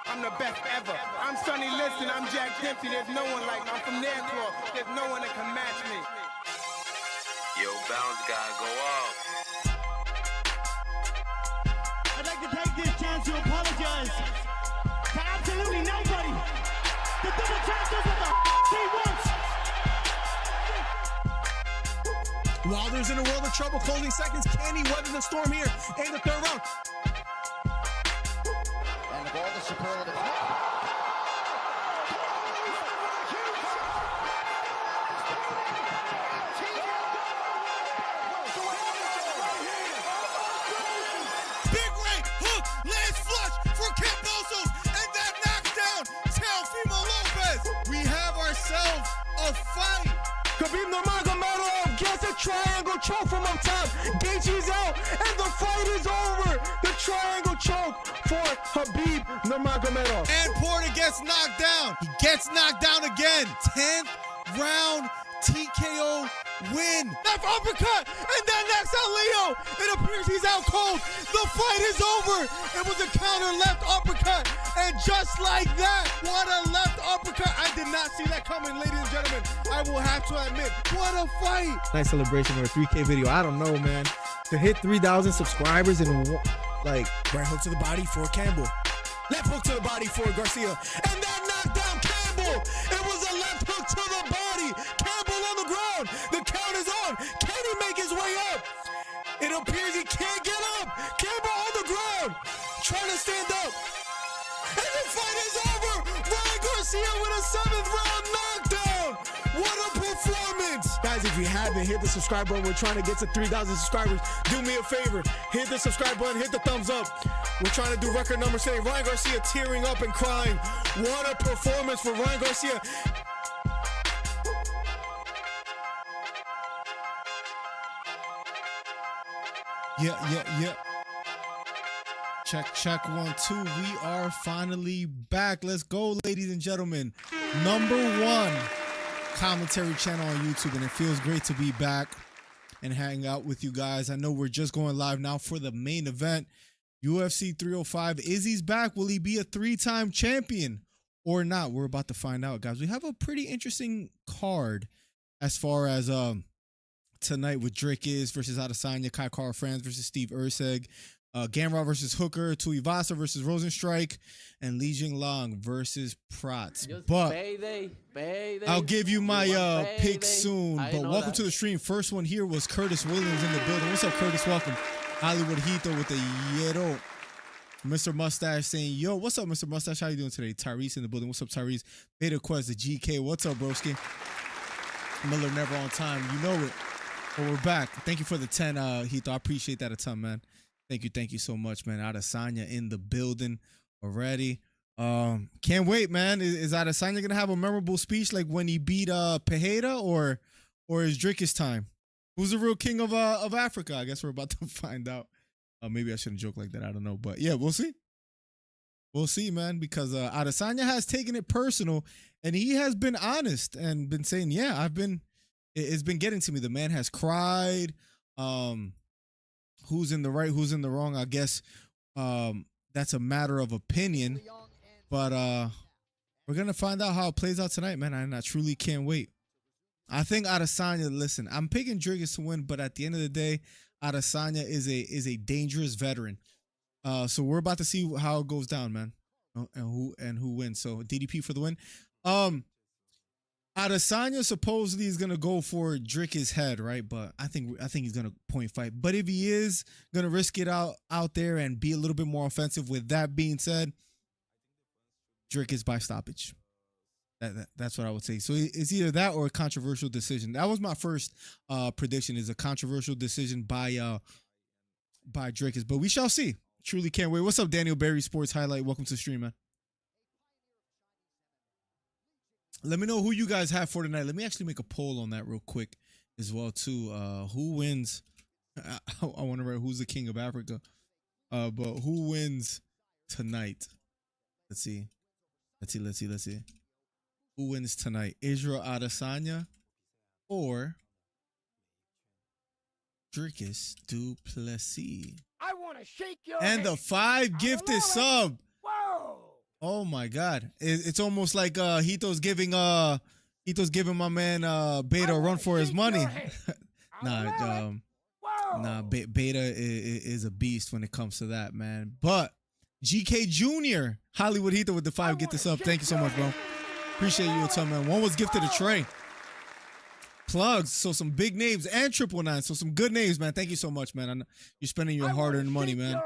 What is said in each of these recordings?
I'm the best ever. I'm Sonny Liston, I'm Jack Dempsey. There's no one like me. I'm from Nairclaw. There's no one that can match me. Yo, bounce guy, go off. I'd like to take this chance to apologize to absolutely nobody. The double champ does what the he wants. Wilder's in a world of trouble, closing seconds. Can he weather the storm here in the third round? And of all the superlative. Big right hook, lands flush for Cambosos, and that knocks down Teofimo Lopez. We have ourselves a fight. Khabib Nurmagomedov gets a triangle choke from up top. Gaethje's out, and the fight is over. The triangle choke for Khabib Nurmagomedov. And Porter gets knocked down. He gets knocked down again. 10th round TKO win. Left uppercut, and that knocks out Leo. It appears he's out cold. The fight is over. It was a counter left uppercut, and just like that, what a left uppercut. I did not see that coming, ladies and gentlemen. I will have to admit, what a fight. Nice celebration for a 3K video. I don't know, man. To hit 3,000 subscribers in like Right hook to the body for Campbell. Left hook to the body for Garcia. And that knocked down Campbell. It was a left hook to the body. Campbell on the ground. The count is on. Can he make his way up? It appears he can't get up. Campbell on the ground, trying to stand up. And the fight is over. Ryan Garcia with a 7th round knockdown. What a performance. guys, if you haven't hit the subscribe button, we're trying to get to 3,000 subscribers. Do me a favor, hit the subscribe button, hit the thumbs up. We're trying to do record numbers today. Ryan Garcia tearing up and crying. What a performance for Ryan Garcia. Yeah. Check 1 2. We are finally back. Let's go, ladies and gentlemen. #1 commentary channel on YouTube, and it feels great to be back and hang out with you guys. I know we're just going live now for the main event, UFC 305. Izzy's back. Will he be a 3-time champion or not? We're about to find out, guys. We have a pretty interesting card as far as tonight with Dricus versus Adesanya, Kai Kara France versus Steve Erceg, Gamrot versus Hooker, Tuivasa versus Rozenstruik, and Li Jingliang versus Prates. But I'll give you my picks soon. But welcome to the stream. First one here was Curtis Williams in the building. What's up, Curtis? Welcome. Hollywood Hito with the yero. Mr. Mustache saying, yo, what's up, Mr. Mustache? How you doing today? Tyrese in the building. What's up, Tyrese? Beta Quest, the GK. What's up, broski? Miller never on time. You know it. But we're back. Thank you for the 10, Hito. I appreciate that a ton, man. Thank you so much, man. Adesanya in the building already. Can't wait, man. Is Adesanya gonna have a memorable speech like when he beat Pereira, or is Dricus time? Who's the real king of Africa? I guess we're about to find out. Maybe I shouldn't joke like that. I don't know, but yeah, we'll see. We'll see, man, because Adesanya has taken it personal, and he has been honest and been saying, yeah, it's been getting to me. The man has cried. Who's in the right, who's in the wrong? I guess that's a matter of opinion. But we're going to find out how it plays out tonight, man. And I truly can't wait. I think Adesanya, listen, I'm picking Dricus to win, but at the end of the day, Adesanya is a dangerous veteran. So we're about to see how it goes down, man. And who wins. So DDP for the win. Adesanya supposedly is gonna go for Dricus' head, right? But I think he's gonna point fight. But if he is gonna risk it out there and be a little bit more offensive, with that being said, Dricus by stoppage. That's what I would say. So it's either that or a controversial decision. That was my first prediction, is a controversial decision by Dricus. But we shall see. Truly can't wait. What's up, Daniel Berry Sports Highlight? Welcome to the stream, man. Let me know who you guys have for tonight. Let me actually make a poll on that real quick as well, too. Who wins? I want to write who's the king of Africa. But who wins tonight? Let's see. Who wins tonight? Israel Adesanya or Dricus Du Plessis? I want to shake your And the 5 gifted sub. Whoa! Oh my God! It's almost like Hito's giving my man Beta a run for his money. Beta is a beast when it comes to that, man. But GK Jr. Hollywood Hito with the 5. Get this up. Thank you so much, bro. Appreciate you a ton, man. One was gifted a tray. Plugs, so some big names and 999, so some good names, man. Thank you so much, man. You're spending your hard-earned money, man.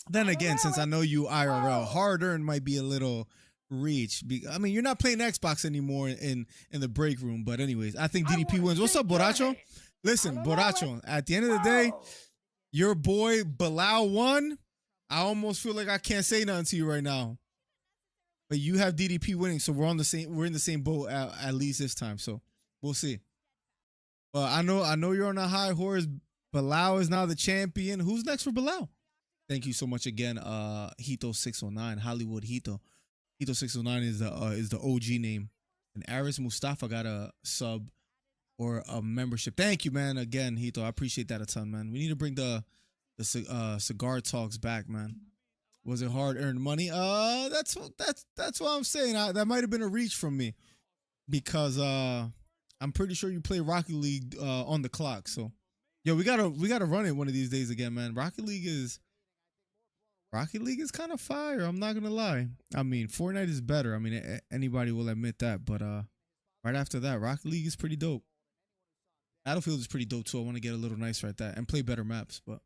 Then again, since I know you IRL, hard-earned might be a little reach. I mean, you're not playing Xbox anymore in the break room, but anyways, I think DDP wins. What's up, Borracho? Listen, Borracho, at the end of the day, your boy Bilal won. I almost feel like I can't say nothing to you right now. But you have DDP winning, so we're in the same boat at least this time. So we'll see. But I know you're on a high horse. Bilal is now the champion. Who's next for Bilal? Thank you so much again, Hito 609, Hollywood Hito. Hito 609 is the OG name. And Aris Mustafa got a sub or a membership. Thank you, man. Again, Hito, I appreciate that a ton, man. We need to bring the cigar talks back, man. Was it hard-earned money? That's what I'm saying. That might have been a reach from me because I'm pretty sure you play Rocket League on the clock. So, yo, we gotta run it one of these days again, man. Rocket League is kind of fire. I'm not gonna lie. I mean, Fortnite is better. I mean, anybody will admit that. But right after that, Rocket League is pretty dope. Battlefield is pretty dope too. I want to get a little nicer at that and play better maps. But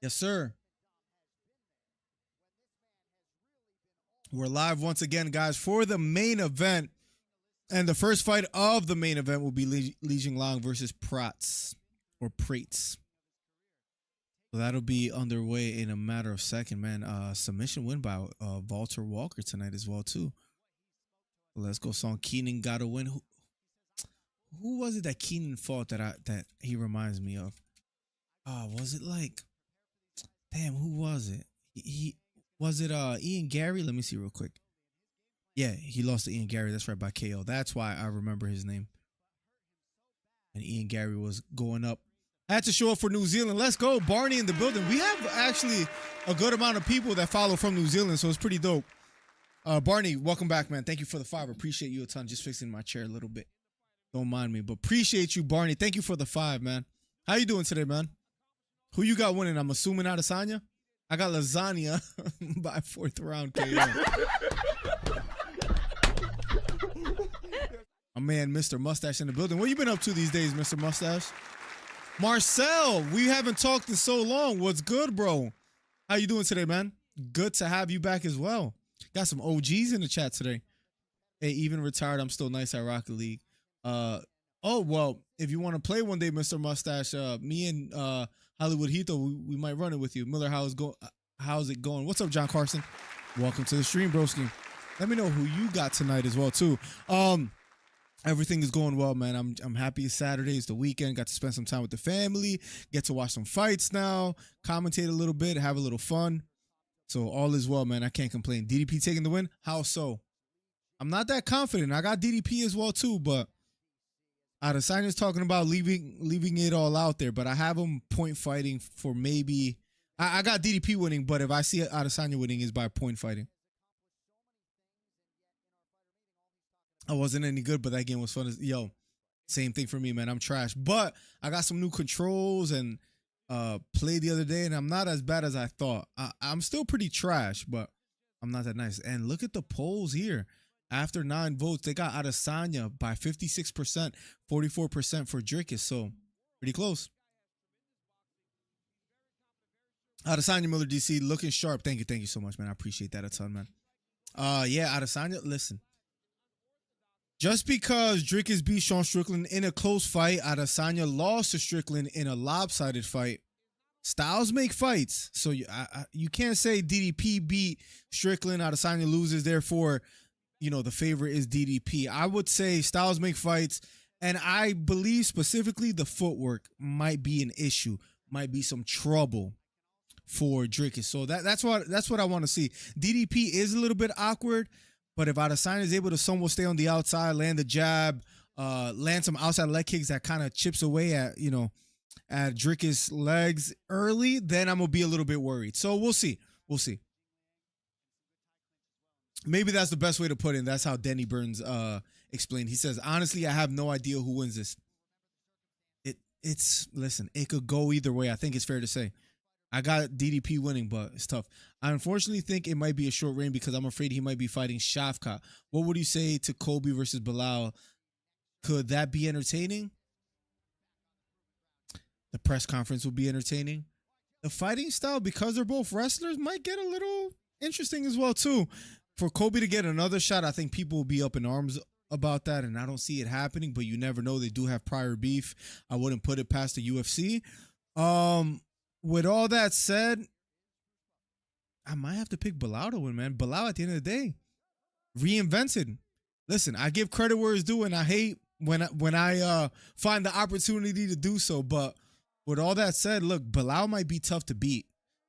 yes, sir. We're live once again, guys, for the main event. And the first fight of the main event will be Li Jingliang versus Prates. So that'll be underway in a matter of seconds, man. Submission win by Walter Walker tonight as well, too. Let's go. Song Keenan got to win. Who was it that Keenan fought that he reminds me of? Was it like, damn, who was it? Was it Ian Gary? Let me see real quick. Yeah, he lost to Ian Gary. That's right, by KO. That's why I remember his name. And Ian Gary was going up. Had to show up for New Zealand. Let's go. Barney in the building. We have actually a good amount of people that follow from New Zealand, so it's pretty dope. Barney, welcome back, man. Thank you for the 5. Appreciate you a ton. Just fixing my chair a little bit. Don't mind me, but appreciate you, Barney. Thank you for the 5, man. How you doing today, man? Who you got winning? I'm assuming Adesanya? I got Lasagna by 4th round KO. My man, Mr. Mustache in the building. What you been up to these days, Mr. Mustache? Marcel, we haven't talked in so long. What's good, bro? How you doing today, man? Good to have you back as well. Got some OGs in the chat today. Hey, even retired, I'm still nice at Rocket League. Oh, well, if you want to play one day, Mr. Mustache, me and Hollywood Hito, we might run it with you. Miller, how's it going? What's up, John Carson? Welcome to the stream, broski. Let me know who you got tonight as well, too. Everything is going well, man. I'm happy it's Saturday. It's the weekend. Got to spend some time with the family. Get to watch some fights now. Commentate a little bit. Have a little fun. So all is well, man. I can't complain. DDP taking the win? How so? I'm not that confident. I got DDP as well, too, but Adesanya's talking about leaving it all out there, but I have him point fighting for maybe. I got DDP winning, but if I see Adesanya winning, is by point fighting. I wasn't any good, but that game was fun. Yo, same thing for me, man. I'm trash, but I got some new controls and played the other day, and I'm not as bad as I thought. I'm still pretty trash, but I'm not that nice. And look at the polls here. After 9 votes, they got Adesanya by 56%, 44% for Dricus. So pretty close. Adesanya Miller DC looking sharp. Thank you so much, man. I appreciate that a ton, man. Yeah, Adesanya, listen. Just because Dricus beat Sean Strickland in a close fight, Adesanya lost to Strickland in a lopsided fight. Styles make fights. So you can't say DDP beat Strickland, Adesanya loses, therefore, you know, the favorite is DDP. I would say styles make fights, and I believe specifically the footwork might be an issue, might be some trouble for Dricus. So that's what I want to see. DDP is a little bit awkward, but if Adesanya is able to somewhat stay on the outside, land the jab, land some outside leg kicks that kind of chips away at Dricus' legs early, then I'm gonna be a little bit worried. So we'll see. We'll see. maybe that's the best way to put it. That's how Denny Burns explained. He says, honestly, I have no idea who wins this. Listen, it could go either way. I think it's fair to say. I got DDP winning, but it's tough. I unfortunately think it might be a short reign because I'm afraid he might be fighting Shavkat. What would you say to Colby versus Bilal? Could that be entertaining? The press conference will be entertaining. The fighting style, because they're both wrestlers, might get a little interesting as well, too. For Colby to get another shot, I think people will be up in arms about that, and I don't see it happening, but you never know. They do have prior beef. I wouldn't put it past the UFC. With all that said, I might have to pick Bilal to win, man. Bilal, at the end of the day, reinvented. Listen, I give credit where it's due, and I hate when I find the opportunity to do so. But with all that said, look, Bilal might be tough to beat.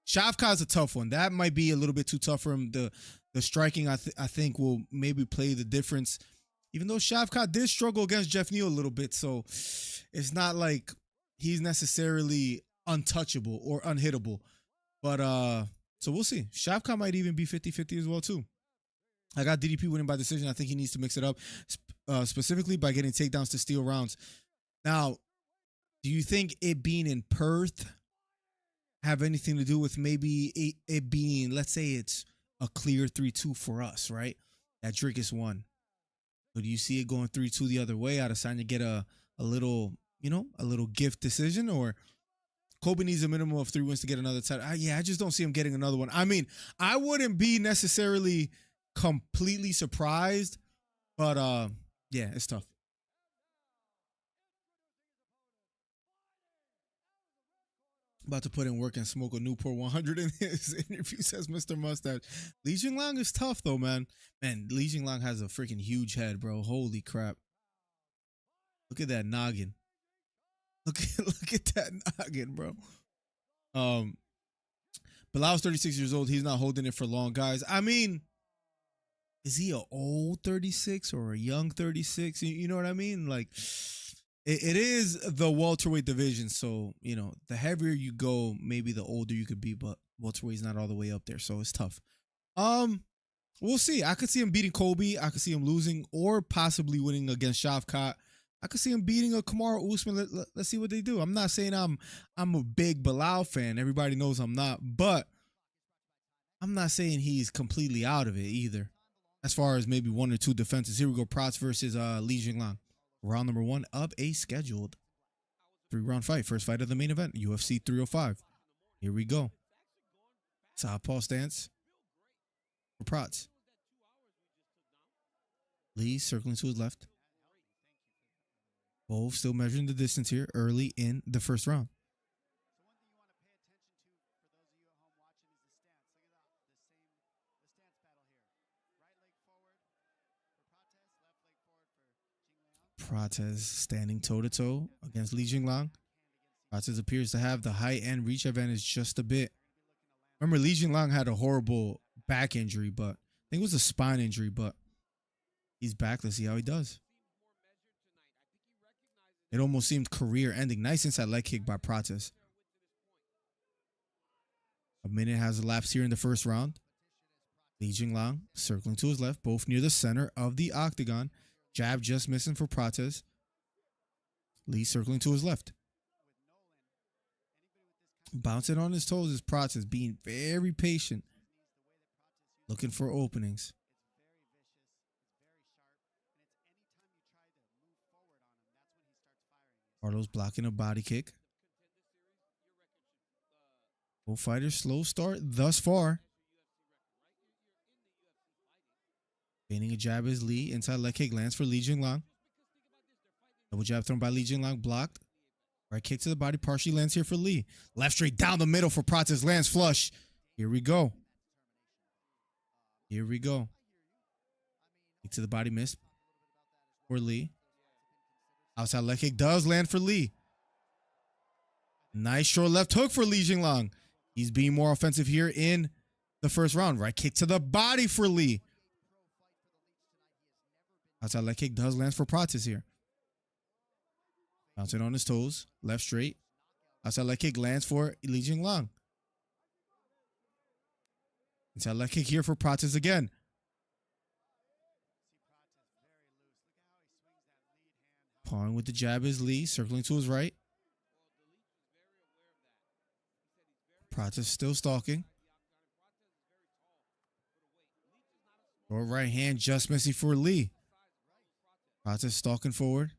Shavkat's a tough one. That might be a little bit too tough for him. The striking, I think, will maybe play the difference. Even though Shavkat did struggle against Jeff Neal a little bit, so it's not like he's necessarily untouchable or unhittable. But so we'll see. Shavkat might even be 50-50 as well too. I got DDP winning by decision. I think he needs to mix it up, specifically by getting takedowns to steal rounds. Now, do you think it being in Perth have anything to do with maybe it being, let's say it's a clear 3-2 for us, right? That Dricus won. So do you see it going 3-2 the other way? Adesanya get a little, a little gift decision, or Colby needs a minimum of 3 wins to get another title? I just don't see him getting another one. I mean, I wouldn't be necessarily completely surprised, but yeah, it's tough. About to put in work and smoke a Newport 100 in his interview, says Mr. Mustache. Li Jingliang is tough though, man. Man, Li Jingliang has a freaking huge head, bro. Holy crap. Look at that noggin. Look at that noggin, bro. Bilal's 36 years old. He's not holding it for long, guys. I mean, is he an old 36 or a young 36? You know what I mean? Like, it is the welterweight division, so the heavier you go, maybe the older you could be, but welterweight's not all the way up there, so it's tough. We'll see. I could see him beating Colby. I could see him losing or possibly winning against Shavkat. I could see him beating a Kamaru Usman. Let's see what they do. I'm not saying I'm a big Bilal fan. Everybody knows I'm not, but I'm not saying he's completely out of it either. As far as maybe 1 or 2 defenses. Here we go. Prates versus Li Jingliang. Round number 1 of a scheduled 3-round fight. First fight of the main event, UFC 305. Here we go. Southpaw stance for Prates. Lee circling to his left. Both still measuring the distance here early in the first round. Prates standing toe-to-toe against Li Jingliang. Prates appears to have the height and reach advantage just a bit. Remember, Li Jingliang had a horrible back injury, but I think it was a spine injury, but he's back. Let's see how he does. It almost seemed career-ending. Nice inside leg kick by Prates. A minute has elapsed here in the first round. Li Jingliang circling to his left, both near the center of the octagon. Jab just missing for Prates. Lee circling to his left. Bouncing on his toes is Prates, being very patient. Looking for openings. Carlos blocking a body kick. Both fighters slow start thus far. Feigning a jab is Lee. Inside leg kick lands for Li Jingliang. Double jab thrown by Li Jingliang, blocked. Right kick to the body, partially lands here for Lee. Left straight down the middle for Prates, lands flush. Here we go. Here we go. Kick to the body, missed for Lee. Outside leg kick does land for Lee. Nice short left hook for Li Jingliang. He's being more offensive here in the first round. Right kick to the body for Lee. Outside leg kick does land for Prates here. Bouncing on his toes. Left straight. Outside leg kick lands for Li Jingliang. Inside leg kick here for Prates again. Pawing with the jab is Lee, circling to his right. Prates still stalking. Short right hand just missing for Lee. Prates stalking forward.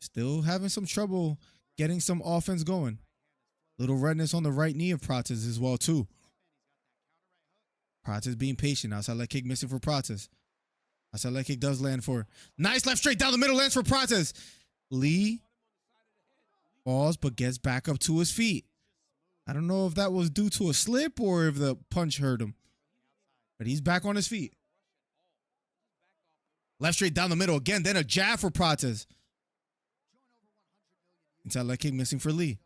Still having some trouble getting some offense going. Little redness on the right knee of Prates as well too. Prates being patient. Outside leg kick missing for Prates. Outside leg kick does land for. Nice left straight down the middle, lands for Prates. Lee falls but gets back up to his feet. I don't know if that was due to a slip or if the punch hurt him. But he's back on his feet. Left straight down the middle again, then a jab for Prates. Inside leg kick missing for Lee.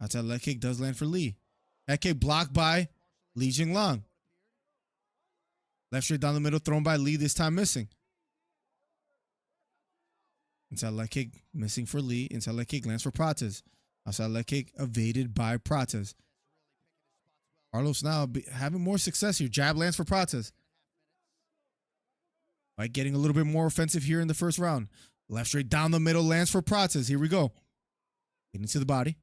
Outside leg kick does land for Lee. Head kick blocked by Li Jingliang. Left straight down the middle, thrown by Lee, this time missing. Inside leg kick missing for Lee. Inside leg kick lands for Prates. Outside leg kick evaded by Prates. Carlos now having more success here. Jab lands for Prates. Fight getting a little bit more offensive here in the first round. Left straight down the middle lands for Prates. Here we go. Getting to the body.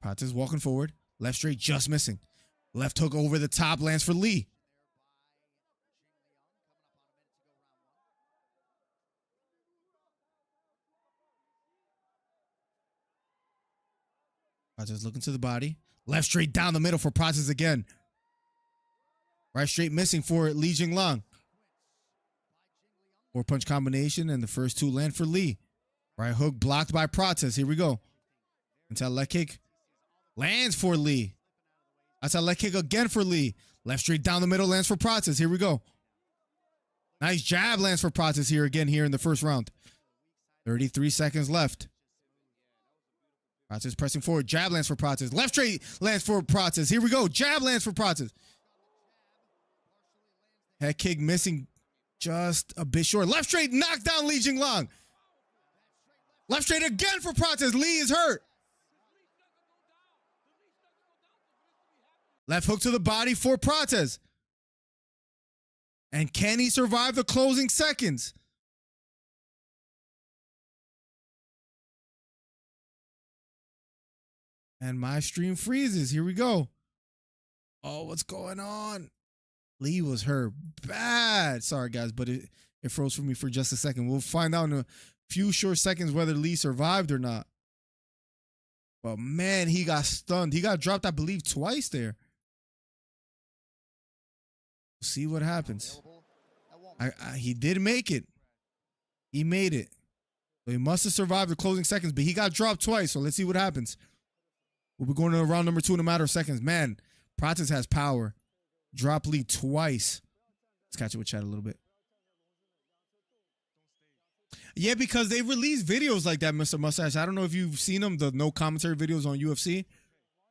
Prates walking forward. Left straight just missing. Left hook over the top lands for Lee. Prates looking to the body. Left straight down the middle for Prates again. Right straight missing for Li Jingliang. 4-punch combination, and the first two land for Lee. Right hook blocked by Prates. Here we go. Inside leg kick lands for Lee. Outside leg kick again for Lee. Left straight down the middle lands for Prates. Here we go. Nice jab lands for Prates here again here in the first round. 33 seconds left. Prates pressing forward. Jab lands for Prates. Left straight lands for Prates. Here we go. Jab lands for Prates. Head kick missing just a bit short. Left straight knocked down Li Jingliang. Left straight again for Prates. Lee is hurt. Left hook to the body for Prates. And can he survive the closing seconds? And my stream freezes. Here we go. Oh, what's going on? Lee was hurt bad. Sorry, guys, but it froze for me for just a second. We'll find out in a few short seconds whether Lee survived or not. But, man, he got stunned. He got dropped, I believe, twice there. We'll see what happens. He did make it. He made it. So he must have survived the closing seconds, but he got dropped twice, so let's see what happens. We'll be going to round number 2 in a matter of seconds. Man, Prates has power. Drop Lee twice. Let's catch it with chat a little bit. Yeah, because they release videos like that, Mr. Mustache. I don't know if you've seen them, the no commentary videos on UFC.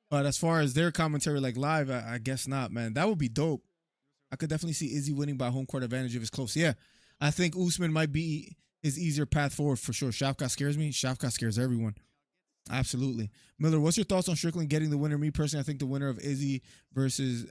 But as far as their commentary like live, I guess not, man. That would be dope. I could definitely see Izzy winning by home court advantage if it's close. Yeah, I think Usman might be his easier path forward for sure. Shafkat scares me. Shafkat scares everyone. Absolutely. Miller, what's your thoughts on Strickland getting the winner? Me personally, I think the winner of Izzy versus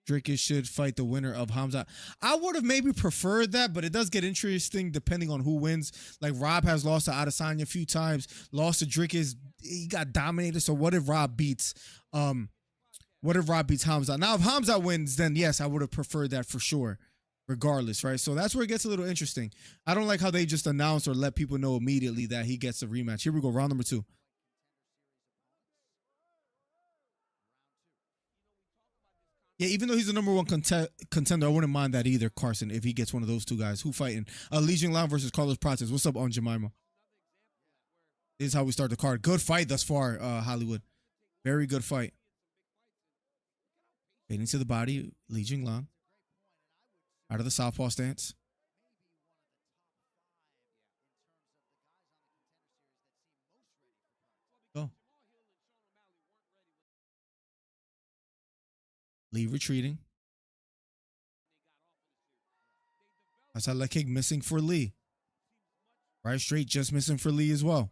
Dricus should fight the winner of Hamza. I would have maybe preferred that, but it does get interesting depending on who wins. Like Rob has lost to Adesanya a few times, lost to Dricus. He got dominated. So what if Rob beats Hamza? Now, if Hamza wins, then yes, I would have preferred that for sure, regardless, right? So that's where it gets a little interesting. I don't like how they just announce or let people know immediately that he gets a rematch. Here we go, round number 2. Yeah, even though he's the number 1 contender, I wouldn't mind that either, Carson, if he gets one of those two guys. Who fighting? Li Jingliang versus Carlos Prates. What's up, on Jemima? This is how we start the card. Good fight thus far, Hollywood. Very good fight. Fading to the body, Li Jingliang. Out of the southpaw stance. Go. Lee retreating. Outside leg kick missing for Lee. Right straight just missing for Lee as well.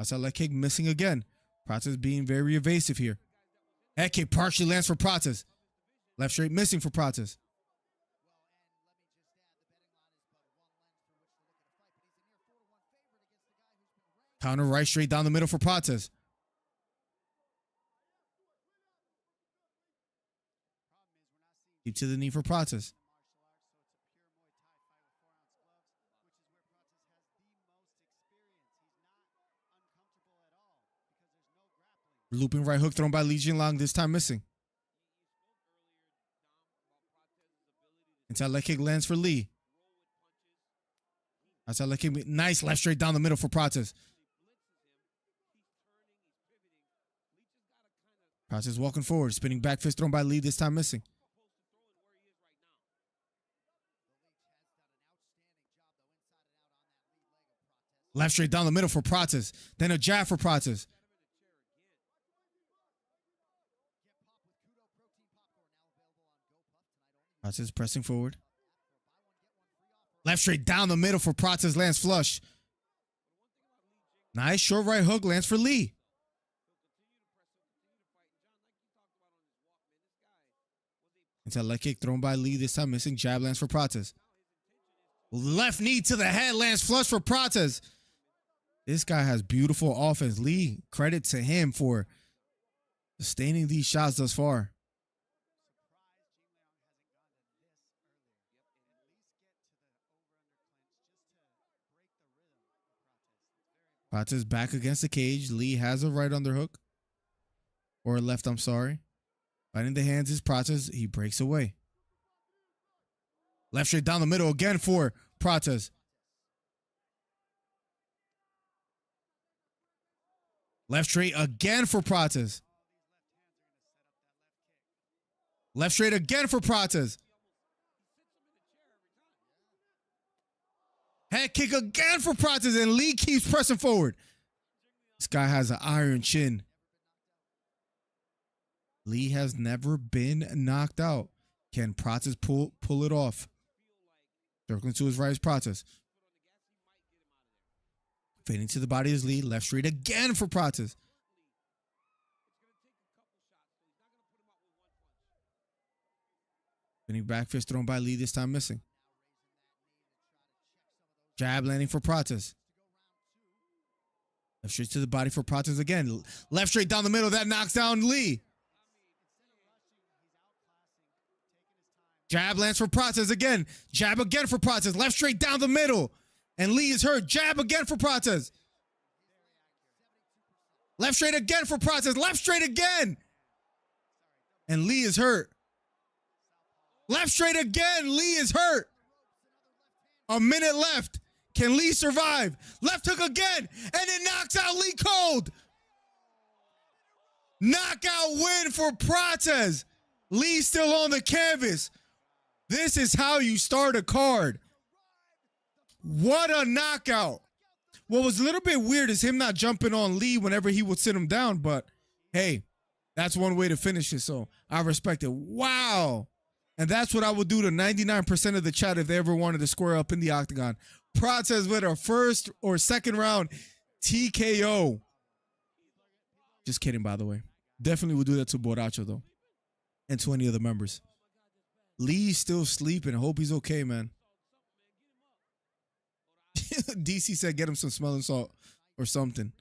Outside leg kick missing again. Prates being very evasive here. Head kick partially lands for Prates. Left straight missing for Prates. Counter right straight down the middle for Prates. Keep to the knee for Prates. Looping right hook thrown by Li Jingliang, this time missing. Inside leg kick lands for Li. Outside leg kick, nice left straight down the middle for Prates. Prates walking forward, spinning back fist thrown by Li, this time missing. Left straight down the middle for Prates. Then a jab for Prates. Prates pressing forward. Left straight down the middle for Prates, lands flush. Nice short right hook lands for Li. Inside leg kick thrown by Li, this time missing. Jab lands for Prates. Left knee to the head lands flush for Prates. This guy has beautiful offense. Li, credit to him for sustaining these shots thus far. Prates back against the cage. Li has a right underhook. Or a left, I'm sorry. Fighting the hands is Prates. He breaks away. Left straight down the middle again for Prates. Left straight again for Prates. Left straight again for Prates. Head kick again for Prates, and Li keeps pressing forward. This guy has an iron chin. Li has never been knocked out. Can Prates pull it off? Circling to his right is Prates. Fading to the body is Li. Left straight again for Prates. Spinning back fist thrown by Li, this time missing. Jab landing for Prates. Left straight to the body for Prates again. Left straight down the middle. That knocks down Li. Jab lands for Prates again. Jab again for Prates. Left straight down the middle. And Li is hurt. Jab again for Prates. Left straight again for Prates. Left straight again. And Li is hurt. Left straight again. Li is hurt. A minute left. Can Li survive? Left hook again. And it knocks out Li cold. Knockout win for Prates. Li still on the canvas. This is how you start a card. What a knockout. What was a little bit weird is him not jumping on Li whenever he would sit him down. But, hey, that's one way to finish it. So, I respect it. Wow. And that's what I would do to 99% of the chat if they ever wanted to square up in the octagon. Prates with a first or second round TKO. Just kidding, by the way. Definitely would do that to Borracho, though. And to any of the members. Li's still sleeping. I hope he's okay, man. DC said get him some smelling salt or something.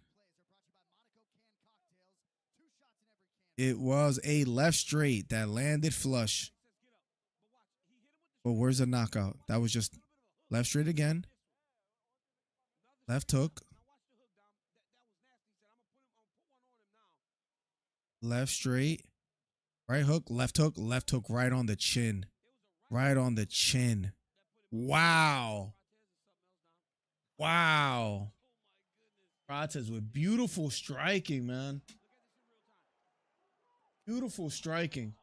It was a left straight that landed flush. But where's the knockout? That was just left straight again. Left hook. Left straight. Right hook, left hook right on the chin. Right on the chin. Wow. Wow. Prates with beautiful striking, man. Beautiful striking.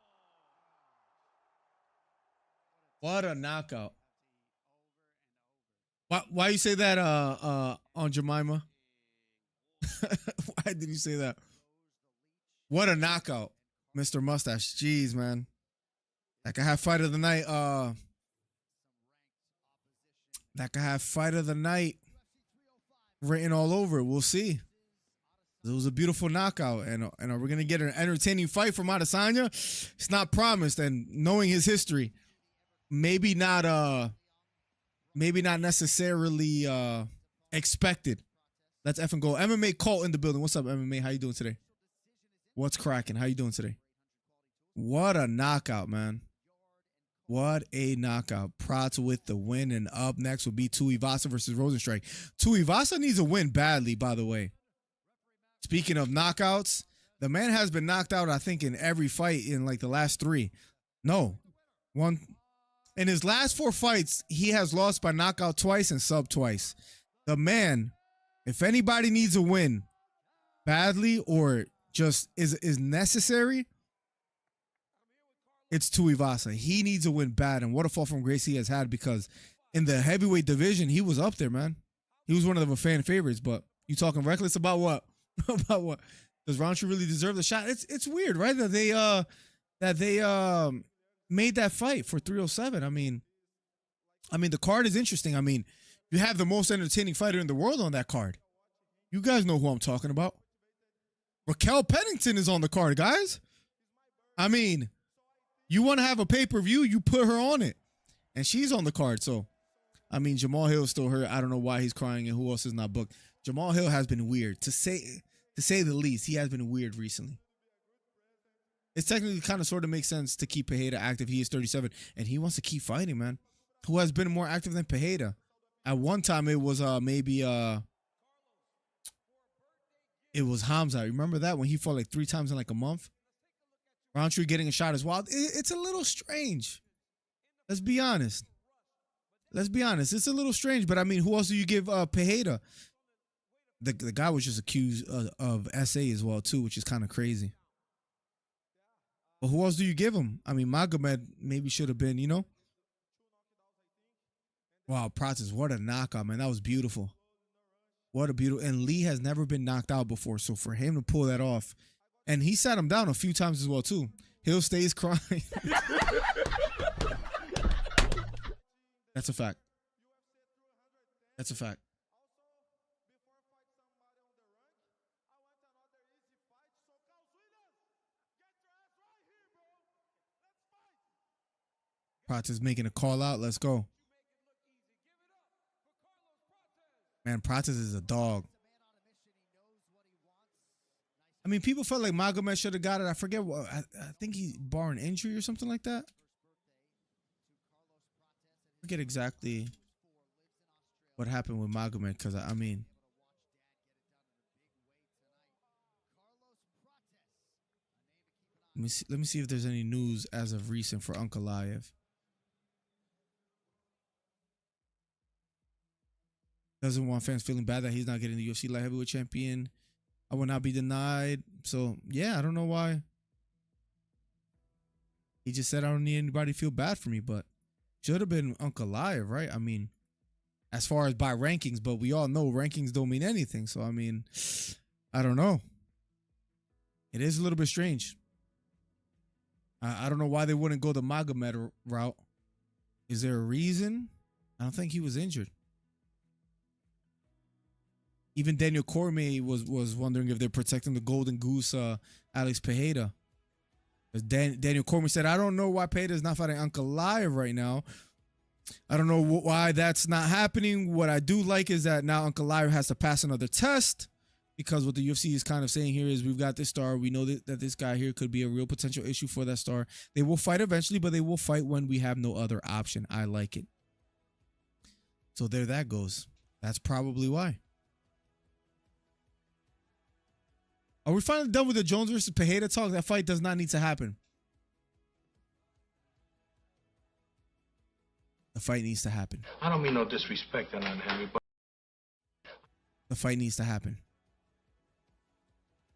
What a knockout. Why you say that on Jemima? Why did you say that? What a knockout, Mr. Mustache. Jeez, man. That could have fight of the night. That could have fight of the night written all over it. We'll see. It was a beautiful knockout. And are we going to get an entertaining fight from Adesanya? It's not promised. And knowing his history, maybe not necessarily expected. Let's effing go. MMA Colt in the building. What's up, MMA? How you doing today? What's cracking? How you doing today? What a knockout, man. What a knockout. Prates with the win, and up next will be Tuivasa versus Rozenstruik. Tuivasa needs a win badly, by the way. Speaking of knockouts, the man has been knocked out, I think, in every fight in like the last 3. No. One. In his last 4 fights, he has lost by knockout twice and sub twice. The man, if anybody needs a win badly or just is necessary, it's Tuivasa. He needs a win bad, and what a fall from grace he has had, because in the heavyweight division, he was up there, man. He was one of the fan favorites, but you talking reckless about what? About what? Does Rozenstruik really deserve the shot? It's weird, right? That they made that fight for 307. I mean, the card is interesting. I mean, you have the most entertaining fighter in the world on that card. You guys know who I'm talking about. Raquel Pennington is on the card, guys. I mean, you want to have a pay-per-view, you put her on it. And she's on the card. So, I mean, Jamal Hill is still hurt. I don't know why he's crying and who else is not booked. Jamal Hill has been weird. To say the least, he has been weird recently. It's technically kind of sort of makes sense to keep Pereira active. He is 37, and he wants to keep fighting, man. Who has been more active than Pereira? At one time, it was maybe it was Hamza. Remember that when he fought like 3 times in like a month? Rozenstruik getting a shot as well. It's a little strange. Let's be honest. It's a little strange, but I mean, who else do you give Pereira? The guy was just accused of SA as well too, which is kind of crazy. But who else do you give him? I mean, Magomed maybe should have been, you know. Wow, Prates, what a knockout, man. That was beautiful. What a beautiful. And Lee has never been knocked out before, so for him to pull that off. And he sat him down a few times as well too. Hill stays crying. That's a fact. That's a fact. Prates is making a call out. Let's go. Man, Prates is a dog. I mean, people felt like Magomed should have got it. I forget what. I think he barring injury or something like that. I forget exactly what happened with Magomed, because I mean, let me see if there's any news as of recent for Ankalaev. Doesn't want fans feeling bad that he's not getting the UFC light heavyweight champion. I will not be denied. So, yeah, I don't know why. He just said, I don't need anybody to feel bad for me, but should have been Ankalaev, right? I mean, as far as by rankings, but we all know rankings don't mean anything. So, I mean, I don't know. It is a little bit strange. I don't know why they wouldn't go the Magomed route. Is there a reason? I don't think he was injured. Even Daniel Cormier was wondering if they're protecting the Golden Goose, Alex Pereira. Daniel Cormier said, I don't know why Pereira is not fighting Ankalaev right now. I don't know why that's not happening. What I do like is that now Ankalaev has to pass another test, because what the UFC is kind of saying here is we've got this star. We know that this guy here could be a real potential issue for that star. They will fight eventually, but they will fight when we have no other option. I like it. So there that goes. That's probably why. Are we finally done with the Jones versus Pereira talk? That fight does not need to happen. The fight needs to happen. I don't mean no disrespect on Henry, but the fight needs to happen.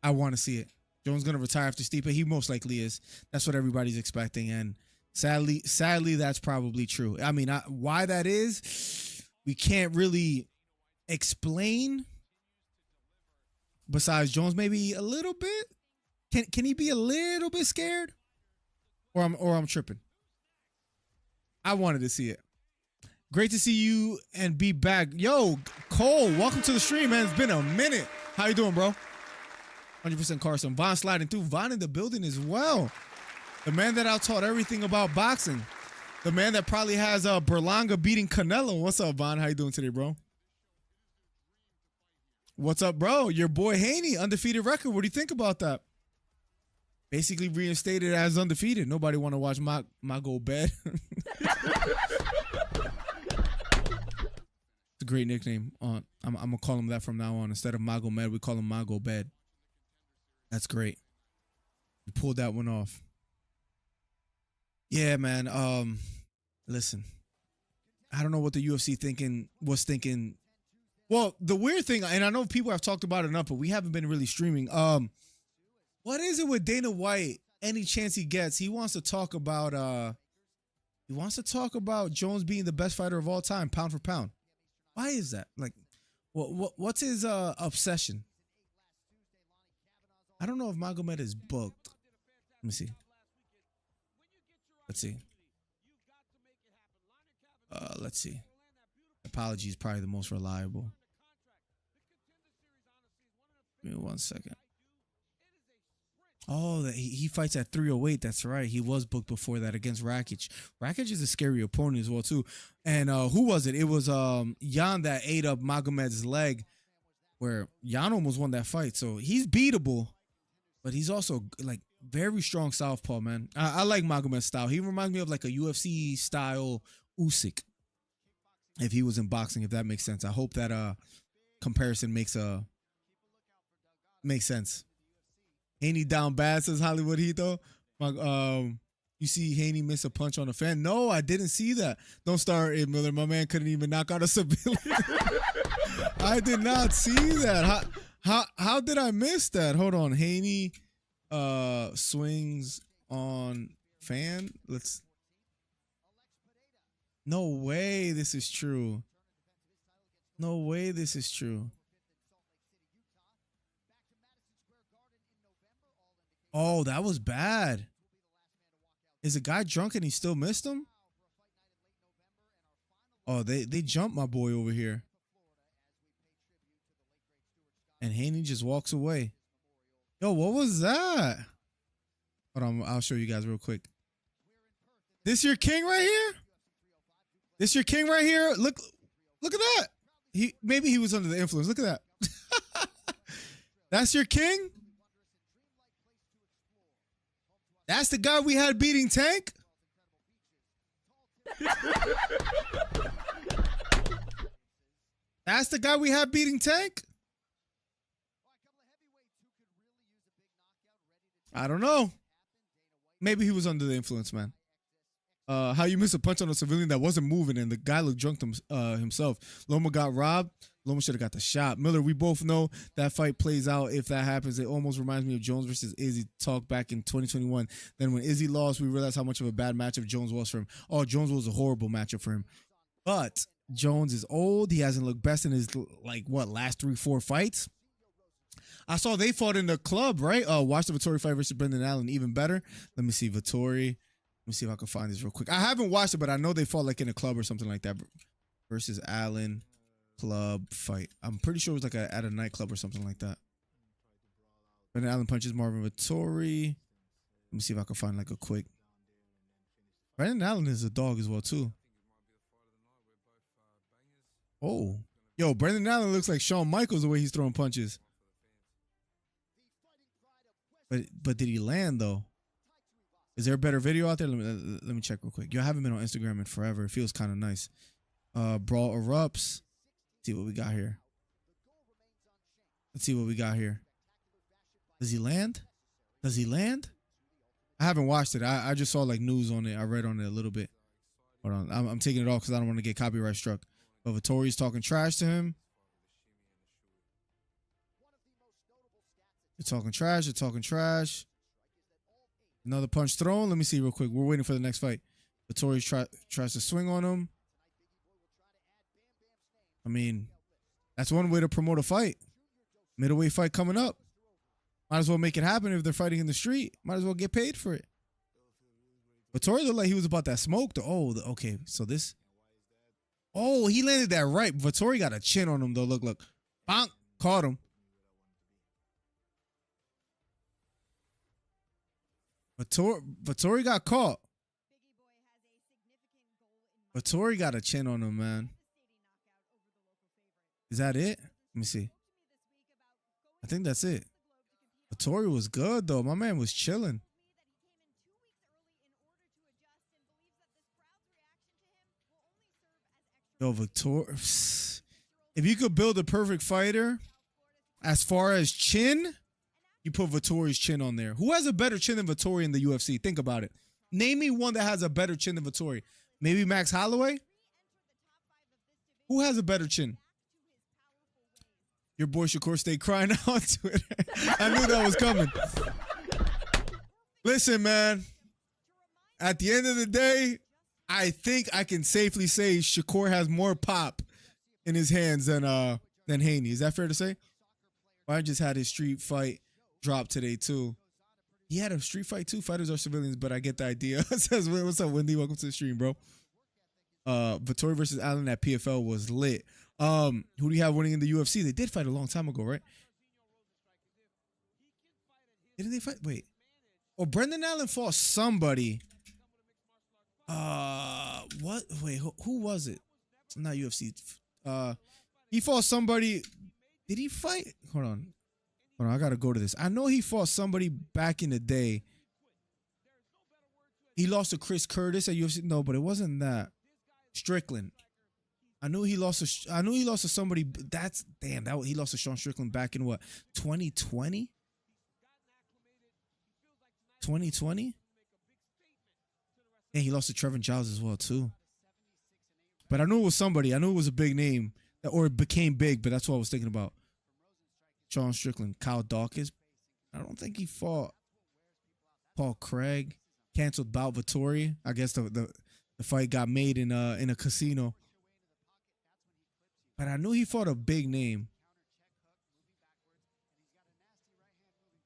I want to see it. Jones going to retire after Stipe. He most likely is. That's what everybody's expecting. And sadly, that's probably true. I mean, why that is, we can't really explain. Besides Jones, maybe a little bit. Can he be a little bit scared? Or I'm tripping. I wanted to see it. Great to see you and be back. Yo, Cole, welcome to the stream, man. It's been a minute. How you doing, bro? 100% Carson. Von sliding through. Von in the building as well. The man that out-taught everything about boxing. The man that probably has Berlanga beating Canelo. What's up, Von? How you doing today, bro? What's up, bro? Your boy Haney, undefeated record. What do you think about that? Basically reinstated as undefeated. Nobody want to watch my go bed. It's a great nickname. I'm gonna call him that from now on. Instead of Mago Med, we call him Mago Bed. That's great. You pulled that one off. Yeah, man. Listen, I don't know what the UFC was thinking. Well, the weird thing, and I know people have talked about it enough, but we haven't been really streaming. What is it with Dana White? Any chance he gets, he wants to talk about Jones being the best fighter of all time, pound for pound. Why is that? Like, what's his obsession? I don't know if Magomed is booked. Let me see. Let's see. Let's see. Apology is probably the most reliable. Give me 1 second. Oh, he fights at 308. That's right. He was booked before that against Rakic. Rakic is a scary opponent as well, too. And who was it? It was Jan that ate up Magomed's leg, where Jan almost won that fight. So he's beatable, but he's also like very strong southpaw, man. I like Magomed's style. He reminds me of like a UFC style Usyk, if he was in boxing, if that makes sense. I hope that comparison makes sense. Haney down bad, says Hollywood Heat, though. You see Haney miss a punch on a fan? No, I didn't see that. Don't start it, Miller. My man couldn't even knock out a civilian. I did not see that. How did I miss that? Hold on. Haney swings on fan. No way this is true. No way this is true. Oh, that was bad. Is the guy drunk and he still missed him? Oh, they jumped my boy over here. And Haney just walks away. Yo, what was that? Hold on, I'll show you guys real quick. This your king right here? This your king right here? Look at that. Maybe he was under the influence. Look at that. That's your king? That's the guy we had beating Tank? That's the guy we had beating Tank? I don't know. Maybe he was under the influence, man. How you miss a punch on a civilian that wasn't moving and the guy looked drunk himself. Loma got robbed. Loma should have got the shot. Miller, we both know that fight plays out if that happens. It almost reminds me of Jones versus Izzy talk back in 2021. Then when Izzy lost, we realized how much of a bad matchup Jones was for him. Oh, Jones was a horrible matchup for him. But Jones is old. He hasn't looked best in his, last 3-4 fights. I saw they fought in the club, right? Watch the Vettori fight versus Brendan Allen, even better. Let me see, Vettori. Let me see if I can find this real quick. I haven't watched it, but I know they fought like in a club or something like that. Versus Allen club fight. I'm pretty sure it was like at a nightclub or something like that. Brendan Allen punches Marvin Vettori. Let me see if I can find like a quick. Brendan Allen is a dog as well too. Oh, yo, Brendan Allen looks like Shawn Michaels the way he's throwing punches. But did he land though? Is there a better video out there? Let me check real quick. Yo, I haven't been on Instagram in forever. It feels kind of nice. Brawl erupts. Let's see what we got here. Let's see what we got here. Does he land? Does he land? I haven't watched it. I just saw like news on it. I read on it a little bit. Hold on. I'm taking it off because I don't want to get copyright struck. But Vittori's talking trash to him. You're talking trash. You're talking trash. Another punch thrown. Let me see real quick. We're waiting for the next fight. Vittori tries to swing on him. I mean, that's one way to promote a fight. Middleweight fight coming up. Might as well make it happen if they're fighting in the street. Might as well get paid for it. Vittori looked like he was about that smoke. Okay. So this. Oh, he landed that right. Vittori got a chin on him, though. Look. Bonk. Caught him. Vittori got caught. Vittori got a chin on him, man. Is that it? Let me see. I think that's it. Vittori was good though. My man was chilling. Yo, Vittori. If you could build a perfect fighter, as far as chin, you put Vittori's chin on there. Who has a better chin than Vittori in the UFC? Think about it. Name me one that has a better chin than Vittori. Maybe Max Holloway? Who has a better chin? Your boy Shakur stayed crying out on Twitter. I knew that was coming. Listen, man. At the end of the day, I think I can safely say Shakur has more pop in his hands than Haney. Is that fair to say? I just had his street fight drop today too. He had a street fight too. Fighters are civilians, but I get the idea. Says, what's up, Wendy? Welcome to the stream, bro. Vittori versus Allen at PFL was lit. Who do you have winning in the UFC? They did fight a long time ago, right? Didn't they fight? Wait. Oh, Brendan Allen fought somebody. What? Wait, who was it? Not UFC. He fought somebody. Did he fight? Hold on. I gotta go to this. I know he fought somebody back in the day. He lost to Chris Curtis at UFC. No, but it wasn't that. Strickland. I knew he lost to somebody. That's damn. He lost to Sean Strickland back in what? 2020. 2020. And he lost to Trevin Giles as well too. But I knew it was somebody. I knew it was a big name, or it became big. But that's what I was thinking about. Sean Strickland, Kyle Dawkins. I don't think he fought Paul Craig. Canceled bout Vittori. I guess the fight got made in a casino. But I knew he fought a big name.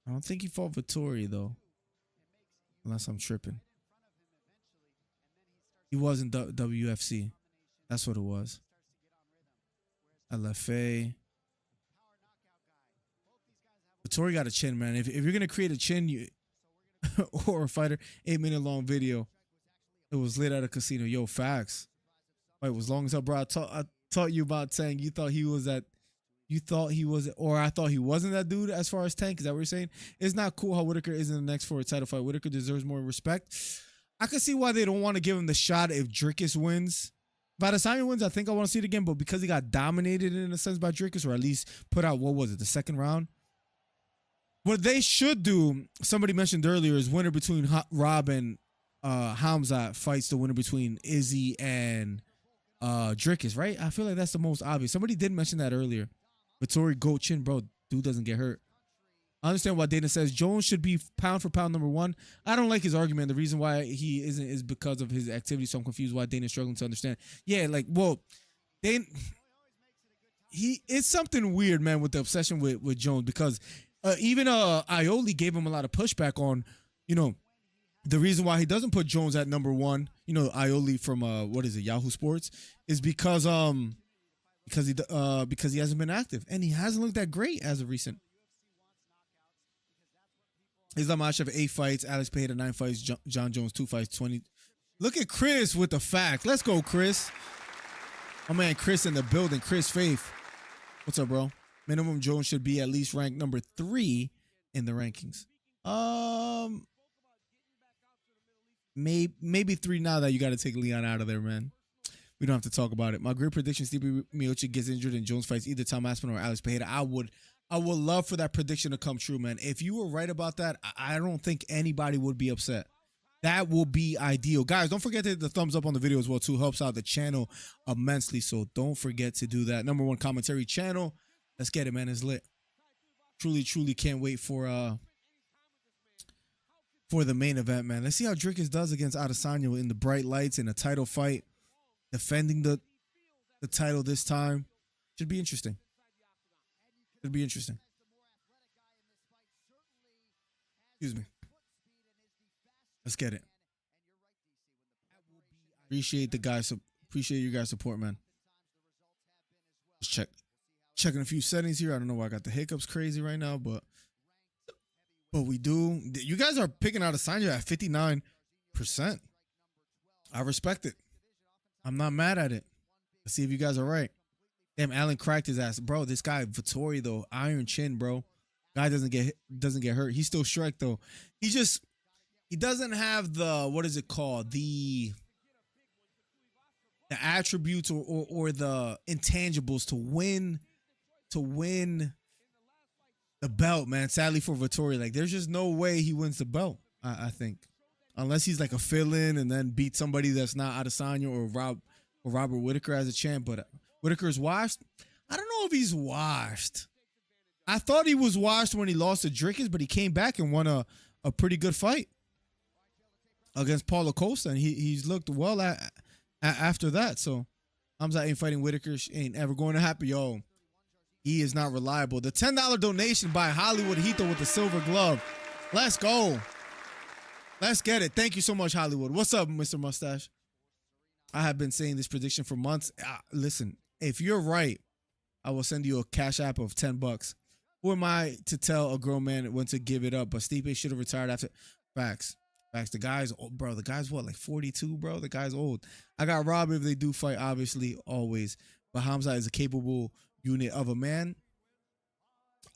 I don't think he fought Vittori though. Unless I'm tripping. He was in WFC. That's what it was. LFA. Vittori got a chin, man. If you're going to create a chin or a fighter, 8-minute long video, it was lit at a casino. Yo, facts. Wait, it was long as hell, bro. I taught you about Tank. You thought he was that. You thought he was, or I thought he wasn't that dude as far as Tank. Is that what you're saying? It's not cool how Whitaker isn't the next for a title fight. Whitaker deserves more respect. I can see why they don't want to give him the shot if Dricus wins. If Adesanya wins, I think I want to see it again. But because he got dominated in a sense by Dricus, or at least put out, what was it, the second round? What they should do, somebody mentioned earlier, is winner between Rob and Hamzat fights the winner between Izzy and Dricus, right? I feel like that's the most obvious. Somebody did mention that earlier. Vittori, goat chin, bro. Dude doesn't get hurt. I understand why Dana says Jones should be pound for pound number one. I don't like his argument. The reason why he isn't is because of his activity. So I'm confused why Dana's struggling to understand. Yeah, like, well, it's something weird, man, with the obsession with Jones, because even Ioli gave him a lot of pushback on, the reason why he doesn't put Jones at number one. Ioli from what is it, Yahoo Sports, is because he hasn't been active and he hasn't looked that great as of recent. Islam Ashraf 8 fights, Alex Pereira 9 fights, John Jones 2 fights, 20. Look at Chris with the fact. Let's go, Chris. My man Chris in the building. Chris Faith. What's up, bro? Minimum Jones should be at least ranked number 3 in the rankings. Maybe 3 now that you got to take Leon out of there, man. We don't have to talk about it. My great prediction: Stipe Miocic gets injured and Jones fights either Tom Aspinall or Alex Pereira. I would love for that prediction to come true, man. If you were right about that, I don't think anybody would be upset. That will be ideal. Guys, don't forget to hit the thumbs up on the video as well, too. Helps out the channel immensely, so don't forget to do that. #1 commentary channel. Let's get it, man. It's lit. Truly, truly can't wait for the main event, man. Let's see how Dricus does against Adesanya in the bright lights in a title fight. Defending the title this time. Should be interesting. Should be interesting. Excuse me. Let's get it. Appreciate the guys. Appreciate you guys' support, man. Just checking a few settings here. I don't know why I got the hiccups crazy right now, but we do. You guys are picking out Adesanya at 59%. I respect it. I'm not mad at it. Let's see if you guys are right. Damn, Allen cracked his ass. Bro, this guy, Vittori, though, iron chin, bro. Guy doesn't get hurt. He's still Shrek though. He doesn't have the, what is it called? The attributes or the intangibles to win the belt, man. Sadly for Vettori, like there's just no way he wins the belt. I think, unless he's like a fill-in and then beat somebody that's not Adesanya or Robert Whittaker as a champ. But Whittaker's washed. I don't know if he's washed. I thought he was washed when he lost to Dricus, but he came back and won a pretty good fight against Paulo Costa, and he's looked well after that. So Hamza ain't fighting Whittaker. Ain't ever going to happen, yo. He is not reliable. The $10 donation by Hollywood Hito with the silver glove. Let's go. Let's get it. Thank you so much, Hollywood. What's up, Mr. Mustache? I have been saying this prediction for months. Listen, if you're right, I will send you a cash app of $10. Who am I to tell a grown man when to give it up? But Stipe should have retired after. Facts. The guy's old, bro. The guy's what, like 42, bro? The guy's old. I got Rob if they do fight, obviously, always. But Hamza is a capable unit of a man.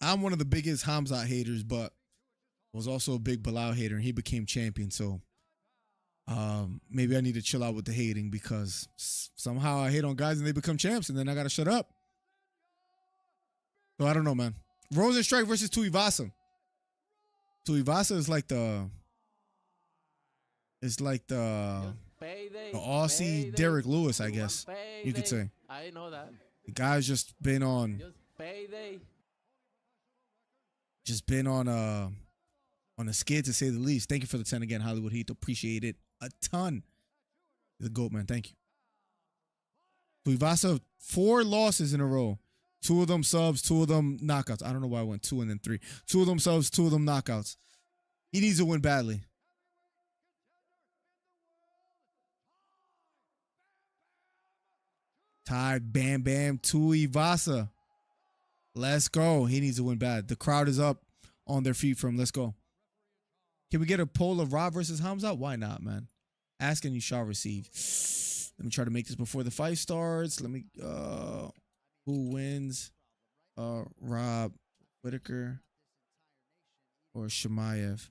I'm one of the biggest Hamza haters, but was also a big Bilal hater, and he became champion. So maybe I need to chill out with the hating, because somehow I hate on guys and they become champs, and then I got to shut up. So I don't know, man. Rozenstruik versus Tuivasa. Tuivasa is like the Aussie Derek Lewis, I guess you could say. I know that. The guy's just been on a skid, to say the least. Thank you for the 10 again, Hollywood Heat. Appreciate it a ton. The GOAT, man. Thank you. Tuivasa, 4 losses in a row. 2 of them subs, 2 of them knockouts. I don't know why I went 2 and then 3. 2 of them subs, 2 of them knockouts. He needs to win badly. Tied Bam Bam Tuivasa. Let's go. He needs to win bad. The crowd is up on their feet from let's go. Can we get a poll of Rob versus Hamza? Why not, man? Ask and you shall receive. Let me try to make this before the fight starts. Let me who wins? Rob Whittaker or Shemaev?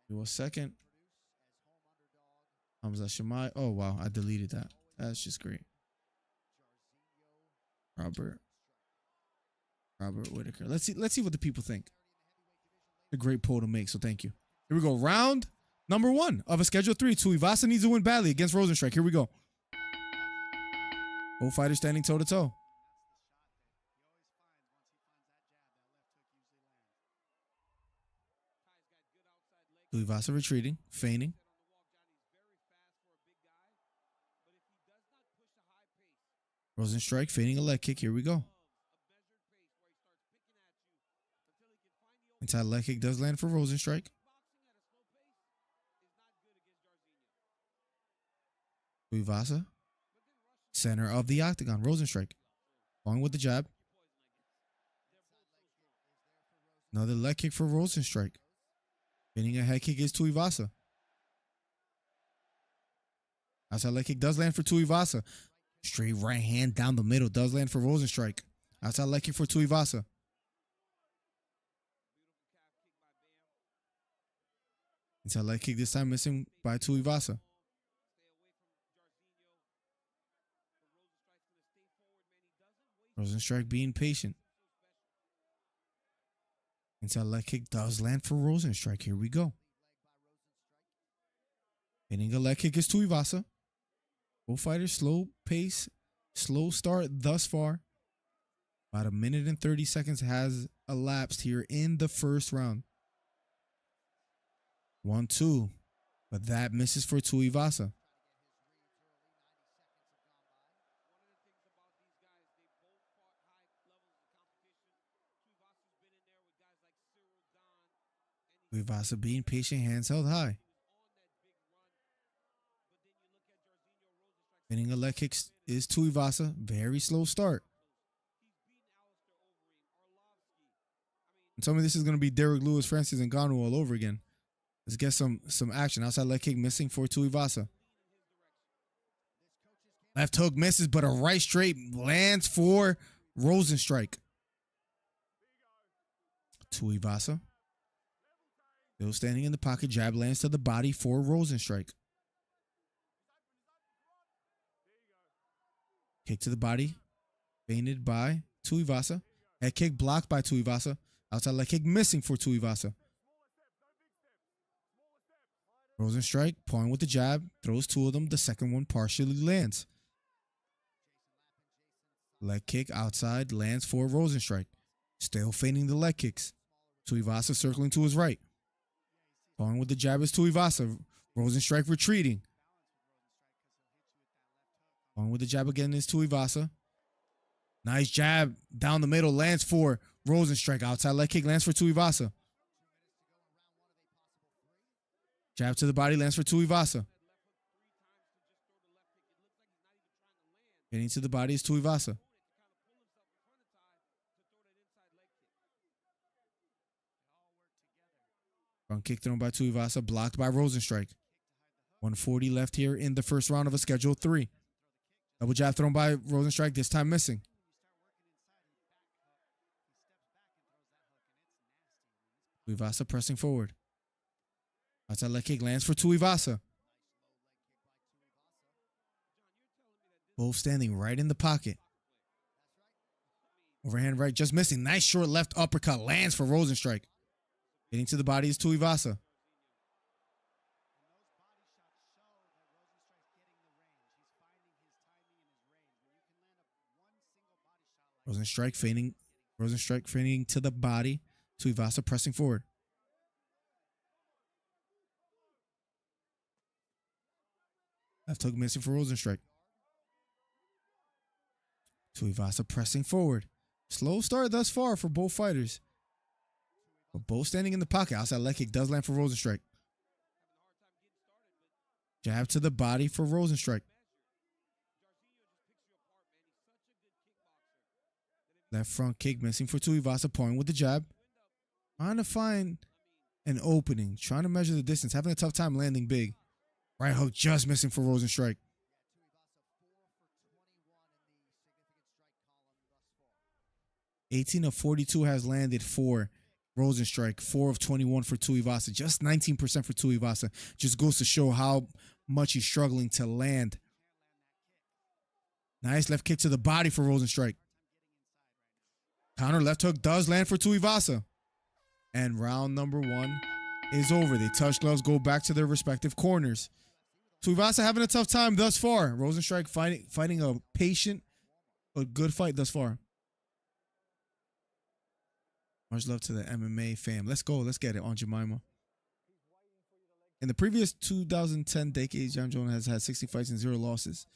Give me a second. Hamza Shemaev. Oh wow, I deleted that. That's just great. Robert Whittaker. Let's see what the people think. A great poll to make, so thank you. Here we go. Round number 1 of a Schedule 3. Tuivasa needs to win badly against Rozenstruik. Here we go. Both fighters standing toe-to-toe. Tuivasa retreating, feigning. Rozenstruik feigning a leg kick. Here we go. Inside leg kick does land for Rozenstruik. Tuivasa, center of the octagon. Rozenstruik going with the jab. Another leg kick for Rozenstruik. Spinning a head kick is Tuivasa. Outside leg kick does land for Tuivasa. Straight right hand down the middle does land for Rozenstruik. Outside leg kick for Tuivasa. Inside leg kick this time missing by Tuivasa. Rozenstruik being patient. Inside leg kick does land for Rozenstruik. Here we go. Hitting a leg kick is Tuivasa. Both fighters slow pace, slow start thus far. About 1 minute and 30 seconds has elapsed here in the first round. 1-2, but that misses for Tuivasa. Tuivasa being patient, hands held high. Hitting a leg kick is Tuivasa. Very slow start. And tell me this is going to be Derek Lewis, Francis Ngannou all over again. Let's get some action. Outside leg kick missing for Tuivasa. Left hook misses, but a right straight lands for Rozenstruik. Tuivasa. Still standing in the pocket. Jab lands to the body for Rozenstruik. Kick to the body. Feinted by Tuivasa. Head kick blocked by Tuivasa. Outside leg kick missing for Tuivasa. Rozenstruik pawing with the jab. Throws two of them. The second one partially lands. Leg kick outside. Lands for Rozenstruik. Still feigning the leg kicks. Tuivasa circling to his right. Pawing with the jab is Tuivasa. Rozenstruik retreating. Pawing with the jab again is Tuivasa. Nice jab down the middle. Lands for Rozenstruik. Outside leg kick lands for Tuivasa. Jab to the body lands for Tuivasa. Getting to the body is Tuivasa. Front kick thrown by Tuivasa, blocked by Rozenstruik. 140 left here in the first round of a scheduled 3. Double jab thrown by Rozenstruik, this time missing. Tuivasa pressing forward. Outside leg kick lands for Tuivasa. Both standing right in the pocket. Overhand right just missing. Nice short left uppercut lands for Rozenstruik. Getting to the body is Tuivasa. Rozenstruik feigning to the body. Tuivasa pressing forward. Left hook missing for Rozenstruik. Tuivasa pressing forward. Slow start thus far for both fighters. But both standing in the pocket. Outside leg kick does land for Rozenstruik. Jab to the body for Rozenstruik. Left front kick missing for Tuivasa, pawing with the jab. Trying to find an opening. Trying to measure the distance. Having a tough time landing big. Right hook just missing for Rozenstruik. 18 of 42 has landed for Rozenstruik. 4 of 21 for Tuivasa. Just 19% for Tuivasa. Just goes to show how much he's struggling to land. Nice left kick to the body for Rozenstruik. Counter left hook does land for Tuivasa. And round number 1 is over. They touch gloves, go back to their respective corners. Tuivasa having a tough time thus far. Rozenstruik fighting a patient but good fight thus far. Much love to the MMA fam. Let's go. Let's get it on Jemima. In the previous 2010 decade, Jon Jones has had 60 fights and 0 losses.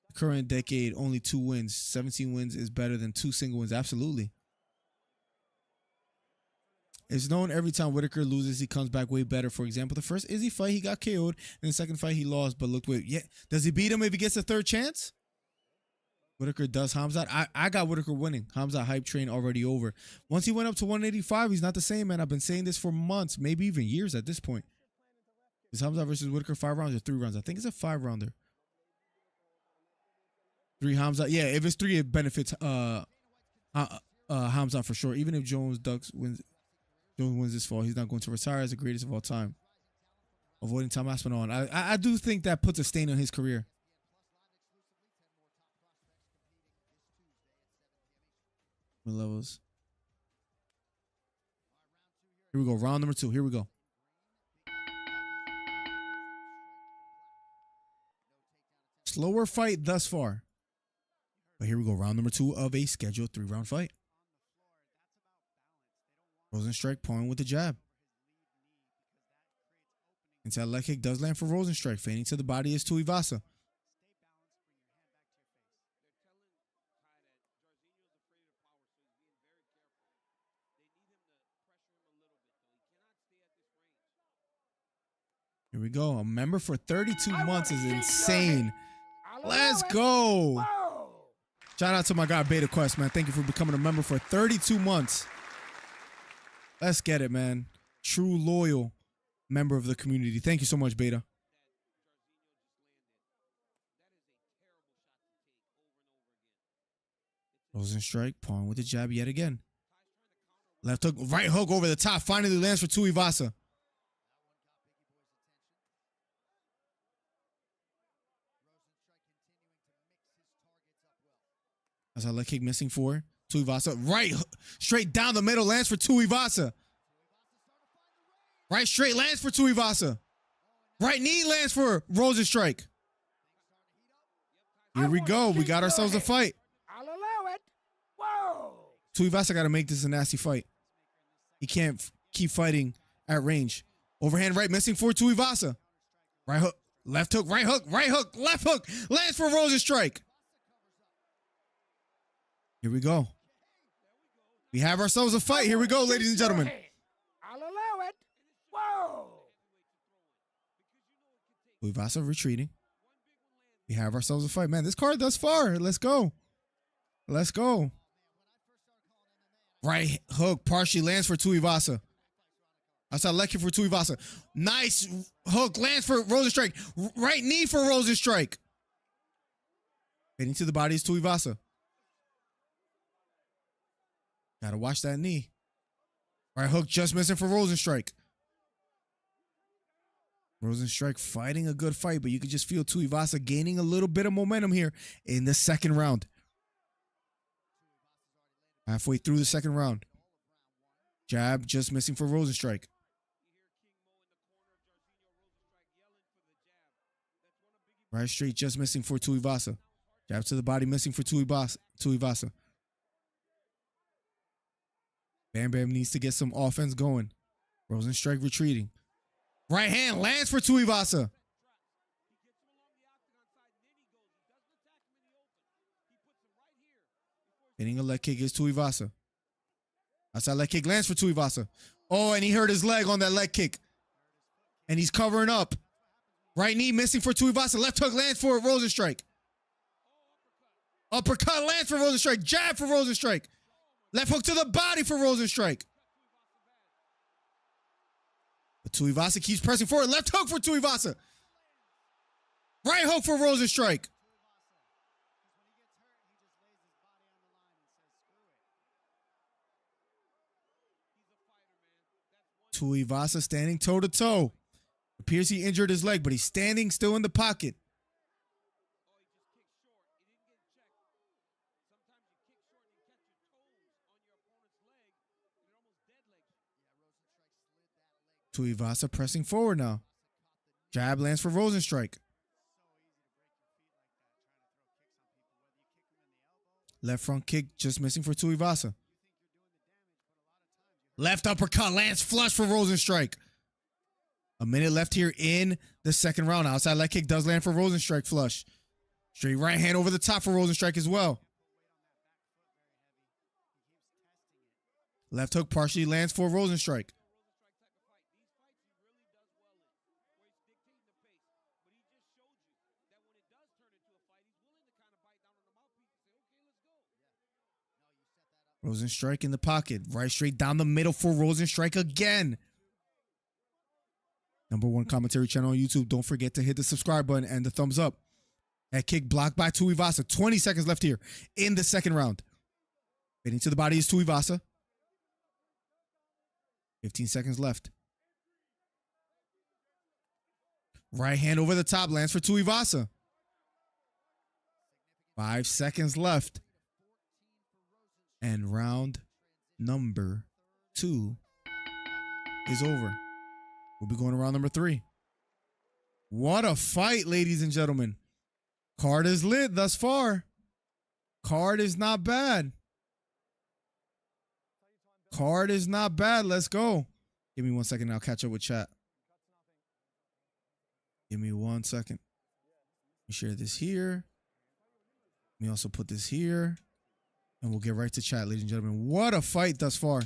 The current decade, only 2 wins. 17 wins is better than 2 single wins. Absolutely. It's known every time Whitaker loses, he comes back way better. For example, the first Izzy fight, he got KO'd. And the second fight, he lost, but looked way. Yeah. Does he beat him if he gets a third chance? Whitaker does Hamzat. I got Whitaker winning. Hamzat hype train already over. Once he went up to 185, he's not the same, man. I've been saying this for months, maybe even years at this point. Is Hamzat versus Whitaker 5 rounds or 3 rounds? I think it's a 5-rounder. 3 Hamzat. Yeah, if it's 3, it benefits Hamzat for sure. Even if Jones wins this fall, he's not going to retire as the greatest of all time. Avoiding Tom Aspinall. I do think that puts a stain on his career. Levels. Here we go. Round number 2. Here we go. Slower fight thus far. But here we go. Round number 2 of a scheduled 3-round fight. Rozenstruik pawing with the jab. Inside leg kick does land for Rozenstruik. Feigning to the body is Tuivasa. Here we go. A member for 32 months is insane. Let's go. Shout out to my guy Beta Quest, man. Thank you for becoming a member for 32 months. Let's get it, man. True loyal member of the community. Thank you so much, Beta. Rozenstruik pawing with the jab yet again. Left hook, right hook over the top. Finally lands for Tuivasa. That's a leg kick missing for Tuivasa. Right, straight down the middle, lands for Tuivasa. Right straight lands for Tuivasa. Right knee lands for Rozenstruik. Here we go. We got ourselves a fight. I'll allow it. Whoa! Tuivasa got to make this a nasty fight. He can't keep fighting at range. Overhand right missing for Tuivasa. Right hook, left hook, right hook, left hook. Lands for Rozenstruik. Here we go. We have ourselves a fight. Here we go, ladies and gentlemen. I'll allow it. Whoa! Tuivasa retreating. We have ourselves a fight. Man, this card thus far. Let's go. Let's go. Right hook partially lands for Tuivasa. Outside leg kick for Tuivasa. Nice hook lands for Rozenstruik. Right knee for Rozenstruik. Hitting to the body is Tuivasa. Gotta watch that knee. Right hook just missing for Rozenstruik. Rozenstruik fighting a good fight, but you can just feel Tuivasa gaining a little bit of momentum here in the second round. Halfway through the second round. Jab just missing for Rozenstruik. Right straight just missing for Tuivasa. Jab to the body missing for Tuivasa. Bam Bam needs to get some offense going. Rozenstruik retreating. Right hand lands for Tuivasa. Hitting a leg kick is Tuivasa. Outside leg kick lands for Tuivasa. Oh, and he hurt his leg on that leg kick. And he's covering up. Right knee missing for Tuivasa. Left hook lands for Rozenstruik. Uppercut lands for Rozenstruik. Jab for Rozenstruik. Left hook to the body for Rozenstruik. But Tuivasa keeps pressing forward. Left hook for Tuivasa. Right hook for Rozenstruik. Tuivasa standing toe-to-toe. Appears he injured his leg, but he's standing still in the pocket. Tuivasa pressing forward now. Jab lands for Rozenstruik. Left front kick just missing for Tuivasa. Left uppercut lands flush for Rozenstruik. A minute left here in the second round. Outside leg kick does land for Rozenstruik flush. Straight right hand over the top for Rozenstruik as well. Left hook partially lands for Rozenstruik. Rozenstruik in the pocket. Right straight down the middle for Rozenstruik again. #1 commentary channel on YouTube. Don't forget to hit the subscribe button and the thumbs up. That kick blocked by Tuivasa. 20 seconds left here in the second round. Hitting to the body is Tuivasa. 15 seconds left. Right hand over the top lands for Tuivasa. 5 seconds left. And round number 2 is over. We'll be going to round number 3. What a fight, ladies and gentlemen. Card is lit thus far. Card is not bad. Card is not bad. Let's go. Give me 1 second. I'll catch up with chat. Give me 1 second. Let me share this here. Let me also put this here. And we'll get right to chat, ladies and gentlemen. What a fight thus far.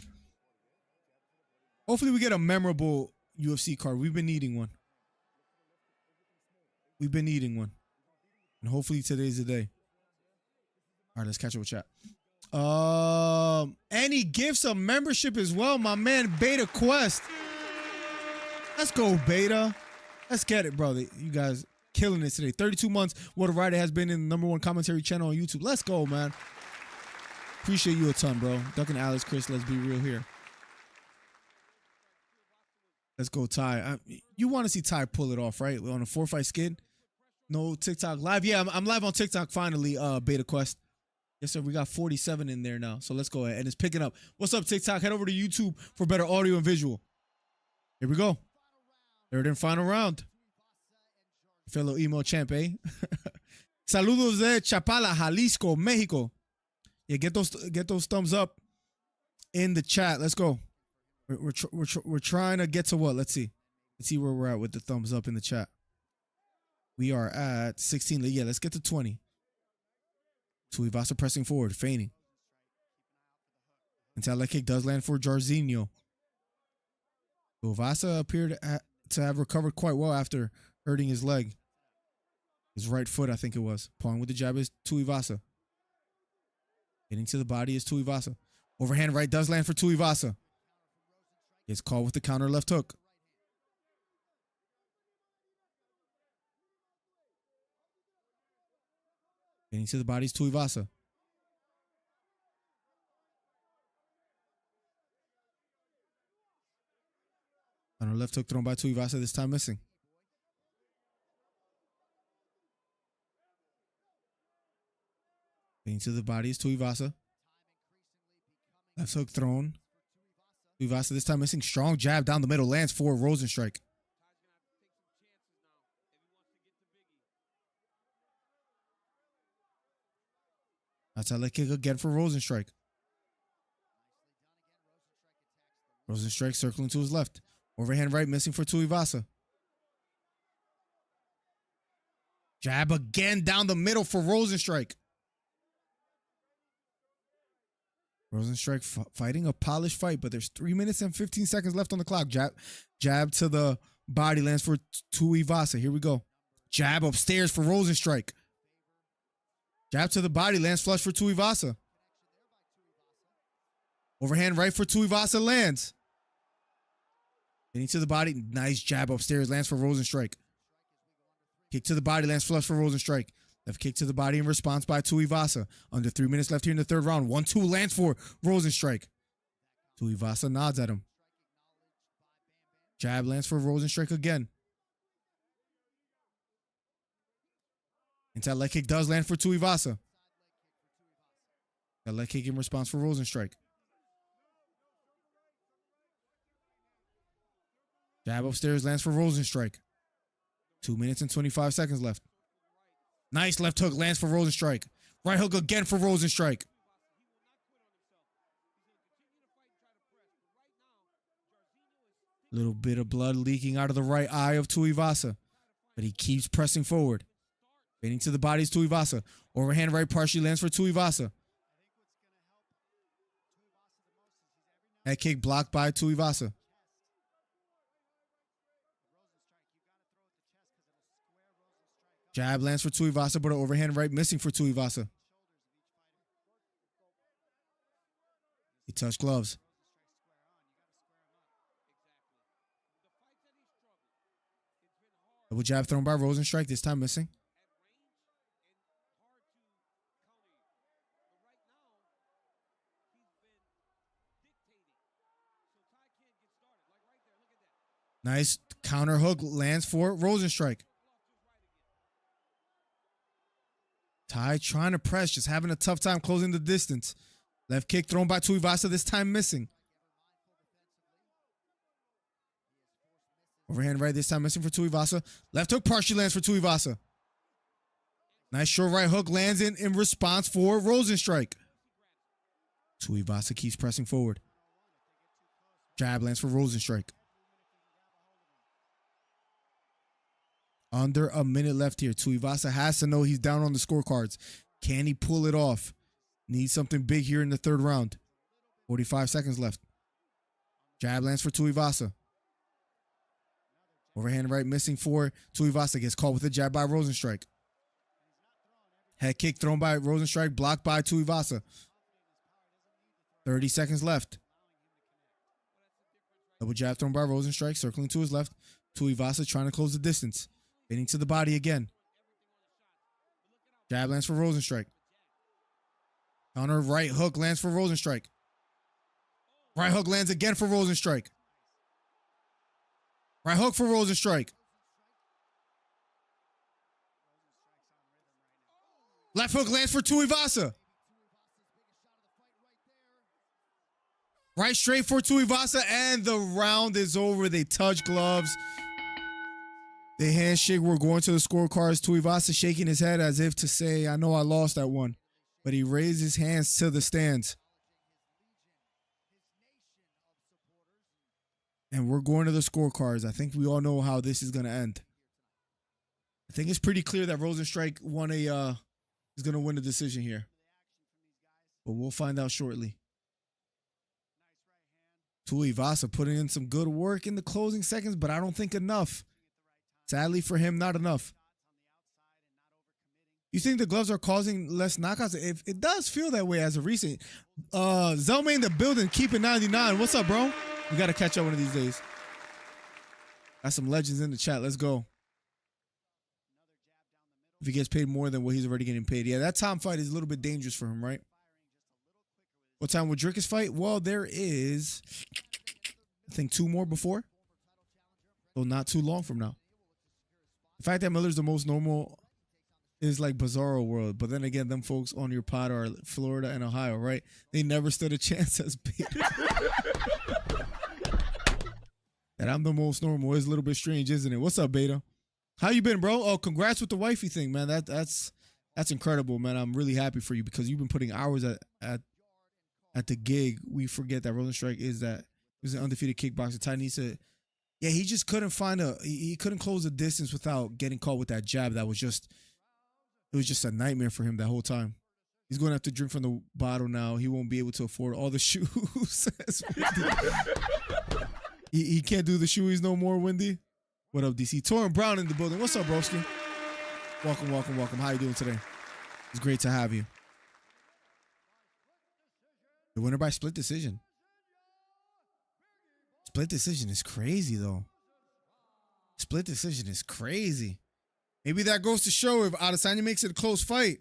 Hopefully we get a memorable UFC card. We've been needing one. We've been needing one. And hopefully today's the day. All right, let's catch up with chat. And he gives some membership as well, my man Beta Quest. Let's go, Beta. Let's get it, brother. You guys killing it today. 32 months. What a ride it has been in the #1 commentary channel on YouTube. Let's go, man. Appreciate you a ton, bro. Duck and Alex, Chris, let's be real here. Let's go, Ty. You want to see Ty pull it off, right? On a 4-fight skid. No TikTok live. Yeah, I'm live on TikTok finally, Beta Quest. Yes, sir. We got 47 in there now. So let's go ahead. And it's picking up. What's up, TikTok? Head over to YouTube for better audio and visual. Here we go. Third and final round. Fellow emo champ, eh? Saludos de Chapala, Jalisco, Mexico. Yeah, get those thumbs up in the chat. Let's go. We're trying to get to what? Let's see. Let's see where we're at with the thumbs up in the chat. We are at 16. Yeah, let's get to 20. Tuivasa pressing forward, feigning. Until that kick does land for Jairzinho. Tuivasa appeared to have recovered quite well after hurting his leg. His right foot, I think it was. Pawing with the jab is Tuivasa. Getting to the body is Tuivasa. Overhand right does land for Tuivasa. Gets caught with the counter left hook. Getting to the body is Tuivasa. Counter left hook thrown by Tuivasa, this time missing. Getting to the body is Tuivasa. Left hook thrown. Tuivasa this time missing. Strong jab down the middle. Lands for Rozenstruik. That's a leg kick again for Rozenstruik. Rozenstruik circling to his left. Overhand right missing for Tuivasa. Jab again down the middle for Rozenstruik. Rozenstruik fighting a polished fight, but there's 3 minutes and 15 seconds left on the clock. Jab to the body lands for Tuivasa. Here we go. Jab upstairs for Rozenstruik. Jab to the body lands flush for Tuivasa. Overhand right for Tuivasa lands. Getting to the body. Nice jab upstairs lands for Rozenstruik. Kick to the body lands flush for Rozenstruik. Left kick to the body in response by Tuivasa. Under 3 minutes left here in the third round. 1-2 lands for Rozenstruik. Tuivasa nods at him. Jab lands for Rozenstruik again. Inside leg kick does land for Tuivasa. That leg kick in response for Rozenstruik. Jab upstairs lands for Rozenstruik. 2 minutes and 25 seconds left. Nice left hook lands for Rozenstruik. Right hook again for Rozenstruik. Little bit of blood leaking out of the right eye of Tuivasa, but he keeps pressing forward. Fading to the body is Tuivasa. Overhand right partially lands for Tuivasa. Head kick blocked by Tuivasa. Jab lands for Tuivasa, but an overhand right missing for Tuivasa. He touched gloves. Double jab thrown by Rozenstruik, this time missing. Nice counter hook lands for Rozenstruik. Ty trying to press, just having a tough time closing the distance. Left kick thrown by Tuivasa, this time missing. Overhand right, this time missing for Tuivasa. Left hook partially lands for Tuivasa. Nice short right hook lands in response for Rozenstruik. Tuivasa keeps pressing forward. Jab lands for Rozenstruik. Under a minute left here. Tuivasa has to know he's down on the scorecards. Can he pull it off? Needs something big here in the third round. 45 seconds left. Jab lands for Tuivasa. Overhand right missing for Tuivasa. Gets caught with a jab by Rozenstruik. Head kick thrown by Rozenstruik. Blocked by Tuivasa. 30 seconds left. Double jab thrown by Rozenstruik. Circling to his left. Tuivasa trying to close the distance. Getting to the body again. Jab lands for Rozenstruik. Counter right hook lands for Rozenstruik. Right hook lands again for Rozenstruik. Right hook for Rozenstruik. Left hook lands for Tuivasa. Right straight for Tuivasa, and the round is over. They touch gloves. They handshake. We're going to the scorecards. Tuivasa shaking his head as if to say, I know I lost that one. But he raised his hands to the stands. And we're going to the scorecards. I think we all know how this is going to end. I think it's pretty clear that Rozenstruik is going to win the decision here. But we'll find out shortly. Tuivasa putting in some good work in the closing seconds, but I don't think enough. Sadly for him, not enough. You think the gloves are causing less knockouts? If it does feel that way as of recent. Zelma in the building, keeping 99. What's up, bro? We got to catch up one of these days. Got some legends in the chat. Let's go. If he gets paid more than what he's already getting paid. Yeah, that Tom fight is a little bit dangerous for him, right? What time will Dricus fight? Well, there is, I think, 2 more before. So not too long from now. The fact that Miller's the most normal is like bizarro world. But then again, them folks on your pod are Florida and Ohio, right? They never stood a chance as Beta. And I'm the most normal is a little bit strange, isn't it? What's up, Beta? How you been, bro? Oh, congrats with the wifey thing, man. That's incredible, man. I'm really happy for you because you've been putting hours at the gig. We forget that Rozenstruik is an undefeated kickboxer. Tiny said, yeah, he just couldn't he couldn't close the distance without getting caught with that jab. It was just a nightmare for him that whole time. He's going to have to drink from the bottle now. He won't be able to afford all the shoes. he can't do the shoes no more, Wendy. What up, DC? Torrin Brown in the building. What's up, broski? Welcome, welcome, welcome. How you doing today? It's great to have you. The winner by split decision. Split decision is crazy, though. Split decision is crazy. Maybe that goes to show if Adesanya makes it a close fight,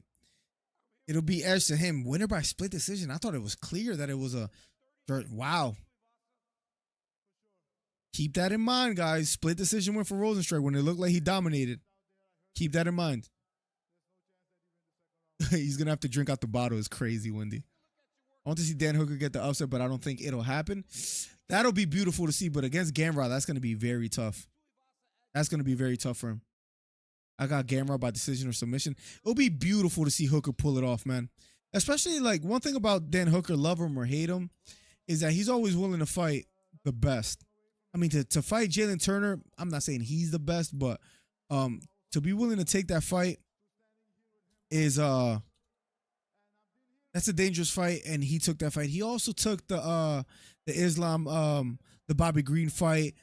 it'll be edge to him. Winner by split decision. I thought it was clear that it was a... Wow. Keep that in mind, guys. Split decision win for Rozenstruik when it looked like he dominated. Keep that in mind. He's going to have to drink out the bottle. It's crazy, Wendy. I want to see Dan Hooker get the upset, but I don't think it'll happen. That'll be beautiful to see, but against Gamrot, that's going to be very tough. That's going to be very tough for him. I got Gamrot by decision or submission. It'll be beautiful to see Hooker pull it off, man. Especially, like, one thing about Dan Hooker, love him or hate him, is that he's always willing to fight the best. I mean, to fight Jalen Turner, I'm not saying he's the best, but to be willing to take that fight is that's a dangerous fight, and he took that fight. He also took the Islam, the Bobby Green fight,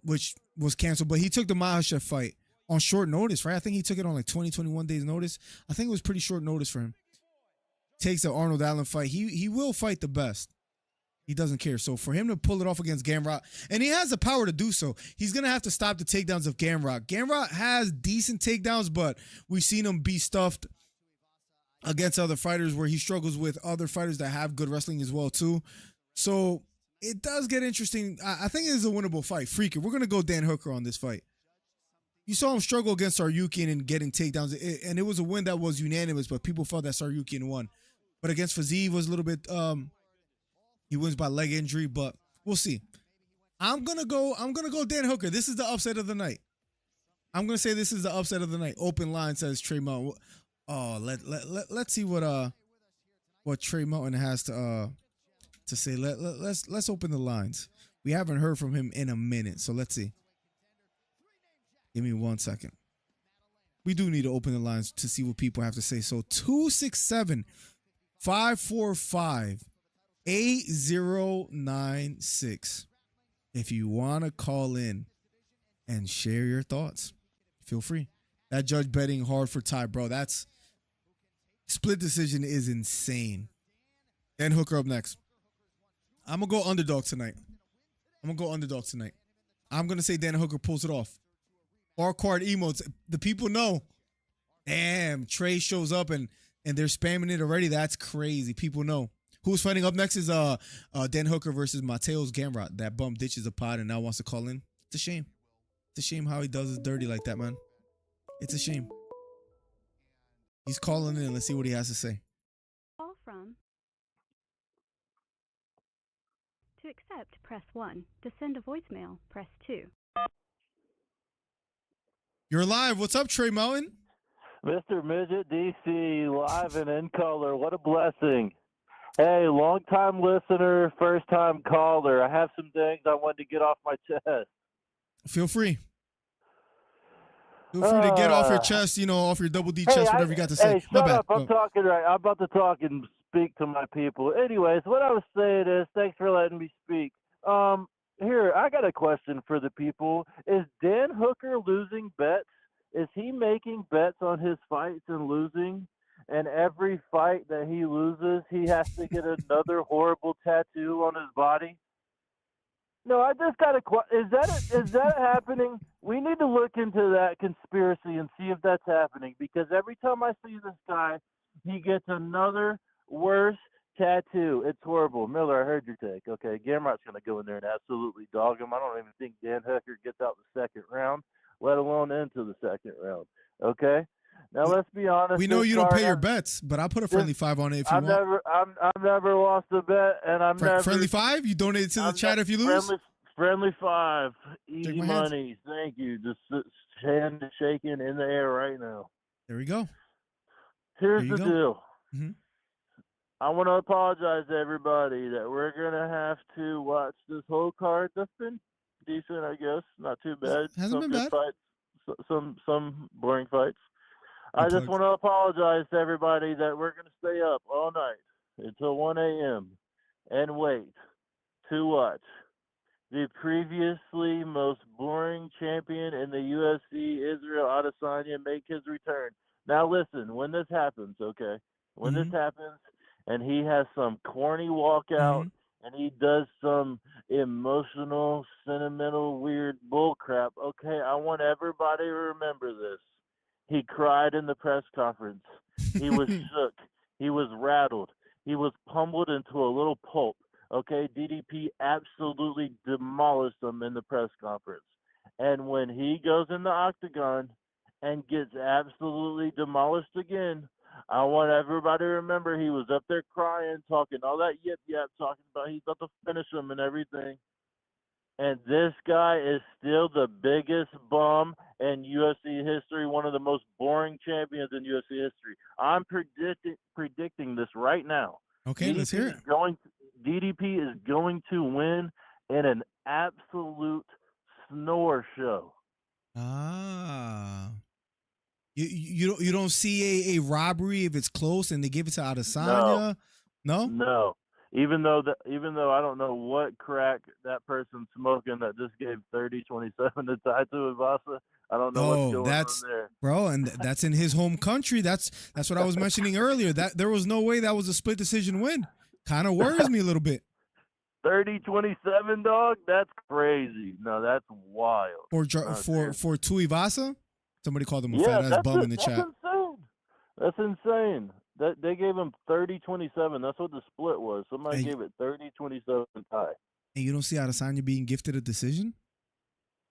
which was canceled, but he took the Makhachev fight on short notice, right? I think he took it on like 21 days notice. I think it was pretty short notice for him. Takes the Arnold Allen fight. He will fight the best. He doesn't care. So for him to pull it off against Gamrot, and he has the power to do so, he's going to have to stop the takedowns of Gamrot. Gamrot has decent takedowns, but we've seen him be stuffed against other fighters where he struggles with other fighters that have good wrestling as well, too. So it does get interesting. I think it is a winnable fight. Freaking. We're going to go Dan Hooker on this fight. You saw him struggle against Saryukian and getting takedowns, and it was a win that was unanimous, but people felt that Saryukian won. But against Fiziev was a little bit... he wins by leg injury, but we'll see. I'm gonna go Dan Hooker. This is the upset of the night. I'm gonna say this is the upset of the night. Open line says Trey Mountain. Oh, let's see what Trey Mountain has to say. Let's open the lines. We haven't heard from him in a minute, so let's see. Give me 1 second. We do need to open the lines to see what people have to say. So 267-545. 8096. If you want to call in and share your thoughts, feel free. That judge betting hard for Ty, bro. That's split decision is insane. Dan Hooker up next. I'm going to go underdog tonight. I'm going to say Dan Hooker pulls it off. Bar card emotes. The people know. Damn, Trey shows up and they're spamming it already. That's crazy. People know. Who's fighting up next is Dan Hooker versus Mateos Gamrot. That bum ditches a pod and now wants to call in. It's a shame. It's a shame how he does us dirty like that, man. It's a shame. He's calling in. Let's see what he has to say. Call from. To accept, press 1. To send a voicemail, press 2. You're live. What's up, Trey Mountain? Mr. Midget DC, live and in color. What a blessing. Hey, long-time listener, first-time caller. I have some things I wanted to get off my chest. Feel free. Feel free to get off your chest, off your double D chest, whatever you got to say. Hey, shut up. I'm talking right. I'm about to talk and speak to my people. Anyways, what I was saying is, thanks for letting me speak. Here, I got a question for the people. Is Dan Hooker losing bets? Is he making bets on his fights and losing? And every fight that he loses, he has to get another horrible tattoo on his body? No, I just got a question. Is that happening? We need to look into that conspiracy and see if that's happening, because every time I see this guy, he gets another worse tattoo. It's horrible. Miller, I heard your take. Okay, Gamrot's going to go in there and absolutely dog him. I don't even think Dan Hooker gets out the second round, let alone into the second round. Okay? Now, let's be honest. We know you don't pay your bets, but I'll put a friendly 5 on it if you want. I've never lost a bet, and I'm never. Friendly 5? You donate to the chat if you lose? Friendly 5. Easy money. Thank you. Just hand shaking in the air right now. There we go. Here's the deal. Mm-hmm. I want to apologize to everybody that we're going to have to watch this whole card. That's been decent, I guess. Not too bad. Hasn't been bad. Fights, some boring fights. I just want to apologize to everybody that we're going to stay up all night until 1 a.m. and wait to watch the previously most boring champion in the UFC, Israel Adesanya, make his return. Now listen, when this happens, okay, when this happens and he has some corny walkout and he does some emotional, sentimental, weird bull crap, okay, I want everybody to remember this. He cried in the press conference. He was shook. He was rattled. He was pummeled into a little pulp. Okay, DDP absolutely demolished him in the press conference. And when he goes in the octagon and gets absolutely demolished again, I want everybody to remember he was up there crying, talking all that yip-yap, talking about he's about to finish him and everything. And this guy is still the biggest bum in UFC history, one of the most boring champions in UFC history. I'm predicting this right now. Okay, let's hear it. DDP is going to win in an absolute snore show. You don't see a robbery if it's close and they give it to Adesanya? No? No. Even though I don't know what crack that person's smoking that just gave 30-27 to Tuivasa. I don't know what's going on there. Bro, and that's in his home country. That's what I was mentioning earlier. That there was no way that was a split decision win. Kind of worries me a little bit. 30-27, dog? That's crazy. No, that's wild. For Tuivasa? Somebody called him a fat-ass bum in the chat. That's insane. They gave him 30-27. That's what the split was. Somebody gave it 30-27 tie. And you don't see Adesanya being gifted a decision?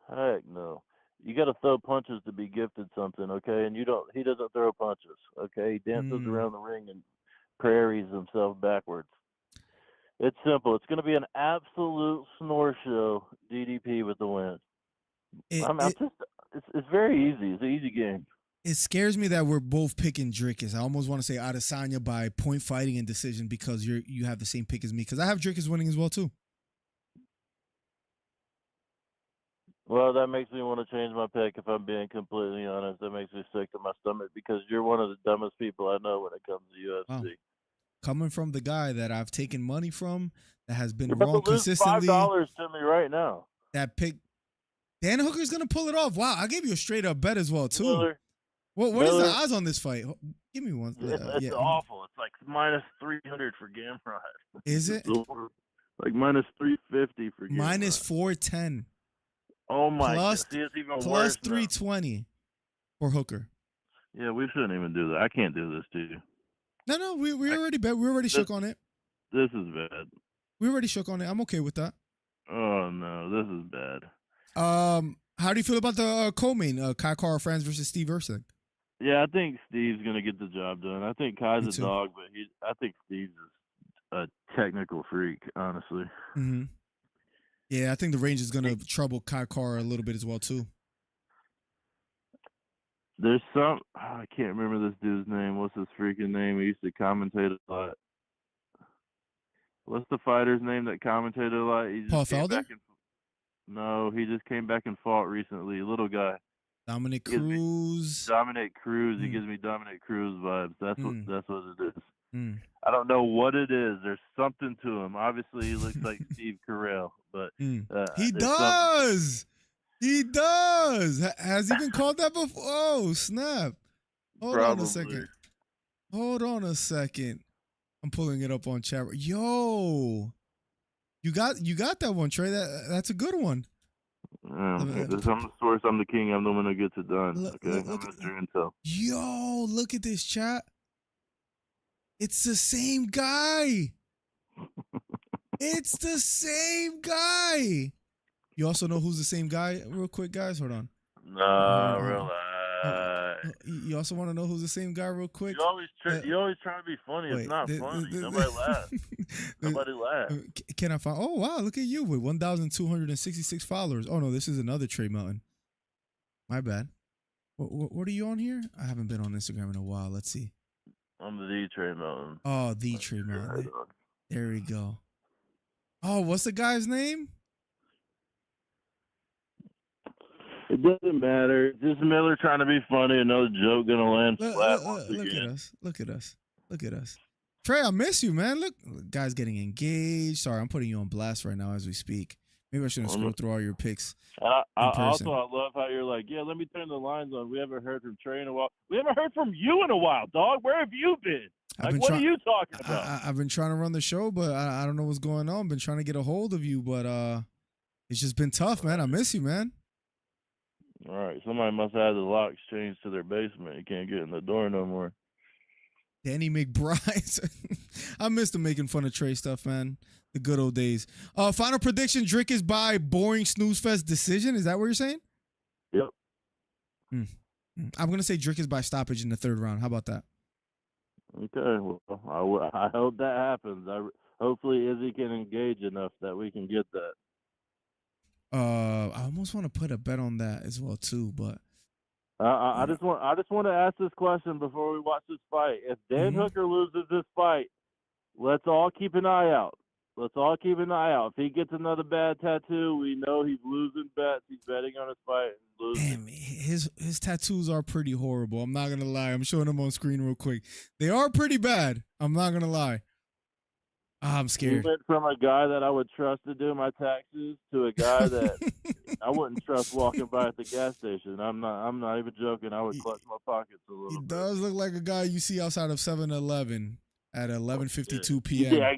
Heck no. You got to throw punches to be gifted something, okay? And he doesn't throw punches, okay? He dances around the ring and prairies himself backwards. It's simple. It's going to be an absolute snore show, DDP with the win. It's very easy. It's an easy game. It scares me that we're both picking Dricus. I almost want to say Adesanya by point fighting and decision because you have the same pick as me. Because I have Dricus winning as well too. Well, that makes me want to change my pick. If I'm being completely honest, that makes me sick to my stomach because you're one of the dumbest people I know when it comes to UFC. Wow. Coming from the guy that I've taken money from, that has been You're wrong about to lose consistently. $5 to me right now. That pick, Dan Hooker's gonna pull it off. Wow, I gave you a straight up bet as well too. Miller, What is the odds on this fight? Give me one. It's awful. It's like minus 300 for Gamrot. Is it? Like minus 350 for Gamrot. Minus 410. Oh my God. Plus 320 for Hooker. Yeah, we shouldn't even do that. I can't do this to you. No, we already bet. We already shook on it. This is bad. We already shook on it. I'm okay with that. Oh no, this is bad. How do you feel about the co-main, Kai Kara France versus Steve Erceg? Yeah, I think Steve's gonna get the job done. I think Kai's Me a too. dog, but I think Steve's a technical freak, honestly. Mm-hmm. Yeah, I think the range is gonna trouble Kai Kara a little bit as well too. There's I can't remember this dude's name. What's his freaking name? He used to commentate a lot. What's the fighter's name that commentated a lot? He just Paul came Felder? back No, he just came back and fought recently. Little guy. Dominic Cruz. Dominic Cruz. He gives me Dominic Cruz vibes. That's what it is. Mm. I don't know what it is. There's something to him. Obviously, he looks like Steve Carell, but He does. He does. Has he been called that before? Oh, snap. Hold on a second. I'm pulling it up on chat. Yo, you got that one, Trey. That's a good one. I'm the source. I'm the king. I'm the one that gets it done. I'm Mr. Intel. Yo, look at this chat. It's the same guy. It's the same guy. You also know who's the same guy? Real quick, guys. Hold on. No, relax. You also want to know who's the same guy? Real quick. You always try to be funny. It's not funny. Nobody laughs. Nobody laughs. Can I find? Oh wow! Look at you with 1,266 followers. Oh no, this is another Trey Melton. My bad. What are you on here? I haven't been on Instagram in a while. Let's see. I'm the Trey Melton. Oh, the Trey Melton. There we go. Oh, what's the guy's name? It doesn't matter. It's just Miller trying to be funny. Another joke gonna land flat once again. Look at us. Trey, I miss you, man. Look, guys getting engaged. Sorry, I'm putting you on blast right now as we speak. Maybe I shouldn't scroll through all your pics. I love how you're like, yeah, let me turn the lines on. We haven't heard from Trey in a while. We haven't heard from you in a while, dog. Where have you been? What are you talking about? I've been trying to run the show, but I don't know what's going on. Been trying to get a hold of you, but it's just been tough, man. I miss you, man. All right, somebody must have had the locks changed to their basement. You can't get in the door no more. Danny McBride. I missed him making fun of Trey stuff, man. The good old days. Final prediction: Dricus by boring snooze fest decision. Is that what you're saying? Yep. I'm gonna say Dricus by stoppage in the third round. How about that? Okay. Well, I hope that happens. Hopefully Izzy can engage enough that we can get that. I almost want to put a bet on that as well too, but I just want to ask this question before we watch this fight. If Dan Hooker loses this fight, let's all keep an eye out. If he gets another bad tattoo, we know he's losing bets. He's betting on his fight and losing. Damn, his tattoos are pretty horrible. I'm not gonna lie. I'm showing them on screen real quick. They are pretty bad. I'm not gonna lie. I'm scared. He went from a guy that I would trust to do my taxes to a guy that I wouldn't trust walking by at the gas station. I'm not even joking. I would clutch my pockets a little bit. He does look like a guy you see outside of 7-Eleven at 11:52 p.m. Yeah,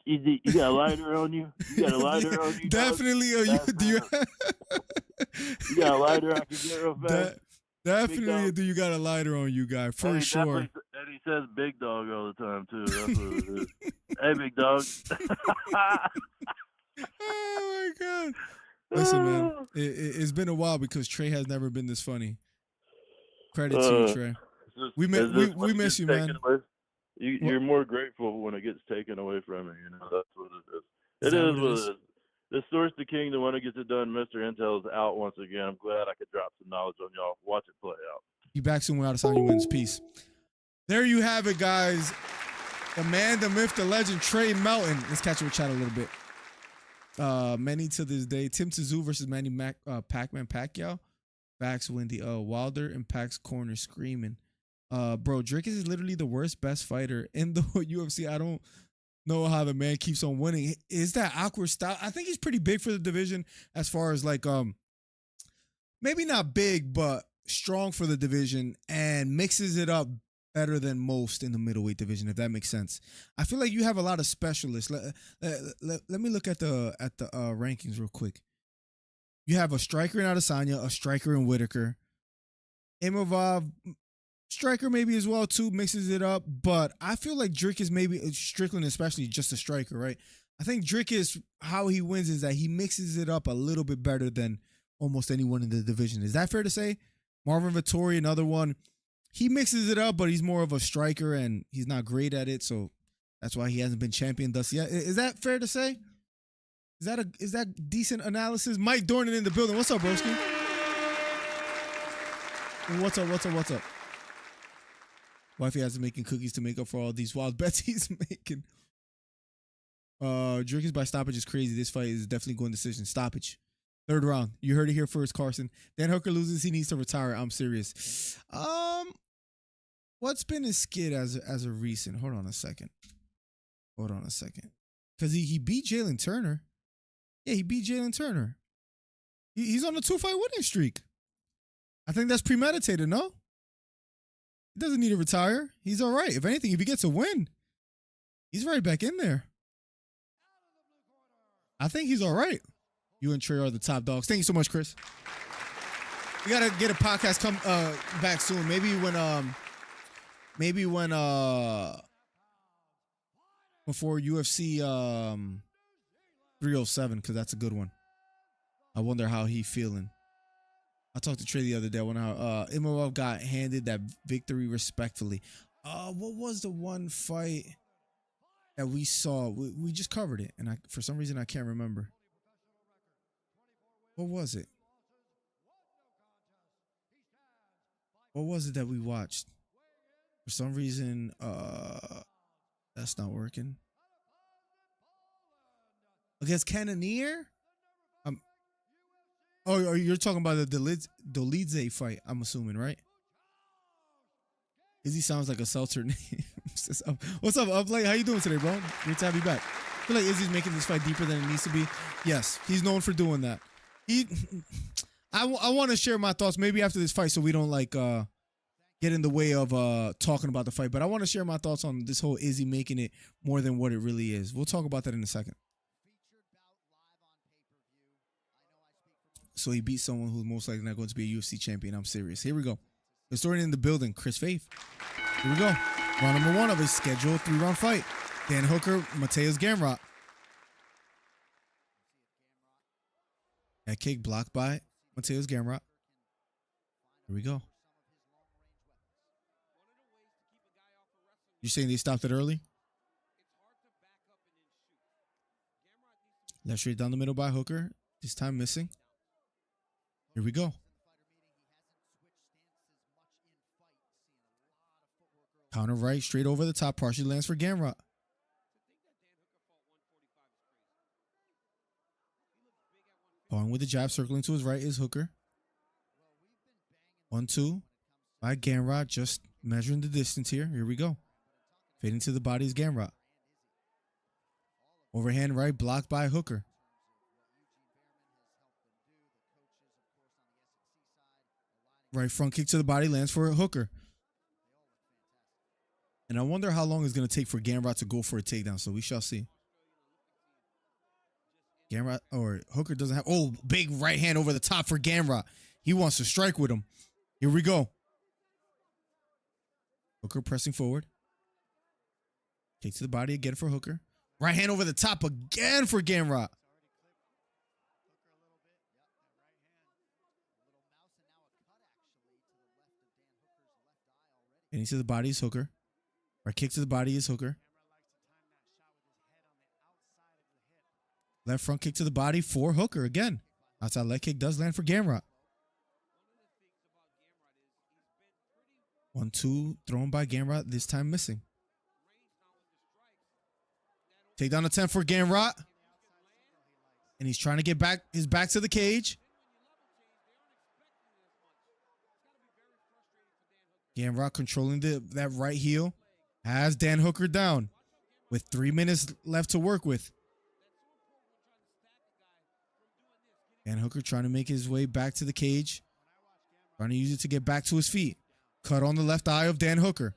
you got a lighter on you? You got a lighter on you? Definitely. You got a lighter I can get real fast? Definitely do you got a lighter on you, guy, for sure. And he says big dog all the time, too. That's what it is. Hey, big dog. Oh, my God. Listen, man, it's been a while because Trey has never been this funny. Credit to you, Trey. We miss you, man. You're more grateful when it gets taken away from you. That's what it is. It is what it is. The source, the king, the one who gets it done, Mr. Intel, is out once again. I'm glad I could drop some knowledge on y'all. Watch it play out. You back soon when Adesanya wins. Peace. There you have it, guys. The man, the myth, the legend, Trey Melton. Let's catch up with chat a little bit. Many to this day. Tim Tszyu versus Manny Pac-Man Pacquiao. Backs Wendy Wilder and Pac's corner screaming. Bro, Dricus is literally the worst best fighter in the UFC. I don't know how the man keeps on winning. Is that awkward style? I think he's pretty big for the division as far as like maybe not big, but strong for the division and mixes it up better than most in the middleweight division, if that makes sense. I feel like you have a lot of specialists. Let me look at the rankings real quick. You have a striker in Adesanya, a striker in Whitaker. Imavov, striker maybe as well too, mixes it up. But I feel like Dricus maybe, Strickland especially, just a striker, right? I think Dricus, how he wins is that he mixes it up a little bit better than almost anyone in the division. Is that fair to say? Marvin Vettori, another one. He mixes it up, but he's more of a striker and he's not great at it, so that's why he hasn't been champion thus yet. Is that fair to say? Is that decent analysis? Mike Dornan in the building. What's up, broski? What's up? Wifey has been making cookies to make up for all these wild bets he's making. Dricus by stoppage is crazy. This fight is definitely going decision. Stoppage. Third round. You heard it here first, Carson. Dan Hooker loses. He needs to retire. I'm serious. What's been his skid as a recent? Hold on a second. Because he beat Jalen Turner. Yeah, he beat Jalen Turner. He's on a 2-fight winning streak. I think that's premeditated, no? He doesn't need to retire. He's all right. If anything, if he gets a win, he's right back in there. I think he's all right. You and Trey are the top dogs. Thank you so much, Chris. We gotta get a podcast come back soon. Maybe when before UFC 307, because that's a good one. I wonder how he feeling. I talked to Trey the other day when Imavov got handed that victory respectfully. What was the one fight that we saw? We just covered it, and for some reason I can't remember. What was it? What was it that we watched? For some reason, that's not working. Against Cannonier? Oh, you're talking about the Dolidze fight, I'm assuming, right? Izzy sounds like a seltzer name. What's up, Uplay? How you doing today, bro? Great to have you back. I feel like Izzy's making this fight deeper than it needs to be. Yes, he's known for doing that. I want to share my thoughts maybe after this fight so we don't get in the way of talking about the fight. But I want to share my thoughts on this whole Izzy making it more than what it really is. We'll talk about that in a second. So he beat someone who's most likely not going to be a UFC champion. I'm serious. Here we go. Historian in the building, Chris Faith. Here we go. Round number 1 of his scheduled 3-round fight. Dan Hooker, Mateusz Gamrot. That kick blocked by Mateusz Gamrot. Here we go. You saying they stopped it early? Left straight down the middle by Hooker. This time missing. Here we go. Counter right, straight over the top, partially lands for Gamrot. Following with the jab, circling to his right is Hooker. 1-2 by Gamrot, just measuring the distance here. Here we go. Fading to the body is Gamrot. Overhand right, blocked by Hooker. Right front kick to the body, lands for Hooker. And I wonder how long it's going to take for Gamrot to go for a takedown, so we shall see. Gamrot, or Hooker doesn't have, oh, big right hand over the top for Gamrot. He wants to strike with him. Here we go. Hooker pressing forward. Kick to the body again for Hooker. Right hand over the top again for Gamrot. And into the body is Hooker. Right kick to the body is Hooker. Left front kick to the body for Hooker again. Outside leg kick does land for Gamrot. 1-2 thrown by Gamrot, this time missing. Takedown attempt for Gamrot. And he's trying to get back his back to the cage. Gamrot controlling that right heel. Has Dan Hooker down with 3 minutes left to work with. Dan Hooker trying to make his way back to the cage. Trying to use it to get back to his feet. Cut on the left eye of Dan Hooker.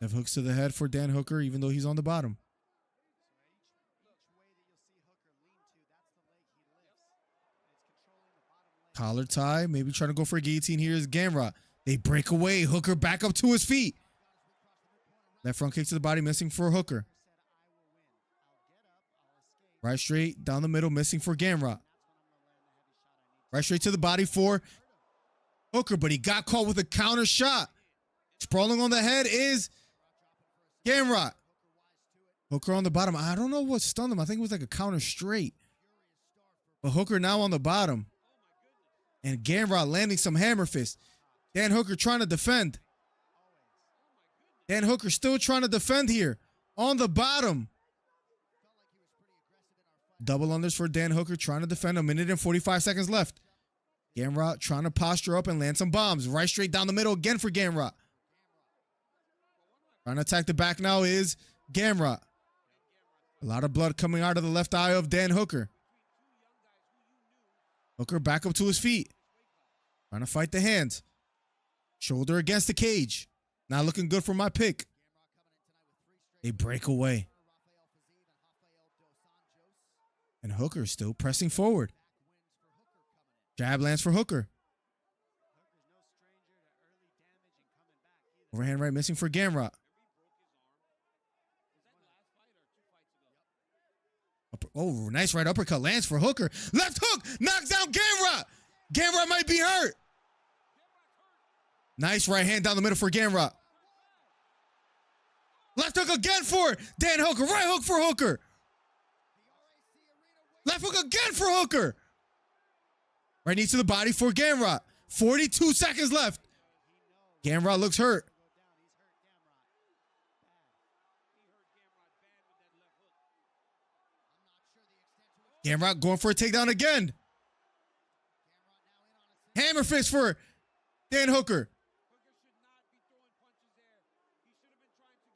Left hooks to the head for Dan Hooker, even though he's on the bottom. Collar tie, maybe trying to go for a guillotine here is Gamrot. They break away. Hooker back up to his feet. Left front kick to the body, missing for Hooker. Right straight down the middle, missing for Gamrot. Right straight to the body for Hooker, but he got caught with a counter shot. Sprawling on the head is Gamrot. Hooker on the bottom. I don't know what stunned him. I think it was like a counter straight. But Hooker now on the bottom. And Gamrot landing some hammer fist. Dan Hooker trying to defend. Dan Hooker still trying to defend here. On the bottom. Double unders for Dan Hooker trying to defend. 1 minute and 45 seconds left. Gamrot trying to posture up and land some bombs. Right straight down the middle again for Gamrot. Trying to attack the back now is Gamrot. A lot of blood coming out of the left eye of Dan Hooker. Hooker back up to his feet. Trying to fight the hands. Shoulder against the cage. Not looking good for my pick. They break away. And Hooker still pressing forward. Jab lands for Hooker. Overhand right missing for Gamrot. Oh, nice right uppercut lands for Hooker. Left hook knocks down Gamrot. Gamrot might be hurt. Nice right hand down the middle for Gamrot. Left hook again for Dan Hooker. Right hook for Hooker. Left hook again for Hooker. Right knee to the body for Gamrot. 42 seconds left. Gamrot looks hurt. Gamrot going for a takedown again. Hammer fist for Dan Hooker.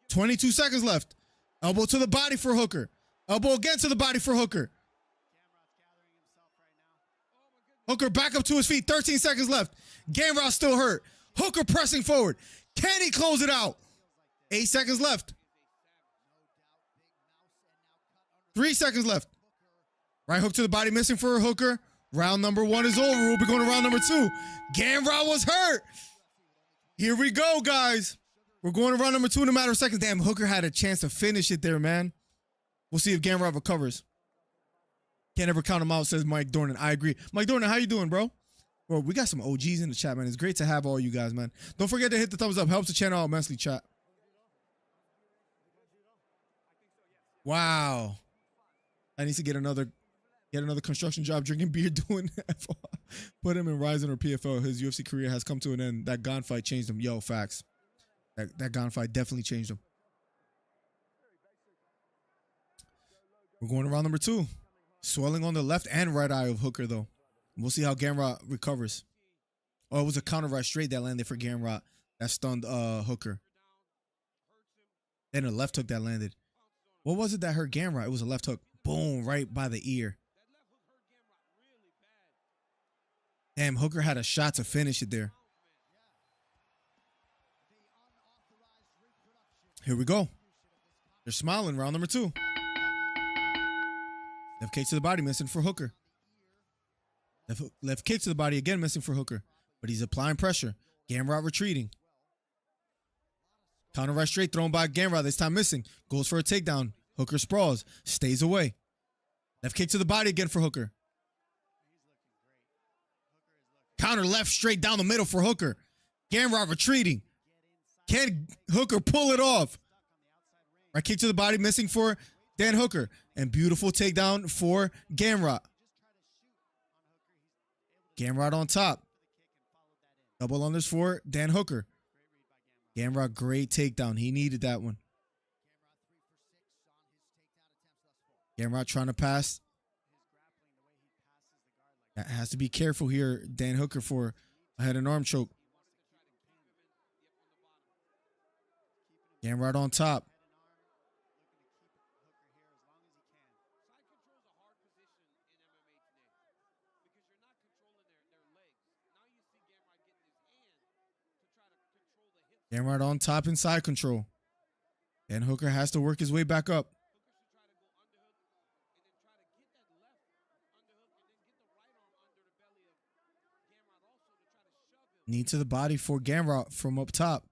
22 seconds left. Elbow to the body for Hooker. Elbow again to the body for Hooker. Hooker back up to his feet. 13 seconds left. Gamrot still hurt. Hooker pressing forward. Can he close it out? 8 seconds left. 3 seconds left. Right hook to the body missing for Hooker. Round number 1 is over. We'll be going to round number 2. Gamrot was hurt. Here we go, guys. We're going to round number 2 in a matter of seconds. Damn, Hooker had a chance to finish it there, man. We'll see if Gamrot recovers. Can't ever count him out, says Mike Dornan. I agree. Mike Dornan, how you doing, bro? Bro, we got some OGs in the chat, man. It's great to have all you guys, man. Don't forget to hit the thumbs up. Helps the channel out immensely, chat. Wow. I need to get another construction job, drinking beer, doing FR. Put him in Ryzen or PFL. His UFC career has come to an end. That Gon fight changed him. Yo, facts. That Gon fight definitely changed him. We're going to round number 2. Swelling on the left and right eye of Hooker, though. We'll see how Gamrot recovers. Oh, it was a counter right straight that landed for Gamrot. That stunned Hooker. Then a left hook that landed. What was it that hurt Gamrot? It was a left hook. Boom, right by the ear. Damn, Hooker had a shot to finish it there. Here we go. They're smiling. Round number 2. Left kick to the body, missing for Hooker. Left kick to the body, again missing for Hooker. But he's applying pressure. Gamrot retreating. Counter right straight thrown by Gamrot, this time missing. Goes for a takedown. Hooker sprawls. Stays away. Left kick to the body again for Hooker. Counter left straight down the middle for Hooker. Gamrot retreating. Can Hooker pull it off? Right kick to the body, missing for Dan Hooker. And beautiful takedown for Gamrot. Gamrot on top. Double unders for Dan Hooker. Gamrot, great takedown. He needed that one. Gamrot trying to pass. Has to be careful here, Dan Hooker, for a head and arm choke. Gamrot on top. Gamrot on top in side control. Dan Hooker has to work his way back up. Knee to the body for Gamrot from up top.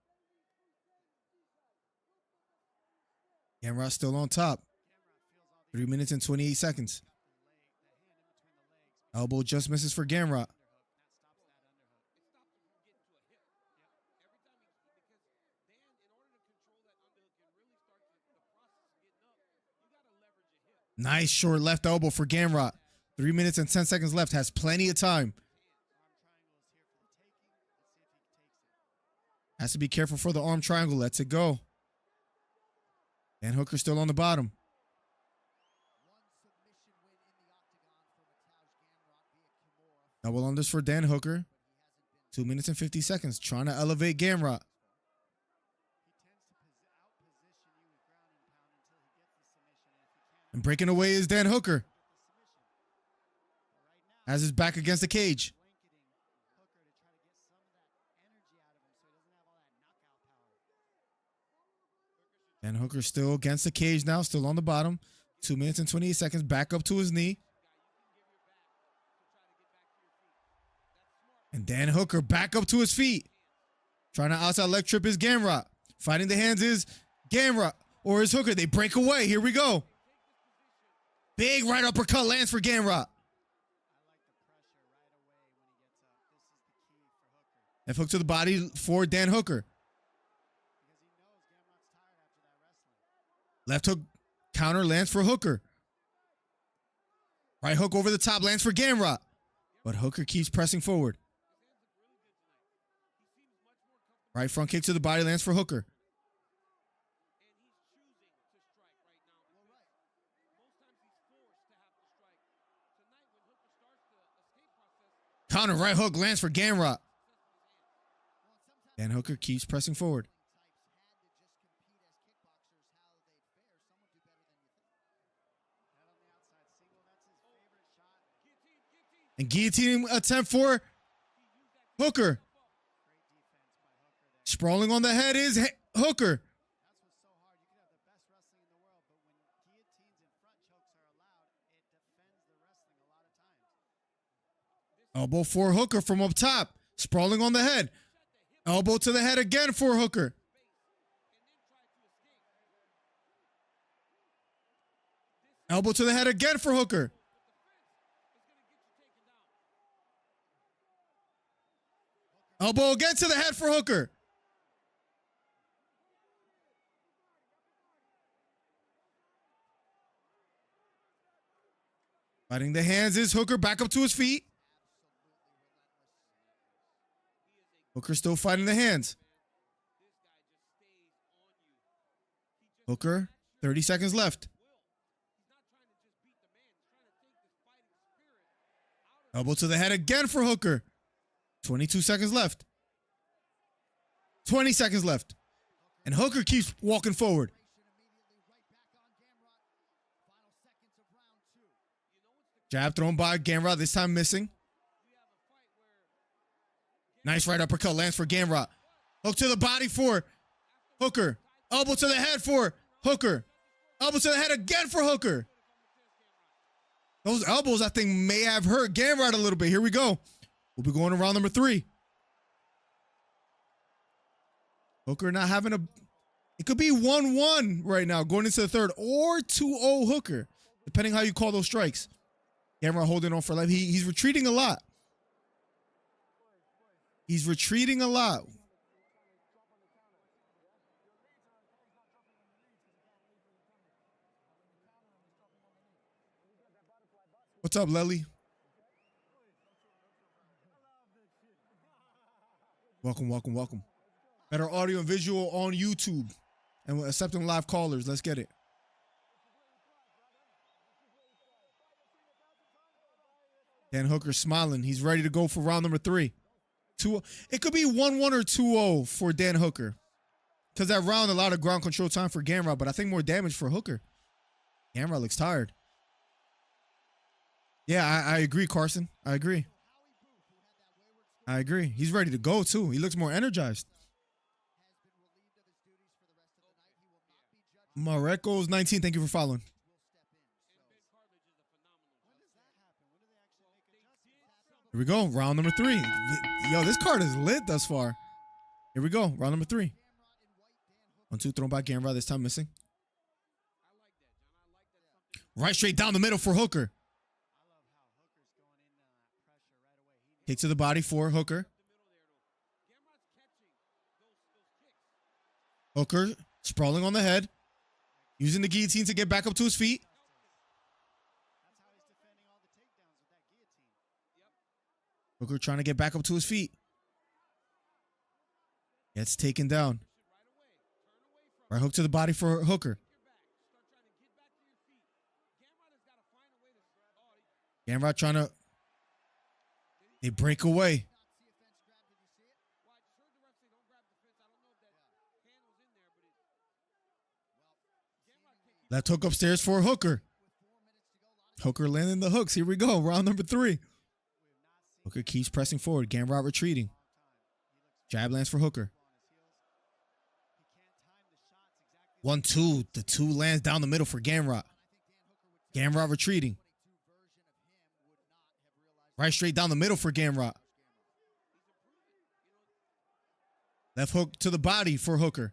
Gamrot still on top. 3 minutes and 28 seconds. Elbow just misses for Gamrot. Nice short left elbow for Gamrot. 3 minutes and 10 seconds left. Has plenty of time. Has to be careful for the arm triangle. Lets it go. Dan Hooker still on the bottom. Double unders for Dan Hooker. 2 minutes and 50 seconds. Trying to elevate Gamrot. And breaking away is Dan Hooker. Has his back against the cage. Dan Hooker still against the cage now. Still on the bottom. 2 minutes and 28 seconds. Back up to his knee. And Dan Hooker back up to his feet. Trying to outside leg trip is Gamrot. Fighting the hands is Gamrot or is Hooker. They break away. Here we go. Big right uppercut lands for Gamrot. Left hook to the body for Dan Hooker. Left hook counter lands for Hooker. Right hook over the top lands for Gamrot. But Hooker keeps pressing forward. Right front kick to the body lands for Hooker. Counter right hook lands for Gamrot. Dan Hooker keeps pressing forward. And guillotine attempt for Hooker. Sprawling on the head is Hooker. Elbow for Hooker from up top. Sprawling on the head. Elbow to the head again for Hooker. Elbow to the head again for Hooker. Elbow again to the head for Hooker. Fighting the hands is Hooker back up to his feet. Hooker still fighting the hands. Hooker, 30 seconds left. Elbow to the head again for Hooker. 22 seconds left. 20 seconds left. And Hooker keeps walking forward. Jab thrown by Gamrot, this time missing. Nice right uppercut lands for Gamrot. Hook to the body for Hooker. Elbow to the head for Hooker. Elbow to the head again for Hooker. Those elbows, I think, may have hurt Gamrot a little bit. Here we go. We'll be going to round number 3. Hooker not having a... It could be 1-1 right now going into the third or 2-0 Hooker, depending how you call those strikes. Gamrot holding on for life. He's retreating a lot. He's retreating a lot. What's up, Lely? Welcome, welcome, welcome. Better audio and visual on YouTube. And we're accepting live callers. Let's get it. Dan Hooker smiling. He's ready to go for round number 3. It could be 1-1 or 2-0 for Dan Hooker. Because that round, a lot of ground control time for Gamrot, but I think more damage for Hooker. Gamrot looks tired. Yeah, I agree, Carson. I agree. I agree. He's ready to go, too. He looks more energized. Mareco's 19. Thank you for following. Here we go. Round number 3. Yo, this card is lit thus far. Here we go. Round number 3. 1-2 thrown by Gamrot. This time missing. Right straight down the middle for Hooker. Kick to the body for Hooker. Hooker sprawling on the head. Using the guillotine to get back up to his feet. Hooker trying to get back up to his feet. Gets taken down. Right hook to the body for Hooker. Gamrot trying to... They break away. Left hook upstairs for Hooker. Hooker landing the hooks. Here we go. Round number 3. Hooker keeps pressing forward. Gamrot retreating. Jab lands for Hooker. 1-2. The 2 lands down the middle for Gamrot. Gamrot retreating. Right straight down the middle for Gamrot. Left hook to the body for Hooker.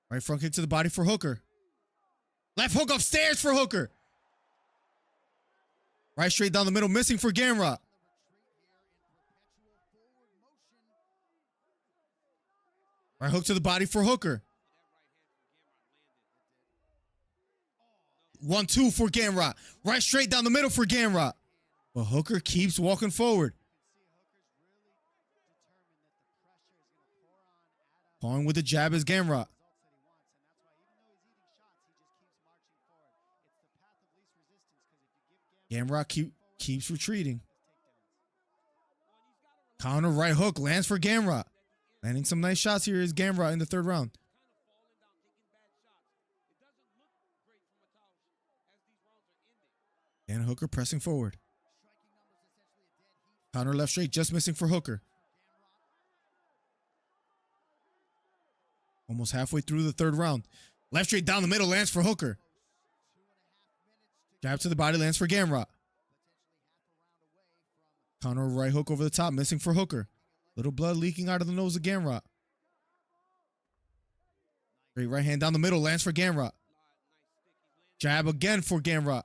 Right front kick to the body for Hooker. Left hook upstairs for Hooker. Right straight down the middle, missing for Gamrot. Right hook to the body for Hooker. 1-2 for Gamrot. Right straight down the middle for Gamrot. But Hooker keeps walking forward. Pawing with the jab is Gamrot. Gamrot keeps retreating. Counter right hook lands for Gamrot. Landing some nice shots here is Gamrot in the 3rd round. And Hooker pressing forward. Counter left straight, just missing for Hooker. Almost halfway through the 3rd round. Left straight down the middle lands for Hooker. Jab to the body lands for Gamrot. Counter right hook over the top, missing for Hooker. Little blood leaking out of the nose of Gamrot. Straight right hand down the middle lands for Gamrot. Jab again for Gamrot.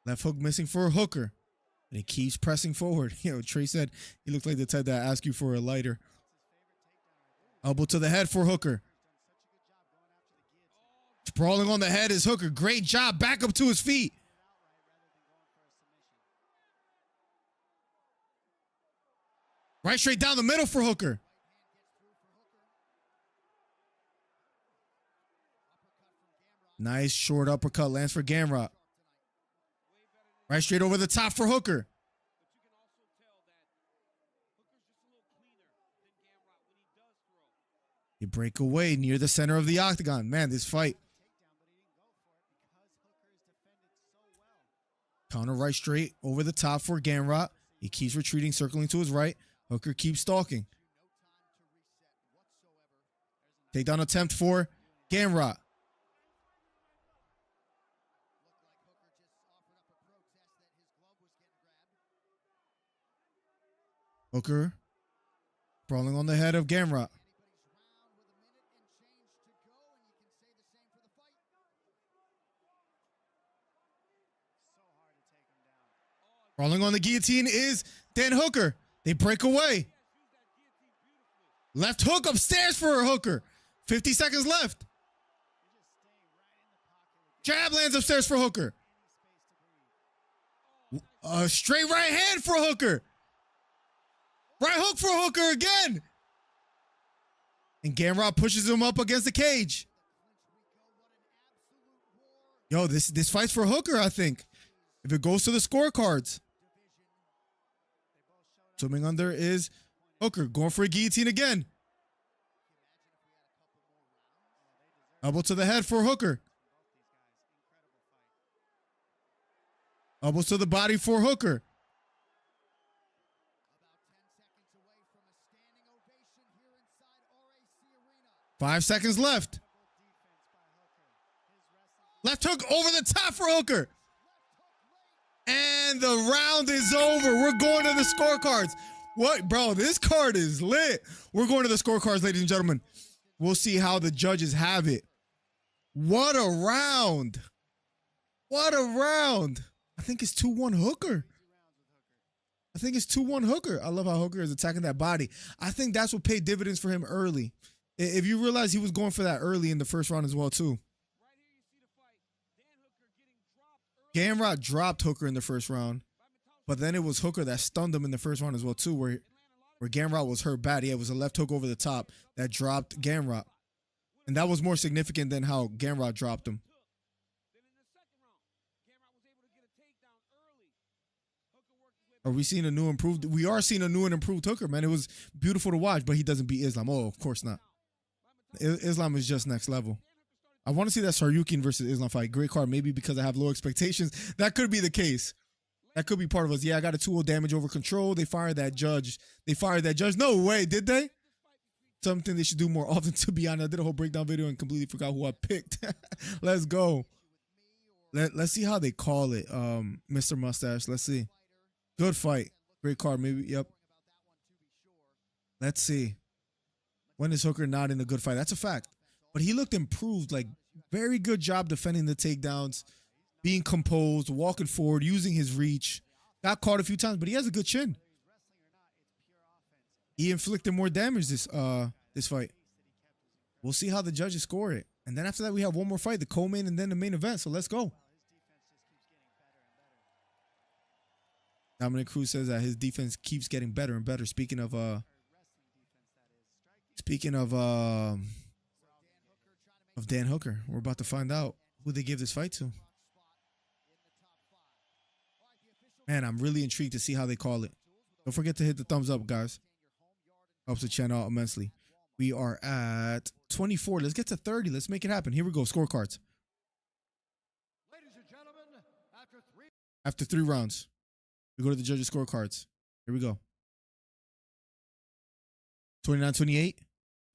Left hook missing for Hooker. And he keeps pressing forward. Trey said he looked like the type that asked you for a lighter. Elbow to the head for Hooker. Sprawling on the head is Hooker. Great job. Back up to his feet. Right straight down the middle for Hooker. Nice short uppercut lands for Gamrot. Right straight over the top for Hooker. You break away near the center of the octagon. Man, this fight. Counter right straight over the top for Gamrot. He keeps retreating, circling to his right. Hooker keeps stalking. Takedown attempt for Gamrot. Hooker sprawling on the head of Gamrot. Sprawling on the guillotine is Dan Hooker. They break away. Left hook upstairs for Hooker. 50 seconds left. Jab lands upstairs for Hooker. A straight right hand for Hooker. Right hook for Hooker again. And Gamrot pushes him up against the cage. Yo, this fight's for Hooker, I think. If it goes to the scorecards. Swimming under is Hooker. Going for a guillotine again. Elbow to the head for Hooker. Elbows to the body for Hooker. Five seconds left. Left hook over the top for Hooker. And the round is over. We're going to the scorecards. What, bro? This card is lit. We're going to the scorecards, ladies and gentlemen. We'll see how the judges have it. What a round. What a round. I think it's 2-1 Hooker. I think it's 2-1 Hooker. I love how Hooker is attacking that body. I think that's what paid dividends for him early. If you realize he was going for that early in the first round as well, too. Gamrot dropped Hooker in the first round, but then it was Hooker that stunned him in the first round as well, too, where Gamrot was hurt bad. Yeah, it was a left hook over the top that dropped Gamrot. And that was more significant than how Gamrot dropped him. Are we seeing a new improved? We are seeing a new and improved Hooker, man. It was beautiful to watch, but he doesn't beat Islam. Oh, of course not. Islam is just next level. I want to see that Saryukin versus Islam fight. Great card. Maybe because I have low expectations. That could be the case. That could be part of us. Yeah, I got a 2-0 damage over control. They fired that judge. No way, did they? Something they should do more often, to be honest. I did a whole breakdown video and completely forgot who I picked. Let's go. Let's see how they call it, Mr. Mustache. Let's see. Good fight. Great card. Maybe, yep. Let's see. When is Hooker not in a good fight? That's a fact. But he looked improved. Like, very good job defending the takedowns, being composed, walking forward, using his reach. Got caught a few times, but he has a good chin. He inflicted more damage this fight. We'll see how the judges score it. And then after that, we have one more fight, the co-main and then the main event. So let's go. Dominic Cruz says that his defense keeps getting better and better. Speaking of Dan Hooker, we're about to find out who they give this fight to. Man, I'm really intrigued to see how they call it. Don't forget to hit the thumbs up, guys. Helps the channel out immensely. We are at 24. Let's get to 30. Let's make it happen. Here we go. Scorecards. Ladies and gentlemen, after 3 rounds, we go to the judges' scorecards. Here we go. 29-28.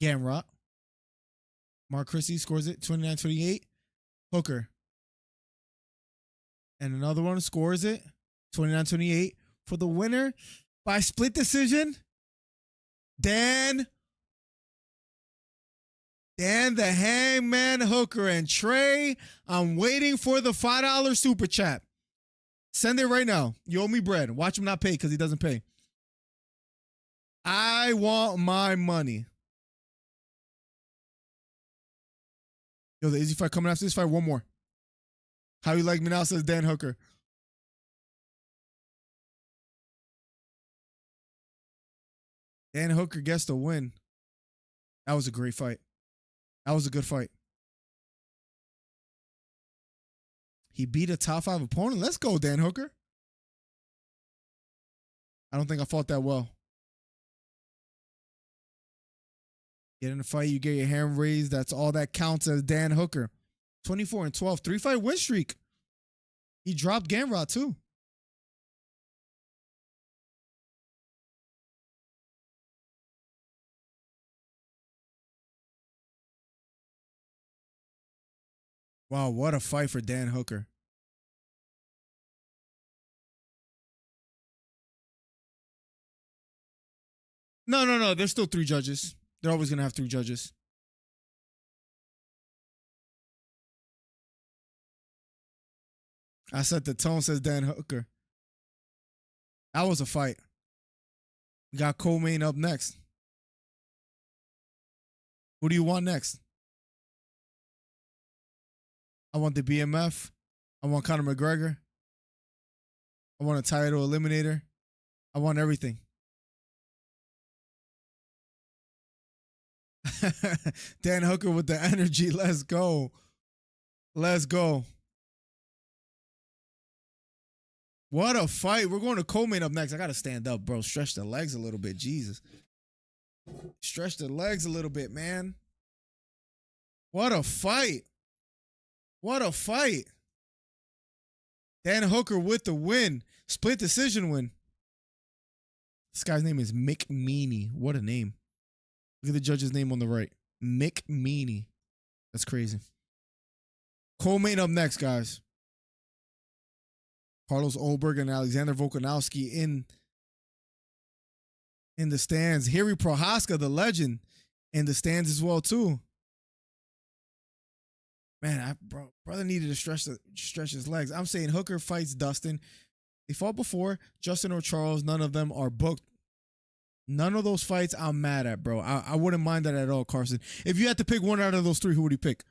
Gamrot. Mark Christie scores it. 29-28. Hooker. And another one scores it. 29-28. For the winner by split decision, Dan the Hangman Hooker. And Trey, I'm waiting for the $5 super chat. Send it right now. You owe me bread. Watch him not pay because he doesn't pay. I want my money. Yo, the Izzy fight coming after this fight. One more. How you like me now, says Dan Hooker. Dan Hooker gets the win. That was a great fight. That was a good fight. He beat a top 5 opponent. Let's go, Dan Hooker. I don't think I fought that well. Get in a fight, you get your hand raised. That's all that counts as Dan Hooker. 24-12, 3-fight win streak. He dropped Gamrot too. Wow, what a fight for Dan Hooker. No. There's still 3 judges. They're always going to have 3 judges. I set the tone, says Dan Hooker. That was a fight. We got co-main up next. Who do you want next? I want the BMF. I want Conor McGregor. I want a title eliminator. I want everything. Dan Hooker with the energy. Let's go. Let's go. What a fight. We're going to co-main up next. I got to stand up, bro. Stretch the legs a little bit. Jesus. Stretch the legs a little bit, man. What a fight. What a fight. Dan Hooker with the win. Split decision win. This guy's name is Mick Meaney. What a name. Look at the judge's name on the right. Mick Meaney. That's crazy. Co-main up next, guys. Carlos Ulberg and Alexander Volkanovski in the stands. Harry Prohaska, the legend. in the stands as well too. Man, brother needed to stretch his legs. I'm saying Hooker fights Dustin. They fought before. Justin or Charles, none of them are booked. None of those fights I'm mad at, bro. I wouldn't mind that at all, Carson. If you had to pick one out of those three, who would you pick?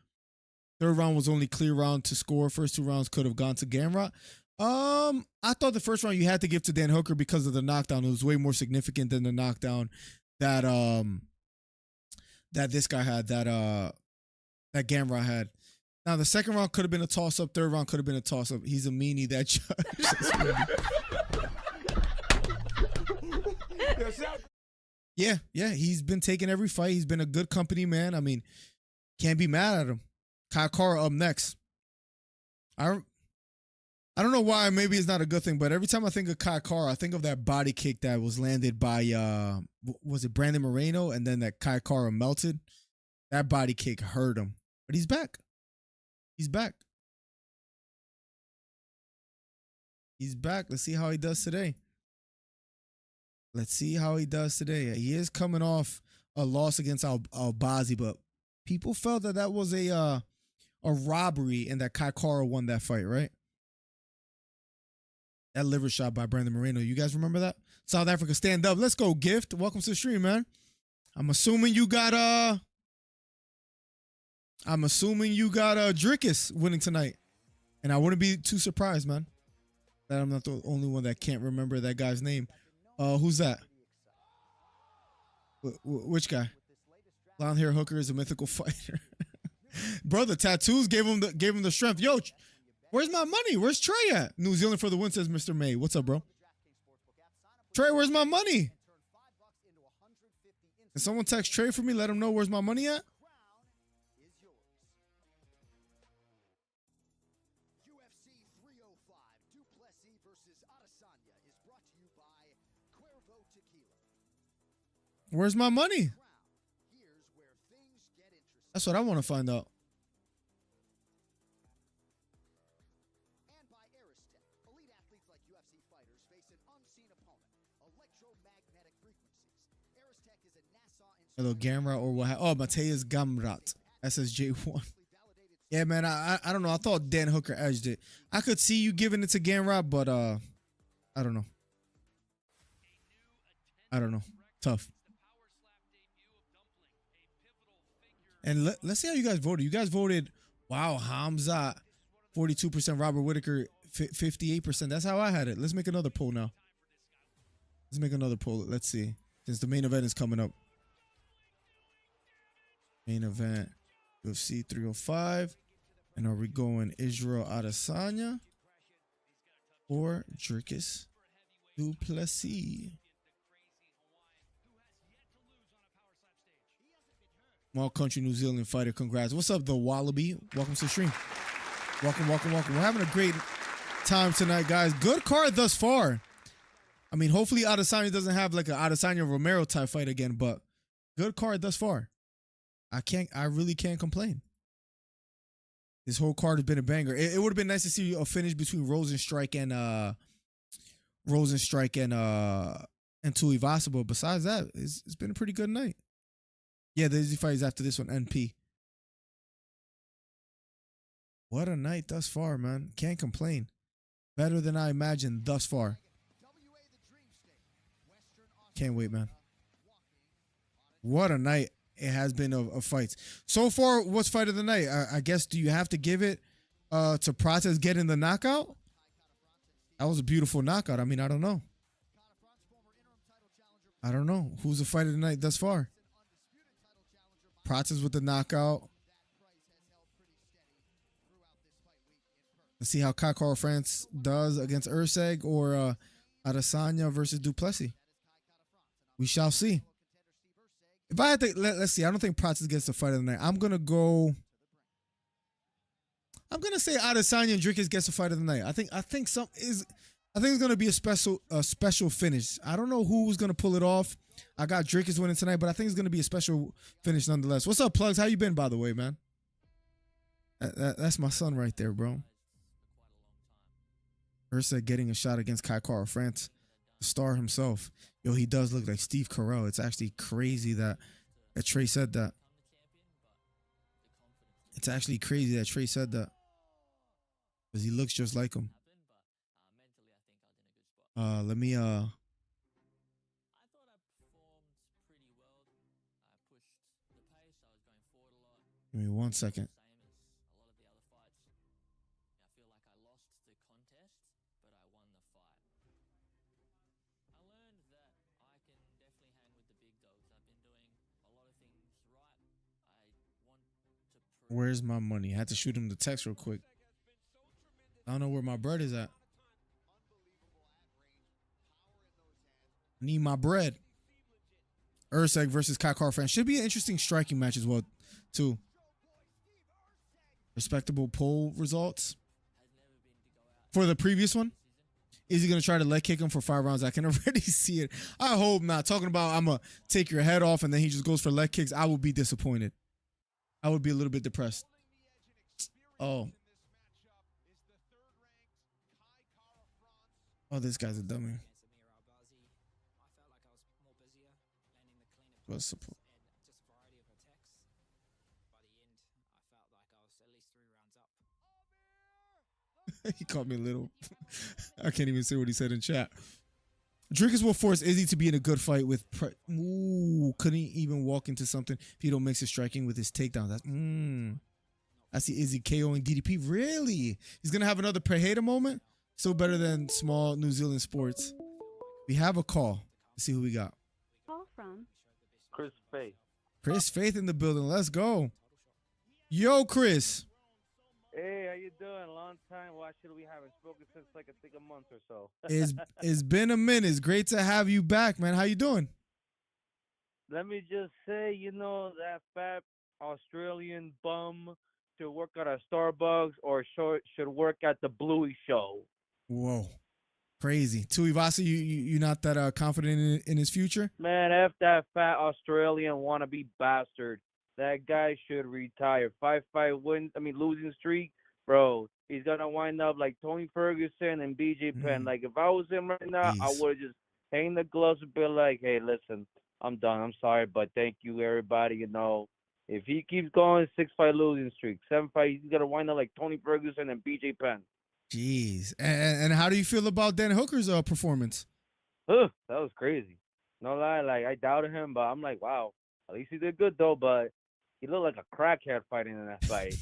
Third round was only clear round to score. First 2 rounds could have gone to Gamrot. I thought the first round you had to give to Dan Hooker because of the knockdown. It was way more significant than the knockdown that that this guy had, that Gamrot had. Now the second round could have been a toss-up. Third round could have been a toss-up. He's a meanie, that judge. Yeah. He's been taking every fight. He's been a good company man. I mean, can't be mad at him. Kai Kara up next. I don't know why. Maybe it's not a good thing, but every time I think of Kai Kara, I think of that body kick that was landed by was it Brandon Moreno, and then that Kai Kara melted. That body kick hurt him, but he's back. He's back. He's back. Let's see how he does today. He is coming off a loss against Albazi, but people felt that was a robbery and that Kai Kara won that fight, right? That liver shot by Brandon Moreno. You guys remember that? South Africa, stand up. Let's go, Gift. Welcome to the stream, man. I'm assuming you got Dricus winning tonight. And I wouldn't be too surprised, man, that I'm not the only one that can't remember that guy's name. Who's that? Which guy? Blonde hair Hooker is a mythical fighter. Bro, the tattoos gave him the strength. Yo, where's my money? Where's Trey at? New Zealand for the win, says Mr. May. What's up, bro? Trey, where's my money? Can someone text Trey for me? Let him know where's my money at? UFC 305 Du Plessis versus Adesanya is brought to you by Cuervo Tequila. Where's my money? Here's where things get interesting. That's what I want to find out. And by Erceg. Elite athletes like UFC fighters face an unseen opponent. Electromagnetic frequencies. Erceg is a NASA Hello, Gamrot or what? Oh, Mateus Gamrot. SSJ1. Yeah, man, I don't know. I thought Dan Hooker edged it. I could see you giving it to Gamrot, but I don't know. Tough. And let's see how you guys voted. You guys voted, wow, Hamza, 42%, Robert Whitaker, 58%. That's how I had it. Let's make another poll now. Let's see. Since the main event is coming up. Main event, UFC 305. And are we going Israel Adesanya or Dricus Du Plessis? Small country New Zealand fighter, congrats. What's up, the Wallaby? Welcome to the stream. Welcome. We're having a great time tonight, guys. Good card thus far. I mean, hopefully Adesanya doesn't have like an Adesanya Romero type fight again, but good card thus far. I really can't complain. This whole card has been a banger. It would have been nice to see a finish between Rozenstruik and Tuivasa, but besides that, it's been a pretty good night. Yeah, the easy fight is after this one, NP. What a night thus far, man. Can't complain. Better than I imagined thus far. Can't wait, man. What a night it has been of fights. So far, what's fight of the night? I guess, do you have to give it to Prates getting the knockout? That was a beautiful knockout. I mean, I don't know. Who's the fight of the night thus far? Prates with the knockout. Let's see how Kai Kara France does against Erceg or Adesanya versus Du Plessis. We shall see. If I had to, let's see. I don't think Prates gets the fight of the night. I'm gonna say Adesanya and Dricus gets the fight of the night. I think it's gonna be a special finish. I don't know who's gonna pull it off. I got Dricus winning tonight, but I think it's gonna be a special finish nonetheless. What's up, Plugs? How you been, by the way, man? That's my son right there, bro. Erceg getting a shot against Kai Kara France, the star himself. Yo, he does look like Steve Carell. It's actually crazy that that Trey said that. It's actually crazy that Trey said that. Because he looks just like him. Let me give me 1 second. Where's my money? I had to shoot him the text real quick. I don't know where my bread is at. I need my bread. Erceg versus Kai Car-Fan. Should be an interesting striking match as well, too. Respectable poll results. For the previous one, is he going to try to leg kick him for 5 rounds? I can already see it. I hope not. Talking about I'm going to take your head off and then he just goes for leg kicks. I would be disappointed. I would be a little bit depressed. Oh. Oh, this guy's a dummy. What's support? He called me a little. I can't even say what he said in chat. Dricus will force Izzy to be in a good fight with. Ooh, couldn't even walk into something if he don't mix his striking with his takedown. That's I see Izzy KOing DDP. Really? He's gonna have another Preheda moment. Still better than small New Zealand sports. We have a call. Let's see who we got. Call from Chris Faith. Chris Faith in the building. Let's go. Yo, Chris. Hey, how you doing? Long time. Why should we haven't spoken since like I think a month or so? It's been a minute. It's great to have you back, man. How you doing? Let me just say, you know, that fat Australian bum should work at a Starbucks or should work at the Bluey show. Whoa. Crazy. Tuivasa, you not that confident in his future? Man, F that fat Australian wannabe bastard. That guy should retire. 5-5 wins, losing streak, bro. He's gonna wind up like Tony Ferguson and BJ Penn. Like if I was him right now, I would have just hang the gloves and be like, hey, listen, I'm done. I'm sorry, but thank you, everybody. You know, if he keeps going 6-5 losing streak, 7-5, he's gonna wind up like Tony Ferguson and BJ Penn. Jeez. And how do you feel about Dan Hooker's performance? That was crazy. No lie, like I doubted him, but I'm like, wow. At least he did good though, but he looked like a crackhead fighting in that fight.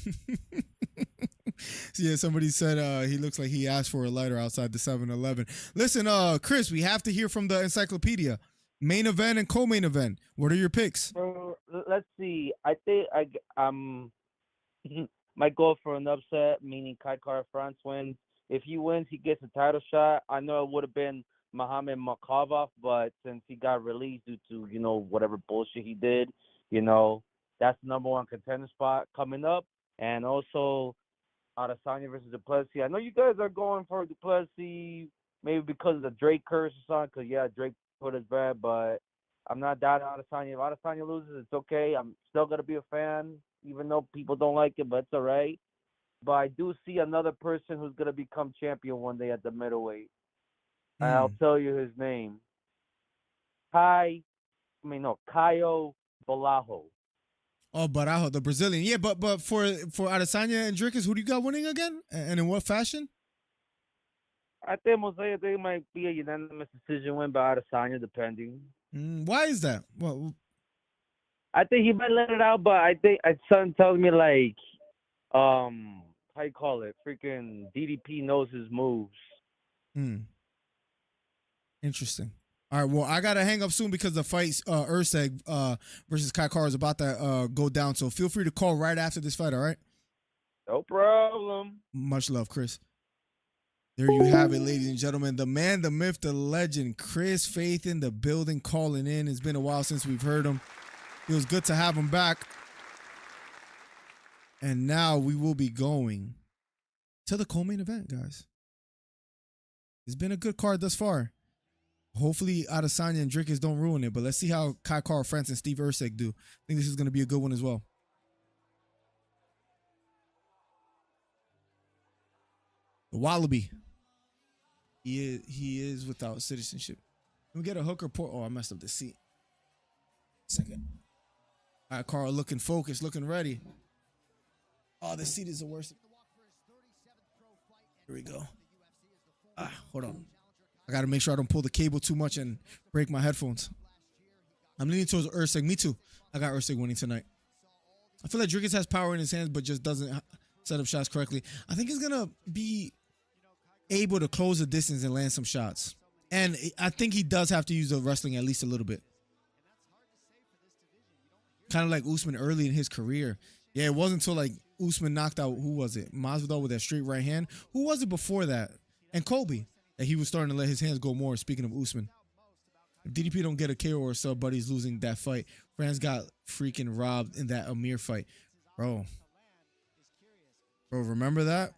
Yeah, somebody said he looks like he asked for a lighter outside the 7-Eleven. Listen, Chris, we have to hear from the encyclopedia. Main event and co-main event. What are your picks? Let's see. I think might go for an upset, meaning Kai Car-France wins. If he wins, he gets a title shot. I know it would have been Muhammad Makhavov, but since he got released due to, you know, whatever bullshit he did, you know, that's the number one contender spot coming up. And also Adesanya versus Du Plessis. I know you guys are going for Du Plessis maybe because of the Drake curse or something, because, yeah, Drake put his bad, but I'm not doubting Adesanya. If Adesanya loses, it's okay. I'm still going to be a fan, even though people don't like it, but it's all right. But I do see another person who's going to become champion one day at the middleweight. And I'll tell you his name. Caio Balajo. Oh, Barajo, the Brazilian. Yeah, but for Adesanya and Dricus, who do you got winning again? And in what fashion? I think they might be a unanimous decision win by Adesanya, depending. Why is that? Well, I think he might let it out, but I think something tells me like, how you call it? Freaking DDP knows his moves. Interesting. All right, well, I got to hang up soon because the fight, Erceg versus Kai Car is about to go down. So feel free to call right after this fight, all right? No problem. Much love, Chris. There you have it, ladies and gentlemen. The man, the myth, the legend, Chris Faith in the building calling in. It's been a while since we've heard him. It was good to have him back. And now we will be going to the co-main event, guys. It's been a good card thus far. Hopefully Adesanya and Dricus don't ruin it, but let's see how Kai Car-France and Steve Erceg do. I think this is going to be a good one as well. The Wallaby. He is without citizenship. Can we get a hooker port? Oh, I messed up the seat. Second. All right, Carl looking focused, looking ready. Oh, the seat is the worst. Here we go. Hold on. I got to make sure I don't pull the cable too much and break my headphones. I'm leaning towards Erceg. Me too. I got Erceg winning tonight. I feel like Dricus has power in his hands, but just doesn't set up shots correctly. I think he's going to be able to close the distance and land some shots. And I think he does have to use the wrestling at least a little bit. Kind of like Usman early in his career. Yeah, it wasn't until like Usman knocked out, who was it? Masvidal with that straight right hand. Who was it before that? And Kobe. That he was starting to let his hands go more, speaking of Usman. If DDP don't get a KO or sub, buddy's losing that fight. Franz got freaking robbed in that Amir fight. Bro, remember that?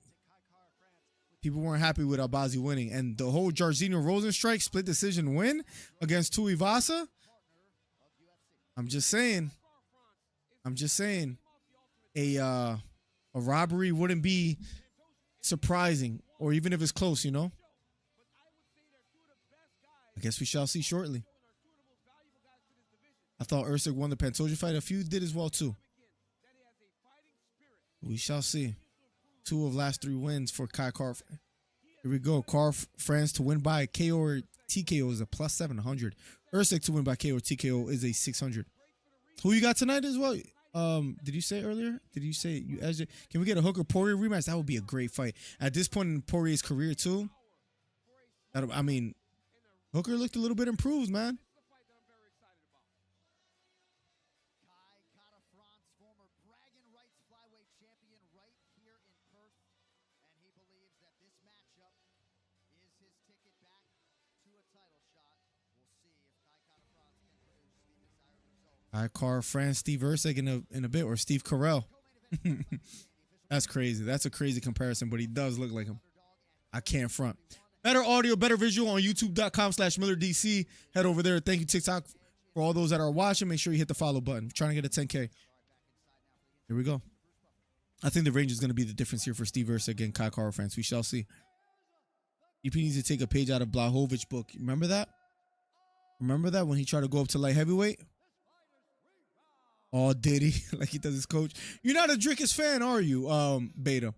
People weren't happy with Albazi winning. And the whole Jairzinho Rozenstruik split decision win against Tuivasa. I'm just saying. A robbery wouldn't be surprising, or even if it's close, you know? I guess we shall see shortly. I thought Erceg won the Pantoja fight. A few did as well, too. We shall see. 2 of last 3 wins for Kai Car. Here we go. Car France to win by KO or TKO is a plus 700. Erceg to win by KO or TKO is a 600. Who you got tonight as well? Did you say earlier? Did you say you edged it? Can we get a Hooker Poirier rematch? That would be a great fight. At this point in Poirier's career, too. I mean, Hooker looked a little bit improved, man. Kai Car France, Steve Erceg in a bit, or Steve Carell. That's crazy. That's a crazy comparison, but he does look like him. I can't front. Better audio, better visual on youtube.com/MillerDC. Head over there. Thank you, TikTok, for all those that are watching. Make sure you hit the follow button. I'm trying to get a 10K. Here we go. I think the range is going to be the difference here for Steve Erceg and Kai Car France. We shall see. EP needs to take a page out of Blachowicz book. Remember that? Remember that when he tried to go up to light heavyweight? Oh, did he? Like he does his coach. You're not a Dricus fan, are you, Beta?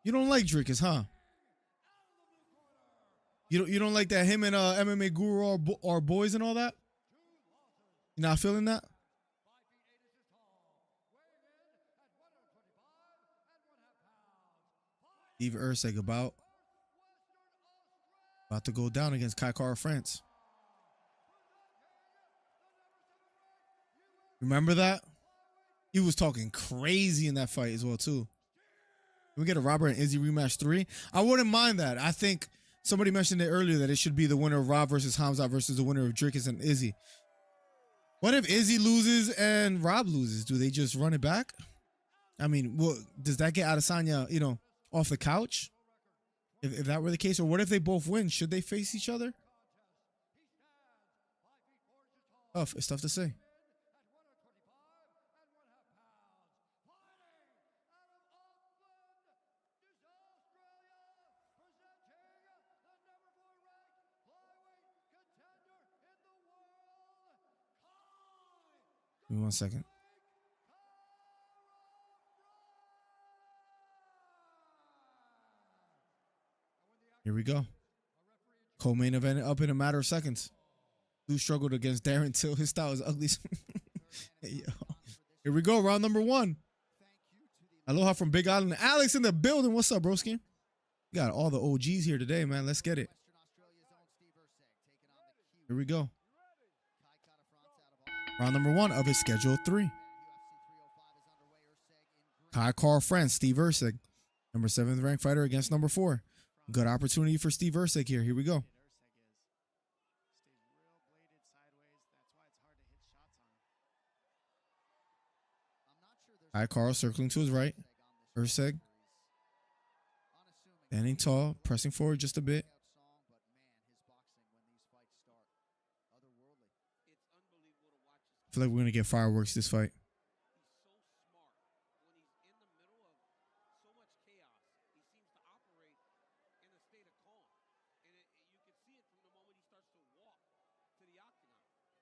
You don't like Dricus, huh? You don't like that him and MMA Guru are boys and all that? You not feeling that? Steve Erceg about to go down against Kai Car France. Remember that? He was talking crazy in that fight as well, too. Can we get a Robert and Izzy rematch 3? I wouldn't mind that. I think somebody mentioned it earlier that it should be the winner of Rob versus Hamzat versus the winner of Dricus and Izzy. What if Izzy loses and Rob loses? Do they just run it back? I mean, does that get Adesanya, off the couch? If that were the case, or what if they both win? Should they face each other? Tough. It's tough to say. Give me 1 second. Here we go. Co-main event up in a matter of seconds. Lou struggled against Darren Till. His style is ugly. Hey, yo. Here we go. Round number 1. Aloha from Big Island. Alex in the building. What's up, broski? We got all the OGs here today, man. Let's get it. Here we go. Round number 1 of his schedule 3. Kai Car France, Steve Erceg. Number 7th ranked fighter against number 4. Good opportunity for Steve Erceg here. Here we go. Kai Car circling to his right. Erceg. Standing tall, pressing forward just a bit. I feel like we're going to get fireworks this fight.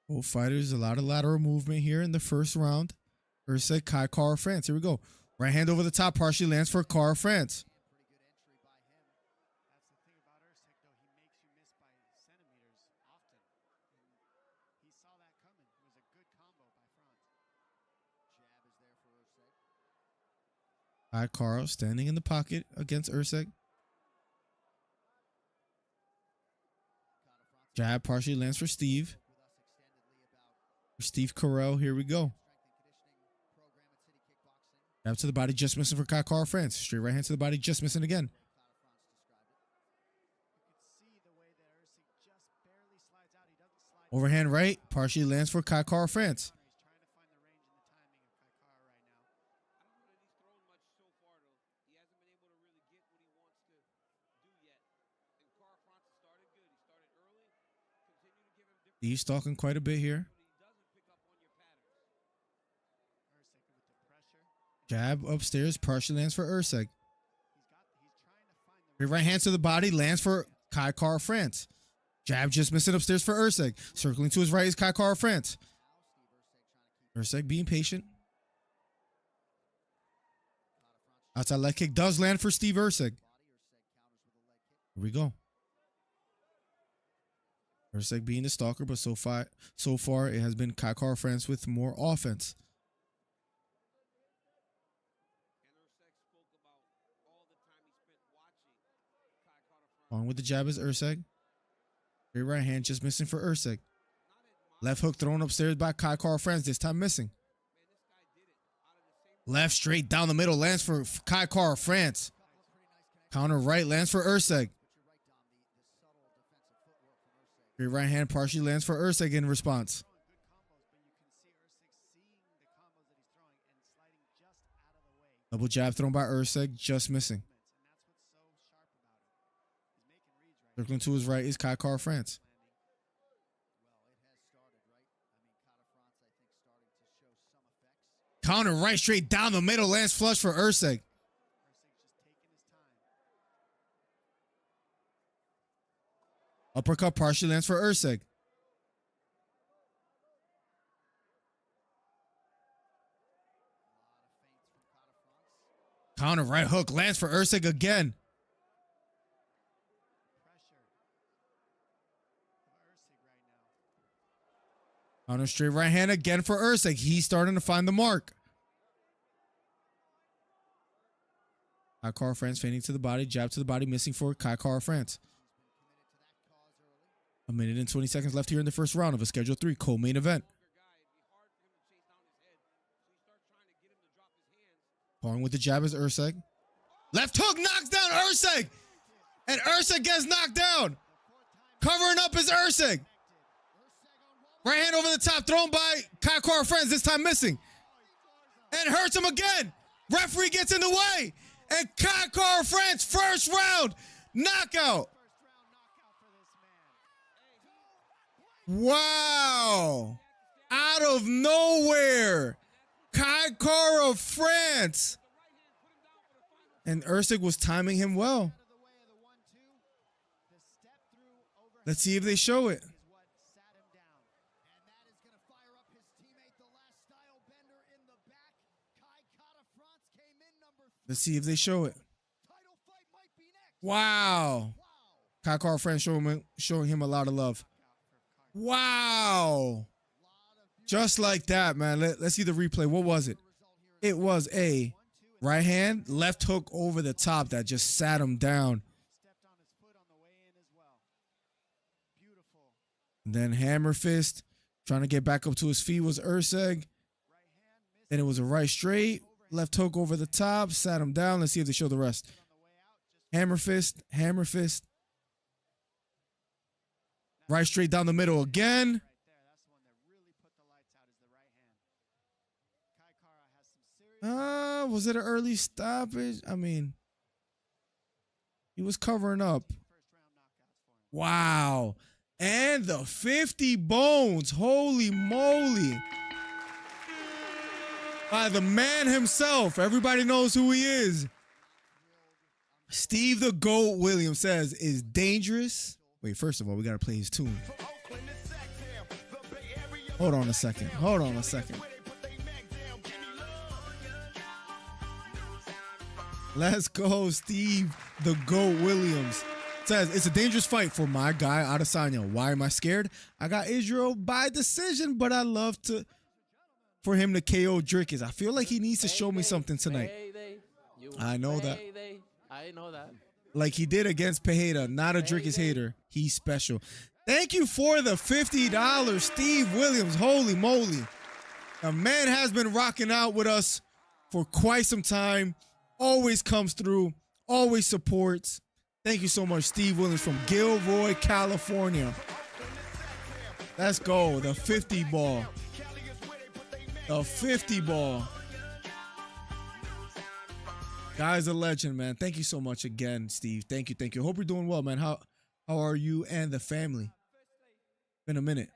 Both fighters, a lot of lateral movement here in the first round. Erceg, Kai Kara France. Here we go. Right hand over the top, partially lands for Kara France. Kai Kara standing in the pocket against Erceg. Jab partially lands for Steve. For Steve Carell, here we go. Jab to the body, just missing for Kai Kara France. Straight right hand to the body, just missing again. Overhand right, partially lands for Kai Kara France. He's stalking quite a bit here. Jab upstairs, partially lands for Erceg. Right hand to the body, lands for Kai Kara France. Jab just missing upstairs for Erceg. Circling to his right is Kai Kara France. Erceg being patient. Outside leg kick does land for Steve Erceg. Here we go. Erceg being the stalker, but so far it has been Kai Kara France with more offense. On with the jab is Erceg. Straight right hand just missing for Erceg. Left hook thrown upstairs by Kai Kara France, this time missing. Left straight down the middle lands for Kai Kara France. Counter right lands for Erceg. Straight right hand partially lands for Erceg in response. Double jab thrown by Erceg, just missing. Circling to his right is Kai Kara France. Counter right straight down the middle, lands flush for Erceg. Uppercut partially lands for Erceg. Counter right hook lands for Erceg again. Counter straight right hand again for Erceg. He's starting to find the mark. Kai Kara France feinting to the body, jab to the body, missing for Kai Kara France. A minute and 20 seconds left here in the first round of a Schedule 3 co-main event. Pouring with the jab is Erceg. Left hook knocks down Erceg. And Erceg gets knocked down. Covering up is Erceg. Right hand over the top, thrown by Kai Kara France, this time missing. And hurts him again. Referee gets in the way. And Kai Kara France, first round knockout. Wow. Out of nowhere. Kai Kara France. And Erceg was timing him well. Let's see if they show it. Let's see if they show it. Wow. Kai Kara France showing him a lot of love. Wow. Just like that, man. Let's see the replay. What was it? It was a right hand, left hook over the top that just sat him down. And then hammer fist. Trying to get back up to his feet was Erceg. Then it was a right straight. Left hook over the top, sat him down. Let's see if they show the rest. Hammer fist, hammer fist. Right straight down the middle again. Was it an early stoppage? I mean, he was covering up. Wow. And the 50 bones. Holy moly. By the man himself. Everybody knows who he is. Steve the GOAT Williams says is dangerous. Wait, first of all, we got to play his tune. Hold on a second. Hold on a second. Let's go, Steve the GOAT Williams. Says, it's a dangerous fight for my guy, Adesanya. Why am I scared? I got Israel by decision, but I love for him to KO Dricus. I feel like he needs to show me something tonight. I know that. I know that. Like he did against Pereira. Not a Dricus hater. He's special. Thank you for the $50, Steve Williams. Holy moly. A man has been rocking out with us for quite some time. Always comes through. Always supports. Thank you so much, Steve Williams from Gilroy, California. Let's go. The 50 ball. The 50 ball. Guy's a legend, man. Thank you so much again, Steve. Thank you. Thank you. Hope you're doing well, man. How are you and the family? Been a minute.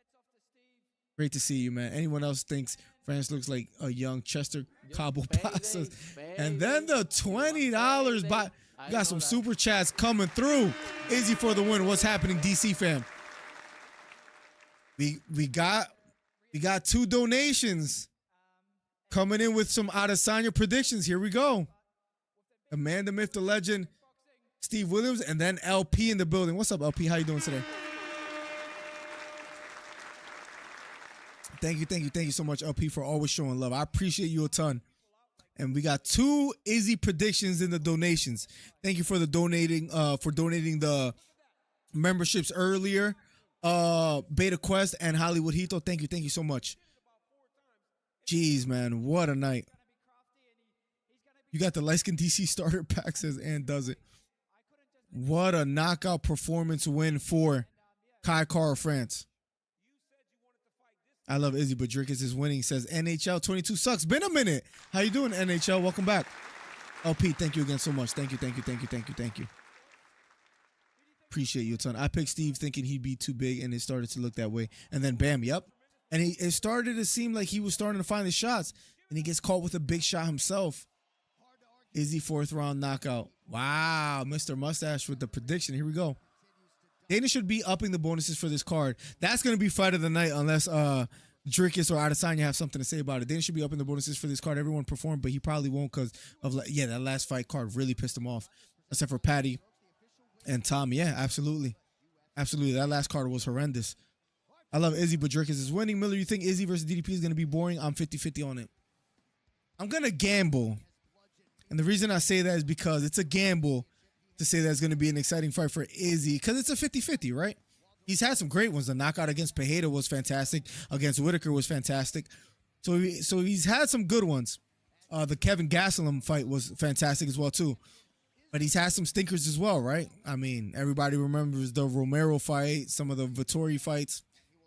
Great to see you, man. Anyone else thinks France looks like a young Chester Cabo Pasas? And then the $20 by... Got some super chats coming through. Izzy for the win. What's happening, DC fam? We got 2 donations coming in with some Adesanya predictions. Here we go. The man, the myth, the legend, Steve Williams, and then LP in the building. What's up, LP? How you doing today? Thank you so much, LP, for always showing love. I appreciate you a ton. And we got 2 Izzy predictions in the donations. Thank you for the donating the memberships earlier. Beta Quest and Hollywood Hito. Thank you so much. Jeez, man, what a night. You got the light skin DC starter pack, says and does it. What a knockout performance win for Kai Kara France. I love Izzy, but Dricus is winning. Says NHL 22 sucks. Been a minute. How you doing, NHL? Welcome back. LP, thank you again so much. Thank you. Appreciate you a ton. I picked Steve thinking he'd be too big, and it started to look that way. And then bam, yep. And it started to seem like he was starting to find the shots, and he gets caught with a big shot himself. Izzy 4th round knockout. Wow, Mr. Mustache with the prediction. Here we go. Dana should be upping the bonuses for this card. That's going to be fight of the night unless Dricus or Adesanya have something to say about it. Dana should be upping the bonuses for this card. Everyone performed, but he probably won't because of, that last fight card really pissed him off. Except for Patty and Tom. Yeah, absolutely. Absolutely. That last card was horrendous. I love Izzy, but Dricus is winning. Miller, you think Izzy versus DDP is going to be boring? I'm 50-50 on it. I'm going to gamble. And the reason I say that is because it's a gamble to say that's going to be an exciting fight for Izzy because it's a 50-50, right? He's had some great ones. The knockout against Pereira was fantastic. Against Whitaker was fantastic. So he's had some good ones. The Kevin Gastelum fight was fantastic as well, too. But he's had some stinkers as well, right? I mean, everybody remembers the Romero fight, some of the Vittori fights.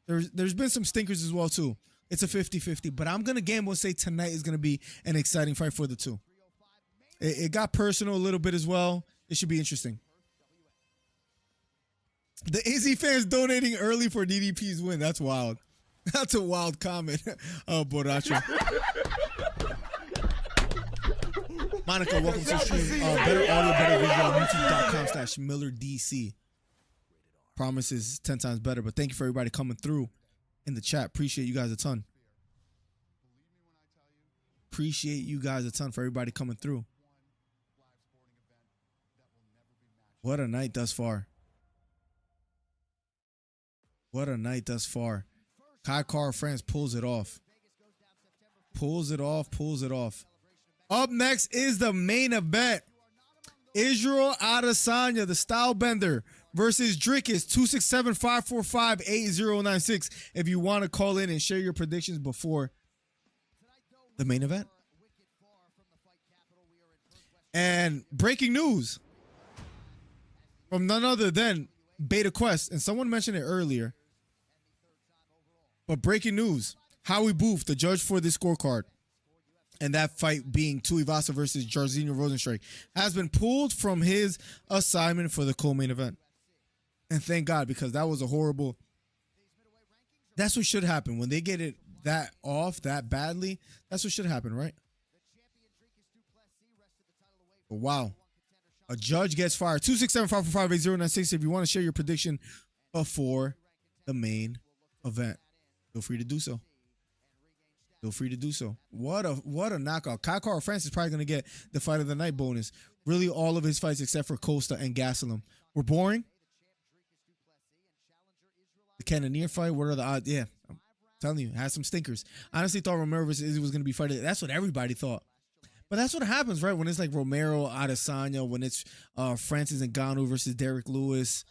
There's been some stinkers as well, too. It's a 50-50. But I'm going to gamble and say tonight is going to be an exciting fight for the two. It got personal a little bit as well. It should be interesting. The Izzy fans donating early for DDP's win. That's wild. That's a wild comment. Oh, Boracho. Monica, welcome to the stream. Better audio, better video on youtube.com/MillerDC. Promises 10 times better, but thank you for everybody coming through in the chat. Appreciate you guys a ton. Appreciate you guys a ton for everybody coming through. What a night thus far. What a night thus far. Kai Kara France pulls it off. Pulls it off. Up next is the main event. Israel Adesanya, the style bender, versus Dricus, 267-545-8096. If you want to call in and share your predictions before the main event. And breaking news from none other than Beta Quest, and someone mentioned it earlier. But breaking news, Howie Booth, the judge for this scorecard, and that fight being Tuivasa versus Rozenstruik, has been pulled from his assignment for the co-main event. And thank God, because that was a horrible... That's what should happen. When they get it that off, that badly, that's what should happen, right? But wow. A judge gets fired. 267-545-8096 if you want to share your prediction before the main event. Feel free to do so. feel free to do so. What a knockout. Kai France is probably going to get the fight of the night bonus. Really, all of his fights except for Costa and Gastelum were boring. The Cannonier fight, what are the odds? Yeah, I'm telling you, it has some stinkers. I honestly thought Romero versus Izzy was going to be fighting. That's what everybody thought. But that's what happens, right? When it's like Romero, Adesanya, when it's Francis Ngannou versus Derek Lewis,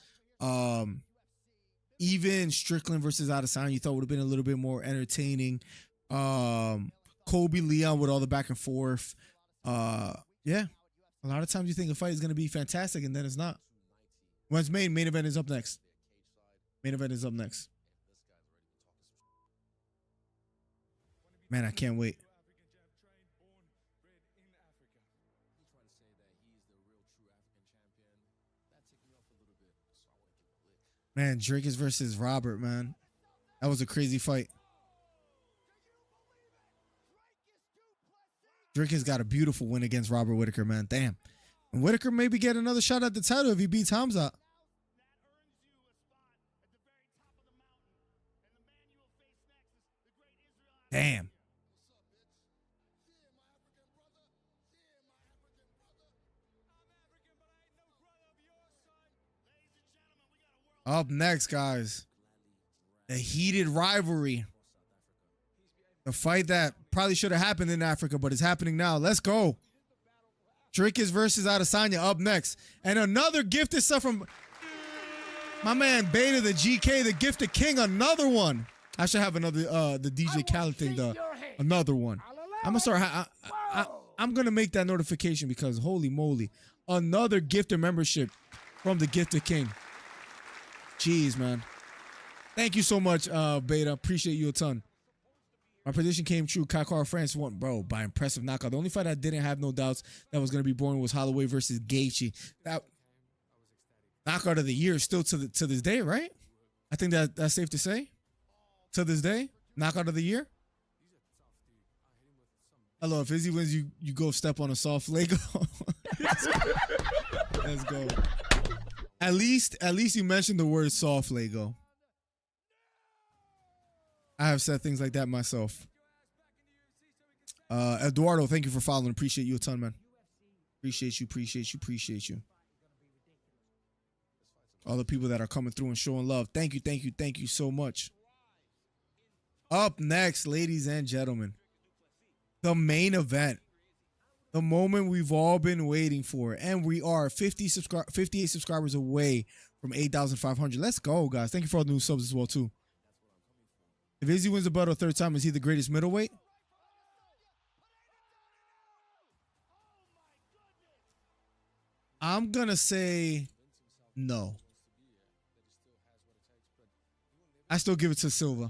even Strickland versus Adesanya, you thought would have been a little bit more entertaining. Kobe Leon with all the back and forth. Yeah, a lot of times you think a fight is going to be fantastic and then it's not. When it's main event is up next. Main event is up next. Man, I can't wait. Man, Dricus versus Robert, man. That was a crazy fight. Dricus got a beautiful win against Robert Whittaker, man. Damn. And Whittaker maybe get another shot at the title if he beats Hamza. Damn. Up next, guys, the heated rivalry. The fight that probably should have happened in Africa, but it's happening now. Let's go. Dricus versus Adesanya up next. And another gifted stuff from my man Beta, the GK, the gifted king. Another one. I should have another, the DJ Khaled thing, another one. I'm going to start, I'm going to make that notification because holy moly. Another gifted membership from the gifted king. Jeez, man. Thank you so much, Beta. Appreciate you a ton. My prediction came true. Kai France won, bro, by impressive knockout. The only fight I didn't have no doubts that was going to be boring was Holloway versus Gaethje. That knockout of the year still to this day, right? I think that's safe to say. To this day, knockout of the year. Hello, if Izzy wins, you go step on a soft Lego. Let's go. At least you mentioned the word soft Lego. I have said things like that myself. Eduardo, thank you for following. Appreciate you a ton, man. Appreciate you. All the people that are coming through and showing love. Thank you so much. Up next, ladies and gentlemen, the main event. The moment we've all been waiting for. And we are 58 subscribers away from 8,500. Let's go, guys. Thank you for all the new subs as well, too. If Izzy wins the belt a third time, is he the greatest middleweight? I'm going to say no. I still give it to Silva.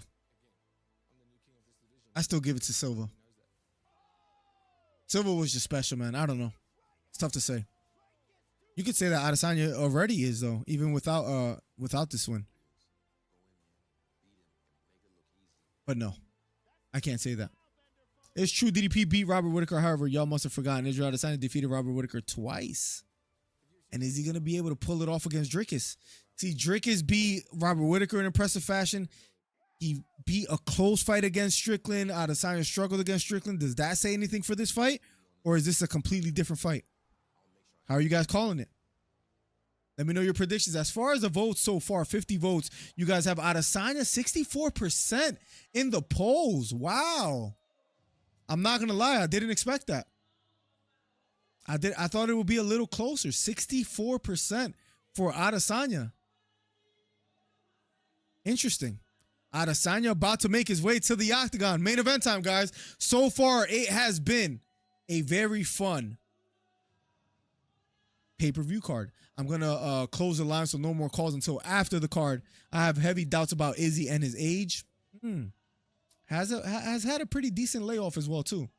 Silva was just special, man. I don't know. It's tough to say. You could say that Adesanya already is, though, even without this win. But no, I can't say that. It's true. DDP beat Robert Whittaker. However, y'all must have forgotten Israel Adesanya defeated Robert Whittaker twice. And is he going to be able to pull it off against Dricus? See, Dricus beat Robert Whittaker in impressive fashion. He beat a close fight against Strickland. Adesanya struggled against Strickland. Does that say anything for this fight? Or is this a completely different fight? How are you guys calling it? Let me know your predictions. As far as the votes so far, 50 votes. You guys have Adesanya 64% in the polls. Wow. I'm not going to lie. I didn't expect that. I thought it would be a little closer. 64% for Adesanya. Interesting. Adesanya about to make his way to the octagon. Main event time, guys. So far, it has been a very fun pay-per-view card. I'm going to close the line so no more calls until after the card. I have heavy doubts about Izzy and his age. Has had a pretty decent layoff as well, too.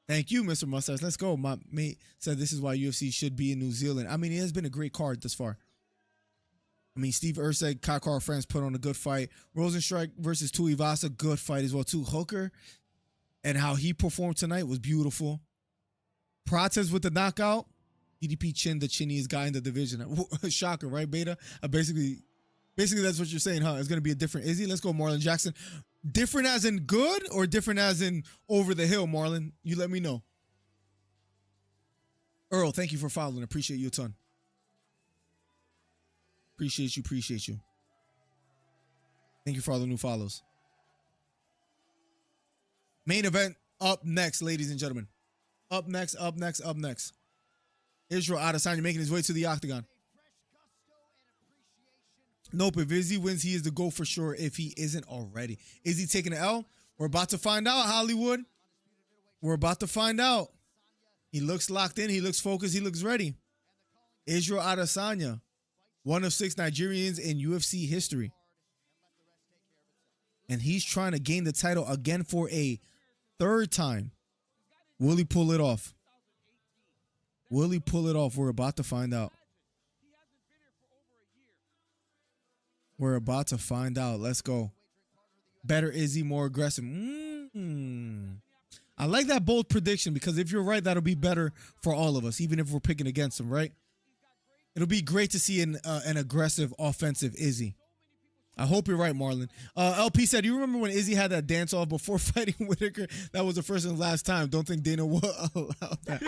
Thank you, Mr. Mustache. Let's go. My mate said this is why UFC should be in New Zealand. I mean, it has been a great card thus far. I mean, Steve Erceg, Kai France put on a good fight. Rozenstruik versus Tuivasa, good fight as well, too. Hooker and how he performed tonight was beautiful. Prates with the knockout. DDP Chin, the chinniest guy in the division. Shocker, right, Beta? I basically Basically, that's what you're saying, huh? It's going to be a different Izzy. Let's go, Marlon Jackson. Different as in good or different as in over the hill, Marlon? You let me know. Earl, thank you for following. Appreciate you a ton. Appreciate you. Appreciate you. Thank you for all the new follows. Main event up next, ladies and gentlemen. Up next. Israel Adesanya making his way to the octagon. Nope, if Izzy wins, he is the GOAT for sure if he isn't already. Is he taking an L? We're about to find out, Hollywood. We're about to find out. He looks locked in. He looks focused. He looks ready. Israel Adesanya, one of 6 Nigerians in UFC history. And he's trying to gain the title again for a 3rd time. Will he pull it off? Will he pull it off? We're about to find out. We're about to find out. Let's go. Better Izzy, more aggressive. I like that bold prediction because if you're right, that'll be better for all of us, even if we're picking against him, right? It'll be great to see an aggressive, offensive Izzy. I hope you're right, Marlon. LP said, you remember when Izzy had that dance off before fighting Whitaker? That was the first and last time. Don't think Dana will allow that.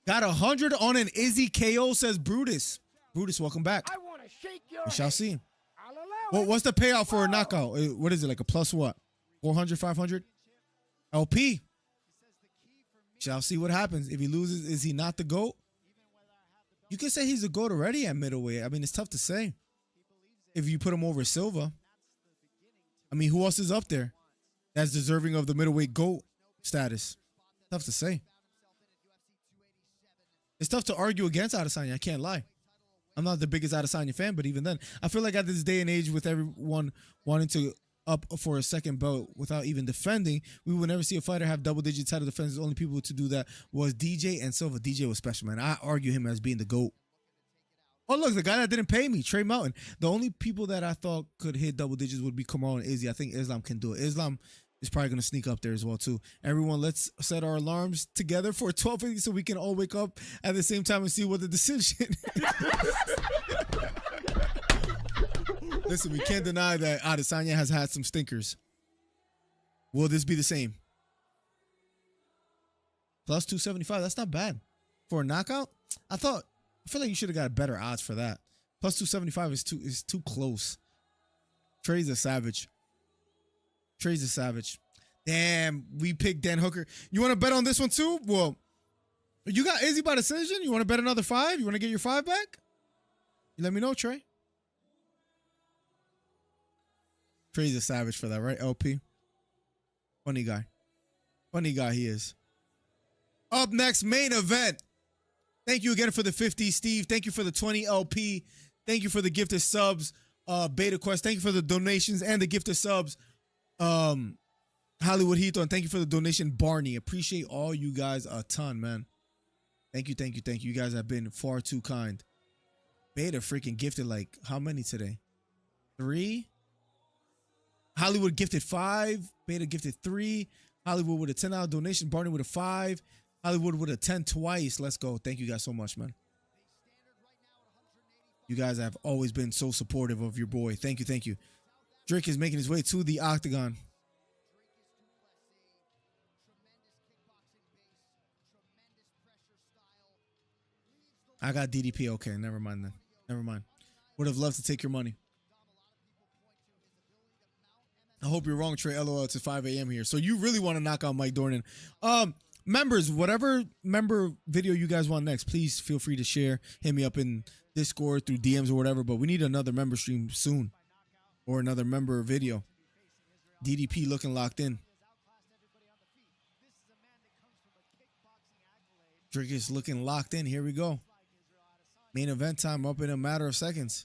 Got 100 on an Izzy KO, says Brutus. Brutus, welcome back. We shall see. Well, what's the payout for a knockout? What is it, like a plus what? 400, 500? LP. Shall see what happens. If he loses, is he not the GOAT? You can say he's the GOAT already at middleweight. I mean, it's tough to say. If you put him over Silva. I mean, who else is up there that's deserving of the middleweight GOAT status? Tough to say. It's tough to argue against Adesanya. I can't lie. I'm not the biggest Adesanya fan, but even then, I feel like at this day and age, with everyone wanting to up for a second belt without even defending, we will never see a fighter have double-digit title defenses. The only people to do that was DJ and Silva. DJ was special, man. I argue him as being the GOAT. Oh, look, the guy that didn't pay me, Trey Mountain. The only people that I thought could hit double digits would be Kamal and Izzy. I think Islam can do it. Islam is probably going to sneak up there as well, too. Everyone, let's set our alarms together for 12:50 so we can all wake up at the same time and see what the decision is. Listen, we can't deny that Adesanya has had some stinkers. Will this be the same? Plus 275. That's not bad. For a knockout? I feel like you should have got better odds for that. Plus 275 is too close. Trey's a savage. Trey's a savage. Damn, we picked Dan Hooker. You want to bet on this one too? Well, you got Izzy by decision. You want to bet another 5? You want to get your 5 back? You let me know, Trey. Trey's a savage for that, right, LP? Funny guy. Funny guy he is. Up next, main event. Thank you again for the 50, Steve. Thank you for the 20, LP. Thank you for the gifted subs, Beta Quest. Thank you for the donations and the gifted subs, Hollywood Heathorn. Thank you for the donation, Barney. Appreciate all you guys a ton, man. Thank you, thank you, thank you. You guys have been far too kind. Beta freaking gifted like how many today? 3? Hollywood gifted 5. Beta gifted 3. Hollywood with a $10 donation. Barney with a 5. Hollywood with a 10 twice. Let's go. Thank you guys so much, man. You guys have always been so supportive of your boy. Thank you, thank you. Drake is making his way to the octagon. I got DDP. Okay, never mind then. Never mind. Would have loved to take your money. I hope you're wrong, Trey. LOL, it's 5 a.m. here. So you really want to knock out Mike Dornan. Members, whatever member video you guys want next, please feel free to share. Hit me up in Discord through DMs or whatever. But we need another member stream soon. Or another member video. DDP looking locked in. Drake is looking locked in. Here we go. Main event time up in a matter of seconds.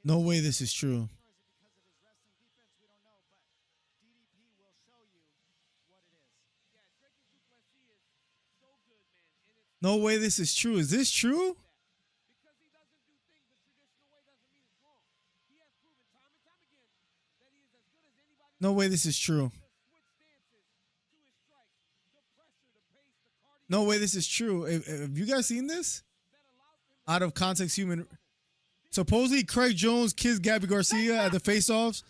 No way this is true. No way this is true. Is this true? No way this is true. No way this is true. Have you guys seen this? Out of context human. Supposedly Craig Jones kissed Gabby Garcia at the face-offs.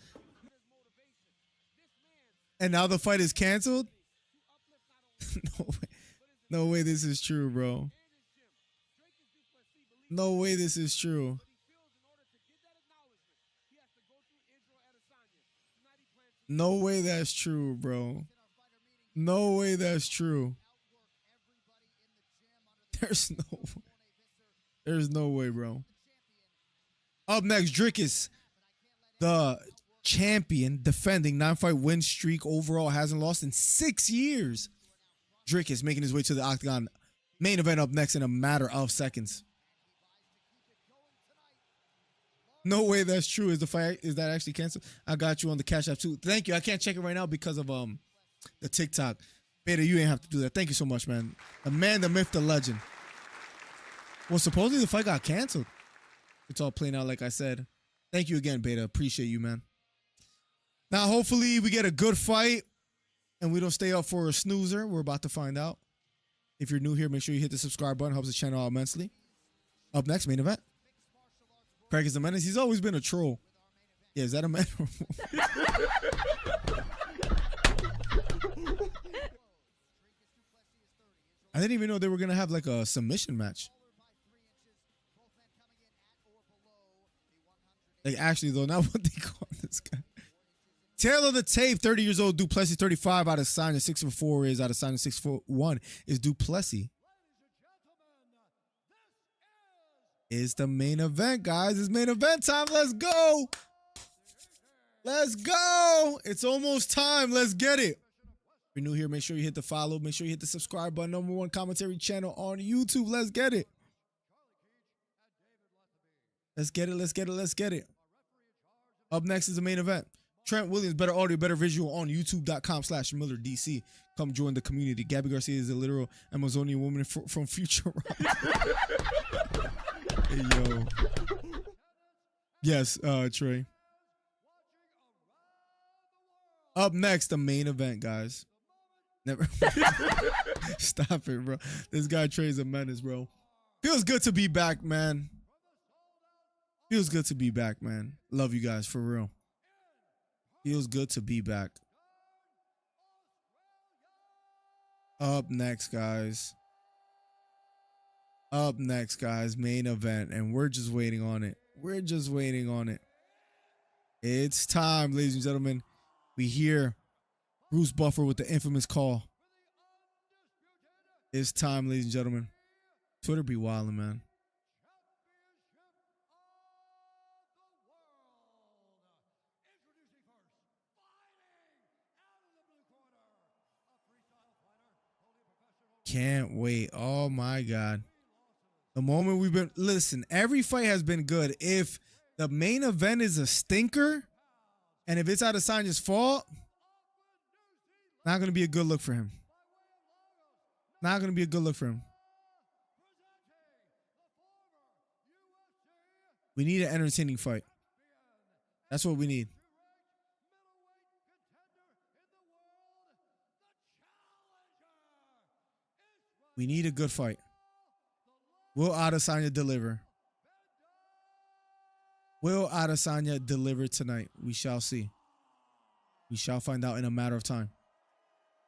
And now the fight is canceled? No way. No way this is true, bro. No way this is true. No way that's true, bro. No way that's true. There's no way. There's no way, bro. Up next, Dricus, the champion, defending 9-fight win streak overall, hasn't lost in 6 years. Dricus making his way to the octagon. Main event up next in a matter of seconds. No way that's true. Is that actually canceled? I got you on the Cash App too. Thank you. I can't check it right now because of the TikTok. Beta, you ain't have to do that. Thank you so much, man. The man, the myth, the legend. Well, supposedly the fight got canceled. It's all playing out like I said. Thank you again, Beta. Appreciate you, man. Now, hopefully we get a good fight and we don't stay up for a snoozer. We're about to find out. If you're new here, make sure you hit the subscribe button. Helps the channel out immensely. Up next, main event. Craig is the menace. He's always been a troll. Yeah, is that a man? I didn't even know they were going to have like a submission match. Like, actually, though, not what they call this guy. Tail of the tape, 30 years old, Du Plessis, 35, Adesanya, 6'4" is Adesanya, 6'1" is Du Plessis. It's the main event, guys. It's main event time. Let's go. Let's go. It's almost time. Let's get it. If you're new here, make sure you hit the follow. Make sure you hit the subscribe button. #1 commentary channel on YouTube. Let's get it. Let's get it. Let's get it. Let's get it. Up next is the main event. Trent Williams, better audio, better visual on youtube.com/MillerDC. Come join the community. Gabby Garcia is a literal Amazonian woman from Futurama. Hey, yo. Yes, Trey. Up next, the main event, guys. Never. Stop it, bro. This guy Trey's a menace, bro. Feels good to be back, man. Feels good to be back, man. Love you guys, for real. Feels good to be back. Up next, guys. Up next, guys. Main event. And we're just waiting on it. We're just waiting on it. It's time, ladies and gentlemen. We hear Bruce Buffer with the infamous call. It's time, ladies and gentlemen. Twitter be wildin', man. Can't wait. Oh my God. The moment we've been, listen, every fight has been good. If the main event is a stinker, and if it's Adesanya's fault, not going to be a good look for him. Not going to be a good look for him. We need an entertaining fight. That's what we need. We need a good fight. Will Adesanya deliver? Will Adesanya deliver tonight? We shall see. We shall find out in a matter of time.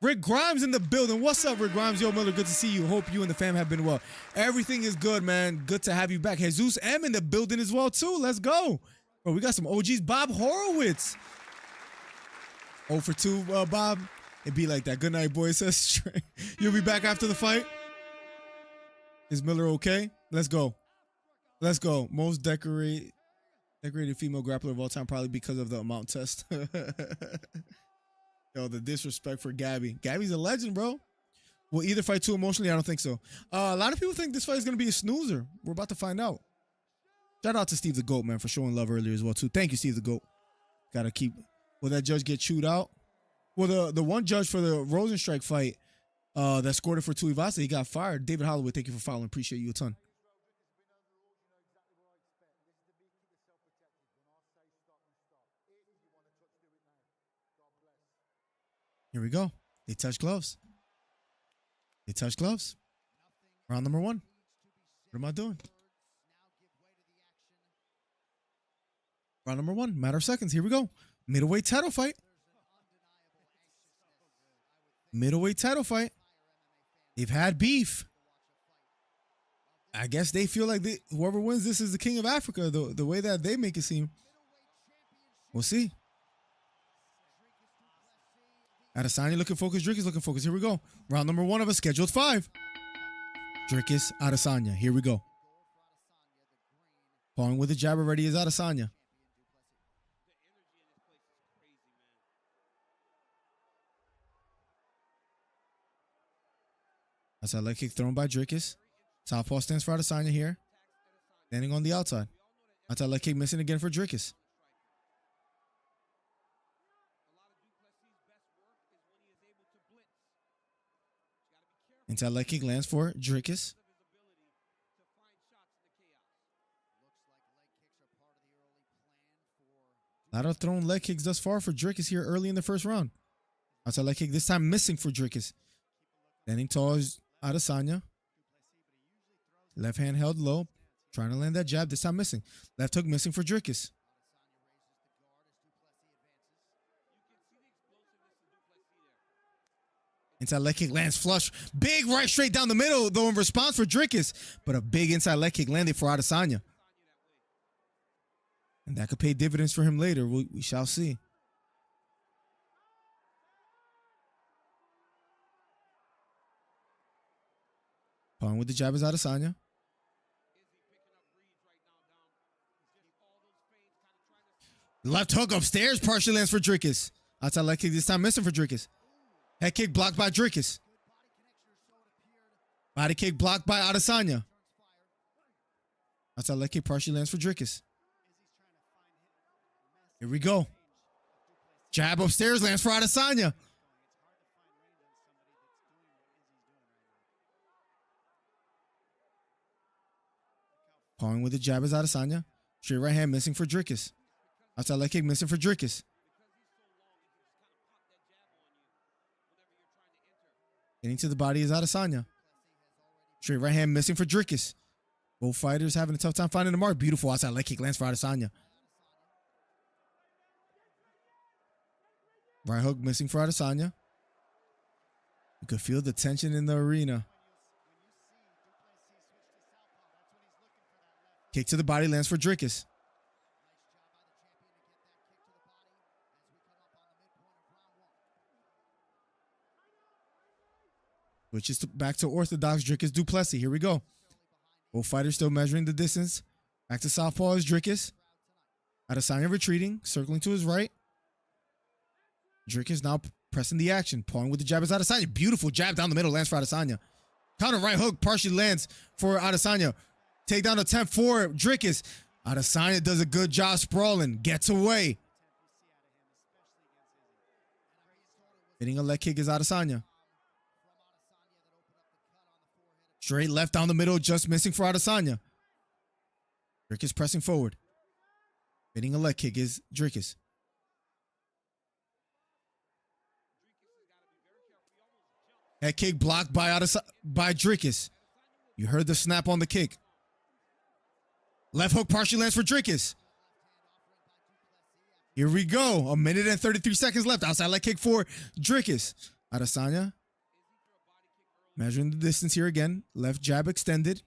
Rick Grimes in the building. What's up, Rick Grimes? Yo, Miller, good to see you. Hope you and the fam have been well. Everything is good, man. Good to have you back. Jesus M in the building as well, too. Let's go. Bro, we got some OGs. Bob Horowitz. 0 for 2, Bob. It be like that. Good night, boys. You'll be back after the fight. Is Miller okay? Let's go. Let's go. Most decorated female grappler of all time, probably because of the amount test. Yo, the disrespect for Gabby. Gabby's a legend, bro. Will either fight too emotionally? I don't think so. A lot of people think this fight is going to be a snoozer. We're about to find out. Shout out to Steve the GOAT, man, for showing love earlier as well, too. Thank you, Steve the GOAT. Got to keep... Will that judge get chewed out? Well, the one judge for the Rozenstruik fight that scored it for Tuivasa, he got fired. David Holloway, thank you for following. Appreciate you a ton. we go. They touch gloves. They touch gloves. Round number 1. What am I doing? Round number 1. Matter of seconds. Here we go. Middleweight title fight. Middleweight title fight. They've had beef. I guess they feel like whoever wins this is the king of Africa, the way that they make it seem. We'll see. Adesanya looking focused. Dricus looking focused. Here we go. Round number 1 of a scheduled 5. Dricus, Adesanya. Here we go. Falling with the jab already is Adesanya. That's a leg kick thrown by Dricus. Southpaw stance for Adesanya here. Standing on the outside. That's a leg kick missing again for Dricus. Inside leg kick lands for Dricus. A lot of thrown leg kicks thus far for Dricus here early in the first round. Outside leg kick this time missing for Dricus. Standing tall is Adesanya. Left hand held low. Trying to land that jab. This time missing. Left hook missing for Dricus. Inside leg kick lands flush. Big right straight down the middle, though, in response for Dricus. But a big inside leg kick landed for Adesanya. And that could pay dividends for him later. We shall see. Pulling with the jab is Adesanya. Left hook upstairs partially lands for Dricus. Outside leg kick this time missing for Dricus. Head kick blocked by Dricus. Body kick blocked by Adesanya. Outside leg kick partially lands for Dricus. Here we go. Jab upstairs lands for Adesanya. Pawing with the jab is Adesanya. Straight right hand missing for Dricus. Outside leg kick missing for Dricus. Getting to the body is Adesanya. Straight right hand missing for Dricus. Both fighters having a tough time finding the mark. Beautiful outside leg kick lands for Adesanya. Right hook missing for Adesanya. You could feel the tension in the arena. Kick to the body lands for Dricus. Switches back to orthodox Dricus Du Plessis. Here we go. Both fighters still measuring the distance. Back to southpaw is Dricus. Adesanya retreating, circling to his right. Dricus now pressing the action. Pawing with the jab is Adesanya. Beautiful jab down the middle lands for Adesanya. Counter right hook partially lands for Adesanya. Takedown attempt for Dricus. Adesanya does a good job sprawling. Gets away. Hitting a leg kick is Adesanya. Straight left down the middle, just missing for Adesanya. Dricus pressing forward. Hitting a leg kick is Dricus. Head kick blocked by Dricus. You heard the snap on the kick. Left hook partially lands for Dricus. Here we go. 1 minute and 33 seconds left. Outside leg kick for Dricus. Adesanya measuring the distance here again. Left jab extended.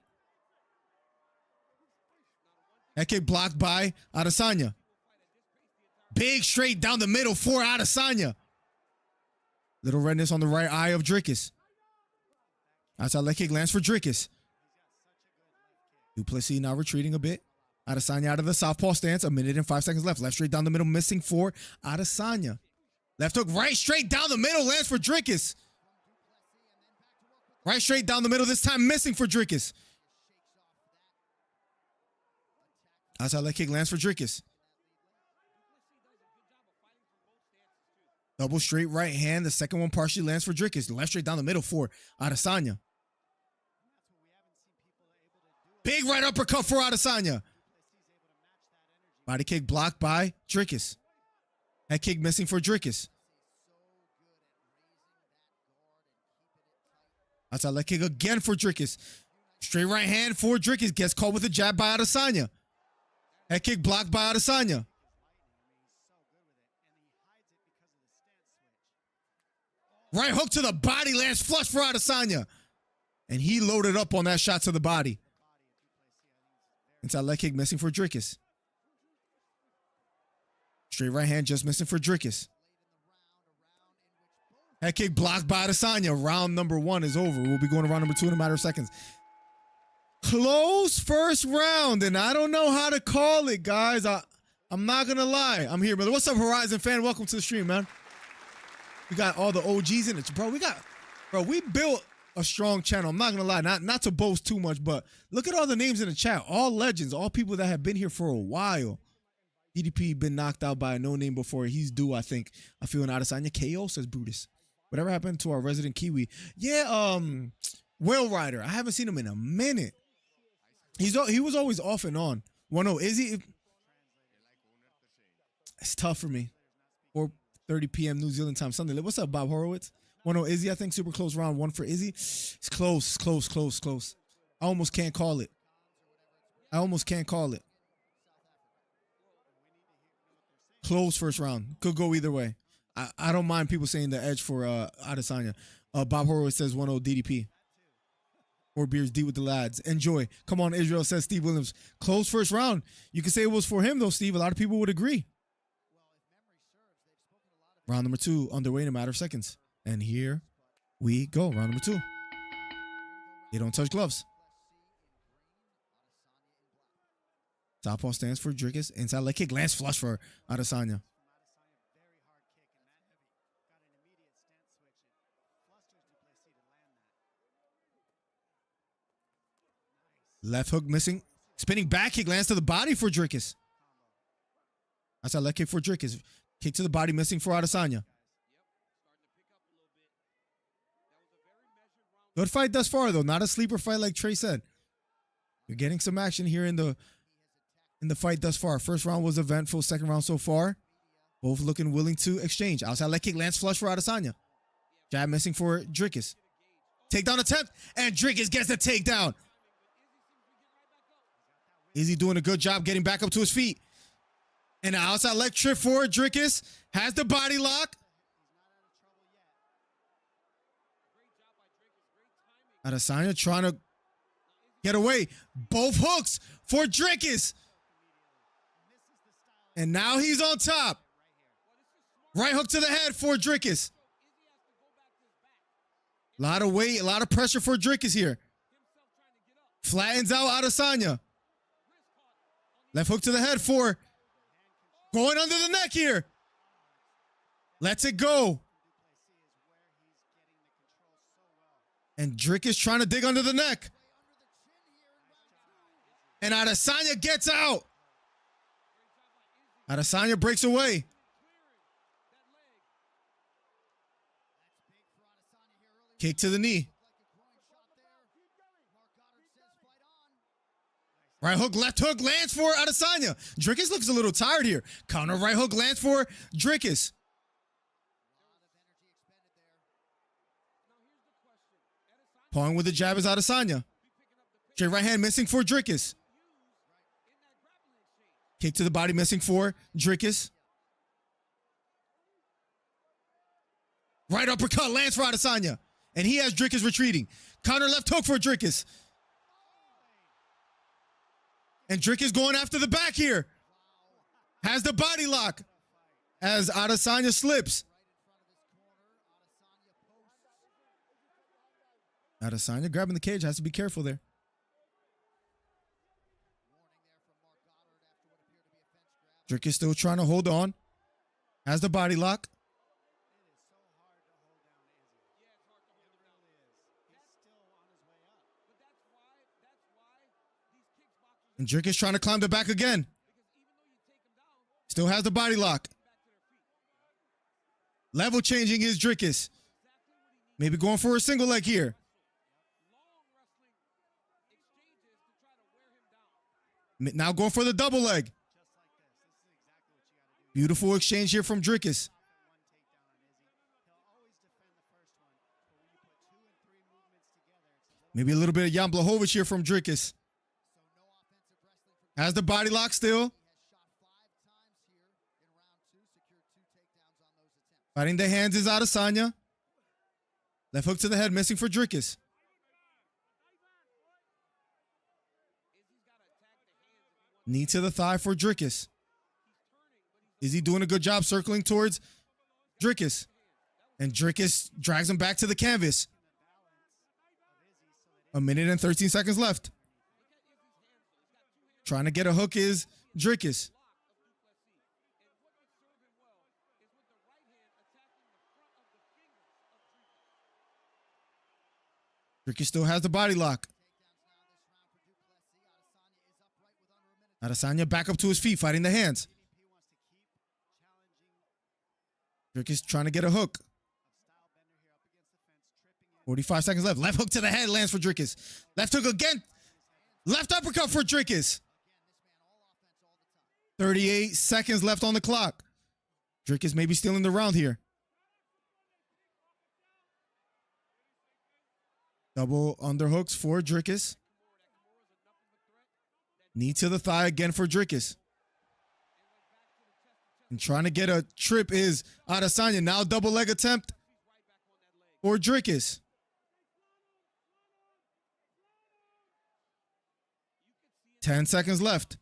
Head kick blocked by Adesanya. Big straight down the middle for Adesanya. Little redness on the right eye of Dricus. Outside leg kick lands for Dricus. Du Plessis now retreating a bit. Adesanya out of the southpaw stance. 1 minute and 5 seconds left. Left straight down the middle missing for Adesanya. Left hook right straight down the middle lands for Dricus. Right straight down the middle this time missing for Dricus. Outside leg kick lands for Dricus. Double straight right hand. The second one partially lands for Dricus. Left straight down the middle for Adesanya. Big right uppercut for Adesanya. Body kick blocked by Dricus. Head kick missing for Dricus. Outside leg kick again for Dricus. Straight right hand for Dricus. Gets caught with a jab by Adesanya. Head kick blocked by Adesanya. Right hook to the body lands flush for Adesanya. And he loaded up on that shot to the body. Inside leg kick missing for Dricus. Straight right hand just missing for Dricus. Head kick blocked by Adesanya. Round number 1 is over. We'll be going to round number 2 in a matter of seconds. Close first round, and I don't know how to call it, guys. I'm not going to lie. I'm here, brother. What's up, Horizon fan? Welcome to the stream, man. We got all the OGs in it. Bro, we built a strong channel. I'm not going to lie. Not to boast too much, but look at all the names in the chat. All legends, all people that have been here for a while. DDP been knocked out by a no-name before. He's due, I think. I feel an Adesanya KO, says Brutus. Whatever happened to our resident Kiwi? Yeah, Whale Rider. I haven't seen him in a minute. He was always off and on. 1-0. Is he? It's tough for me. 4:30 p.m. New Zealand time Sunday. What's up, Bob Horowitz? 1-0 Izzy. I think super close round 1 for Izzy. It's close. I almost can't call it. Close first round. Could go either way. I don't mind people saying the edge for Adesanya. Bob Horowitz says 1-0 DDP. 4 beers D with the lads. Enjoy. Come on, Israel, says Steve Williams. Close first round. You can say it was for him, though, Steve. A lot of people would agree. Round number 2 underway in a matter of seconds. And here we go. Round number 2. They don't touch gloves. Southpaw stands for Dricus. Inside leg kick. Lands flush for Adesanya. Left hook missing. Spinning back kick lands to the body for Dricus. That's a leg kick for Dricus. Kick to the body missing for Adesanya. Good fight thus far, though. Not a sleeper fight like Trey said. You're getting some action here in the fight thus far. First round was eventful. Second round so far. Both looking willing to exchange. Outside leg kick lands flush for Adesanya. Jab missing for Dricus. Takedown attempt. And Dricus gets the takedown. Izzy doing a good job getting back up to his feet. And an outside leg trip for Dricus. Has the body lock. Adesanya trying to get away. Both hooks for Dricus. And now he's on top. Right hook to the head for Dricus. A lot of weight, a lot of pressure for Dricus here. Flattens out Adesanya. Left hook to the head for going under the neck here. Lets it go. And Dricus trying to dig under the neck. And Adesanya gets out. Adesanya breaks away. Kick to the knee. Right hook, left hook lands for Adesanya. Dricus looks a little tired here. Counter right hook lands for Dricus. Pawing with the jab is Adesanya. Straight right hand missing for Dricus. Kick to the body missing for Dricus. Right uppercut lands for Adesanya. And he has Dricus retreating. Counter left hook for Dricus. And Dricus going after the back here. Has the body lock as Adesanya slips. Adesanya grabbing the cage. Has to be careful there. Dricus still trying to hold on. Has the body lock. And Dricus trying to climb the back again. Still has the body lock. Level changing is Dricus. Maybe going for a single leg here. Now going for the double leg. Beautiful exchange here from Dricus. Maybe a little bit of Jan Blachowicz here from Dricus. Has the body lock still. Fighting the hands is Adesanya. Left hook to the head, missing for Dricus. Knee to the thigh for Dricus. Is he doing a good job circling towards Dricus? And Dricus drags him back to the canvas. A minute and 13 seconds left. Trying to get a hook is Dricus. Dricus still has the body lock. Adesanya back up to his feet, fighting the hands. Dricus trying to get a hook. 45 seconds left. Left hook to the head lands for Dricus. Left hook again. Left uppercut for Dricus. 38 seconds left on the clock. Dricus may be stealing the round here. Double underhooks for Dricus. Knee to the thigh again for Dricus. And trying to get a trip is Adesanya. Now double leg attempt for Dricus. Ten seconds left.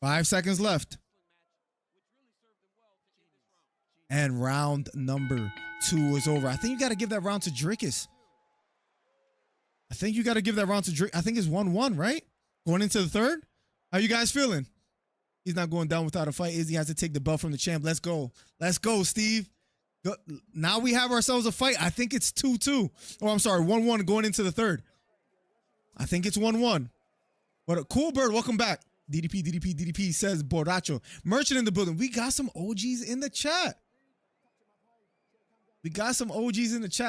5 seconds left. And round number 2 is over. I think you got to give that round to Dricus. I think it's 1-1, right? Going into the third? How you guys feeling? He's not going down without a fight. Izzy has to take the belt from the champ. Let's go. Let's go, Steve. Now we have ourselves a fight. I think it's 2-2. Oh, I'm sorry. 1-1 going into the third. I think it's 1-1. But a cool bird. Welcome back. DDP says Borracho. Merchant in the building. We got some OGs in the chat.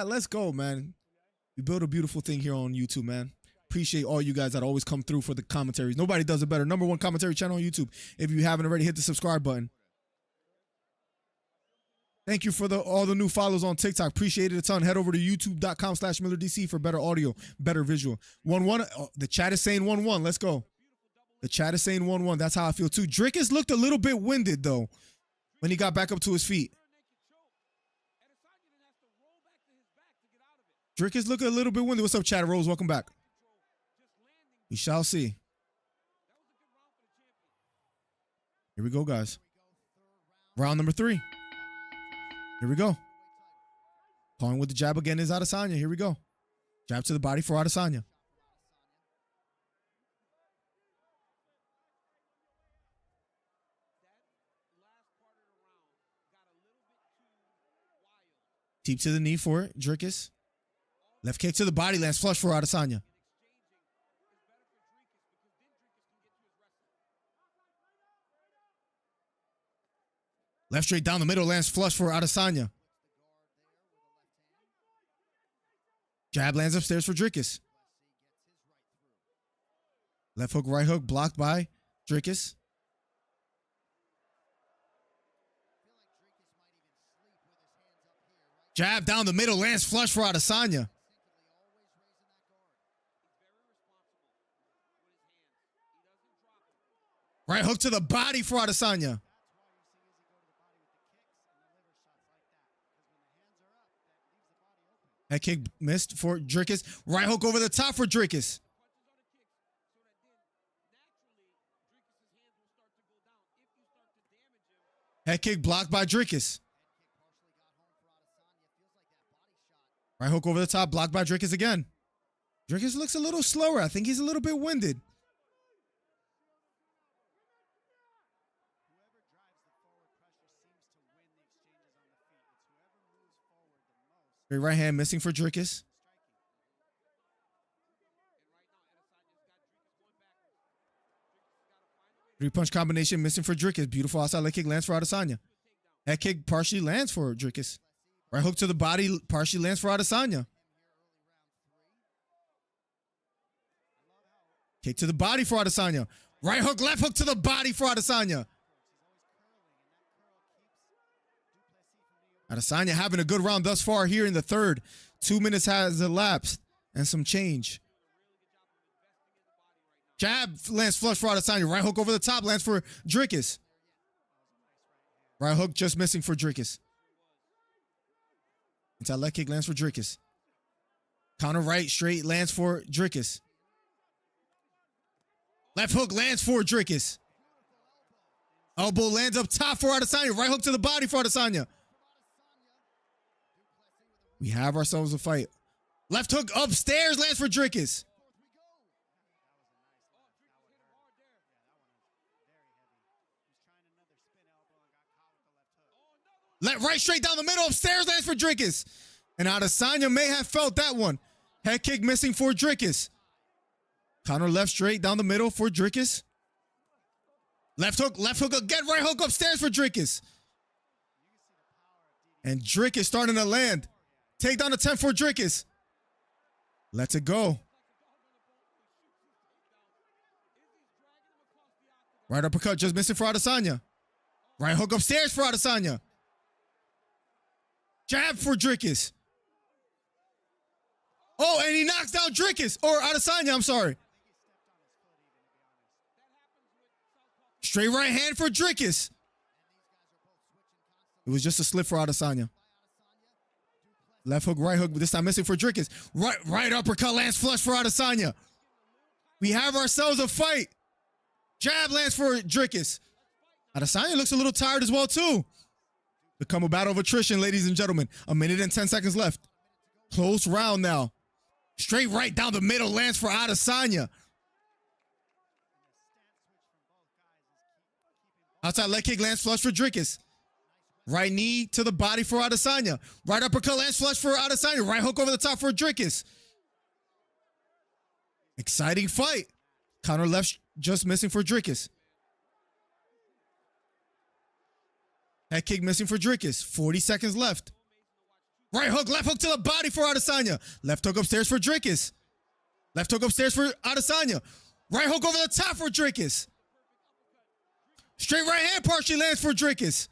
Let's go, man. We build a beautiful thing here on YouTube, man. Appreciate all you guys that always come through for the commentaries. Nobody does it better. #1 commentary channel on YouTube. If you haven't already, hit the subscribe button. Thank you for all the new follows on TikTok. Appreciate it a ton. Head over to youtube.com/MillerDC for better audio, better visual. 1-1. Oh, the chat is saying 1-1. Let's go. The chat is saying 1-1. That's how I feel too. Dricus looked a little bit winded though when he got back up to his feet. Dricus looked a little bit winded. What's up, Chat Rose? Welcome back. We shall see. Here we go, guys. Round number 3. Here we go. Calling with the jab again is Adesanya. Here we go. Jab to the body for Adesanya. Deep to the knee for Dricus. Left kick to the body lands flush for Adesanya. Left straight down the middle lands flush for Adesanya. Jab lands upstairs for Dricus. Left hook, right hook blocked by Dricus. Jab down the middle lands flush for Adesanya. Right hook to the body for Adesanya. Head kick missed for Dricus. Right hook over the top for Dricus. Head kick blocked by Dricus. Right hook over the top, blocked by Dricus again. Dricus looks a little slower. I think he's a little bit winded. Great right hand missing for Dricus. Three-punch combination missing for Dricus. Beautiful outside leg kick lands for Adesanya. Head kick partially lands for Dricus. Right hook to the body partially lands for Adesanya. Kick to the body for Adesanya. Right hook, left hook to the body for Adesanya. Adesanya having a good round thus far here in the third. 2 minutes has elapsed and some change. Jab lands flush for Adesanya. Right hook over the top lands for Dricus. Right hook just missing for Dricus. Inside leg kick lands for Dricus. Counter right straight lands for Dricus. Left hook lands for Dricus. Elbow lands up top for Adesanya. Right hook to the body for Adesanya. We have ourselves a fight. Left hook upstairs lands for Dricus. Right straight down the middle upstairs lands for Dricus. And Adesanya may have felt that one. Head kick missing for Dricus. Counter left straight down the middle for Dricus. Left hook again. Right hook upstairs for Dricus. And Dricus starting to land. Takedown attempt for Dricus. Lets it go. Right uppercut just missing for Adesanya. Right hook upstairs for Adesanya. Jab for Dricus. Oh, and he knocks down Dricus. Or Adesanya, I'm sorry. Straight right hand for Dricus. It was just a slip for Adesanya. Left hook, right hook, but this time missing for Dricus. Right uppercut lands flush for Adesanya. We have ourselves a fight. Jab lands for Dricus. Adesanya looks a little tired as well, too. Become a battle of attrition, ladies and gentlemen. 1 minute and 10 seconds left. Close round now. Straight right down the middle lands for Adesanya. Outside leg kick lands flush for Dricus. Right knee to the body for Adesanya. Right uppercut lands flush for Adesanya. Right hook over the top for Dricus. Exciting fight. Counter left just missing for Dricus. Head kick missing for Dricus. 40 seconds left. Right hook, left hook to the body for Adesanya. Left hook upstairs for Dricus. Left hook upstairs for Adesanya. Right hook over the top for Dricus. Straight right hand partially lands for Dricus.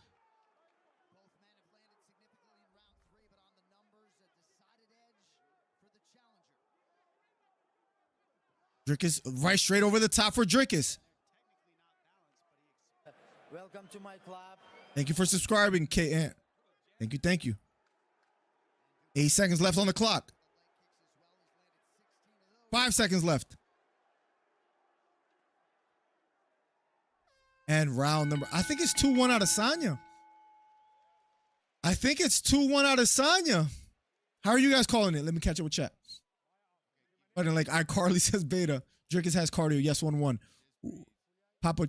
Dricus right straight over the top for Dricus. Welcome to my club. Thank you for subscribing, K-Ant. Thank you. 8 seconds left on the clock. 5 seconds left. And round number, I think it's 2-1 Adesanya. I think it's 2-1 Adesanya. How are you guys calling it? Let me catch up with chat. But like iCarly says beta. Dricus has cardio. Yes, 1-1. Papa,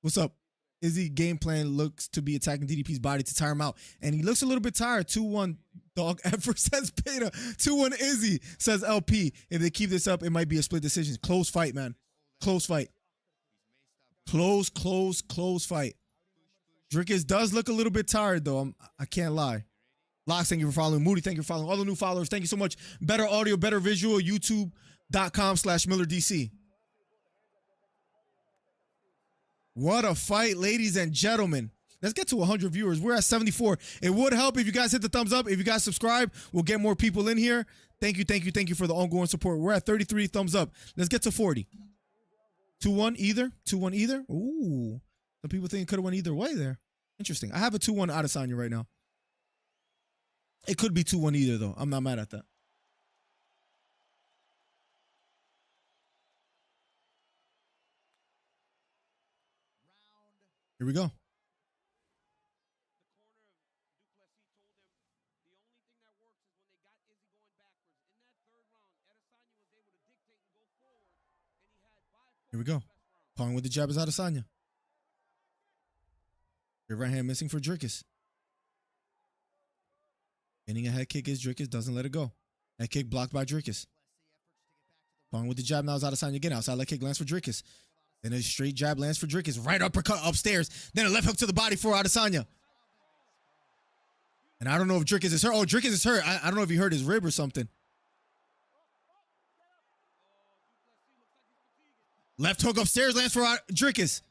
what's up? Izzy game plan looks to be attacking DDP's body to tire him out. And he looks a little bit tired. 2-1 dog. Ever says beta. 2-1 Izzy says LP. If they keep this up, it might be a split decision. Close fight, man. Close fight. Close fight. Dricus does look a little bit tired, though. I can't lie. Locks, thank you for following. Moody, thank you for following. All the new followers, thank you so much. Better audio, better visual, youtube.com/MillerDC. What a fight, ladies and gentlemen. Let's get to 100 viewers. We're at 74. It would help if you guys hit the thumbs up. If you guys subscribe, we'll get more people in here. Thank you for the ongoing support. We're at 33 thumbs up. Let's get to 40. 2-1 either? 2-1 either? Ooh. Some people think it could have went either way there. Interesting. I have a 2-1 Adesanya right now. It could be 2-1 either, though. I'm not mad at that. Here we go. Here we go. Pawing with the jab is Adesanya. Your right hand missing for Dricus. Getting a head kick is Dricus. Doesn't let it go. Head kick blocked by Dricus. Pawing with the jab now is Adesanya again. Outside leg kick lands for Dricus. Then a straight jab lands for Dricus. Right uppercut upstairs. Then a left hook to the body for Adesanya. And I don't know if Dricus is hurt. Oh, Dricus is hurt. I don't know if he hurt his rib or something. Left hook upstairs lands for Dricus.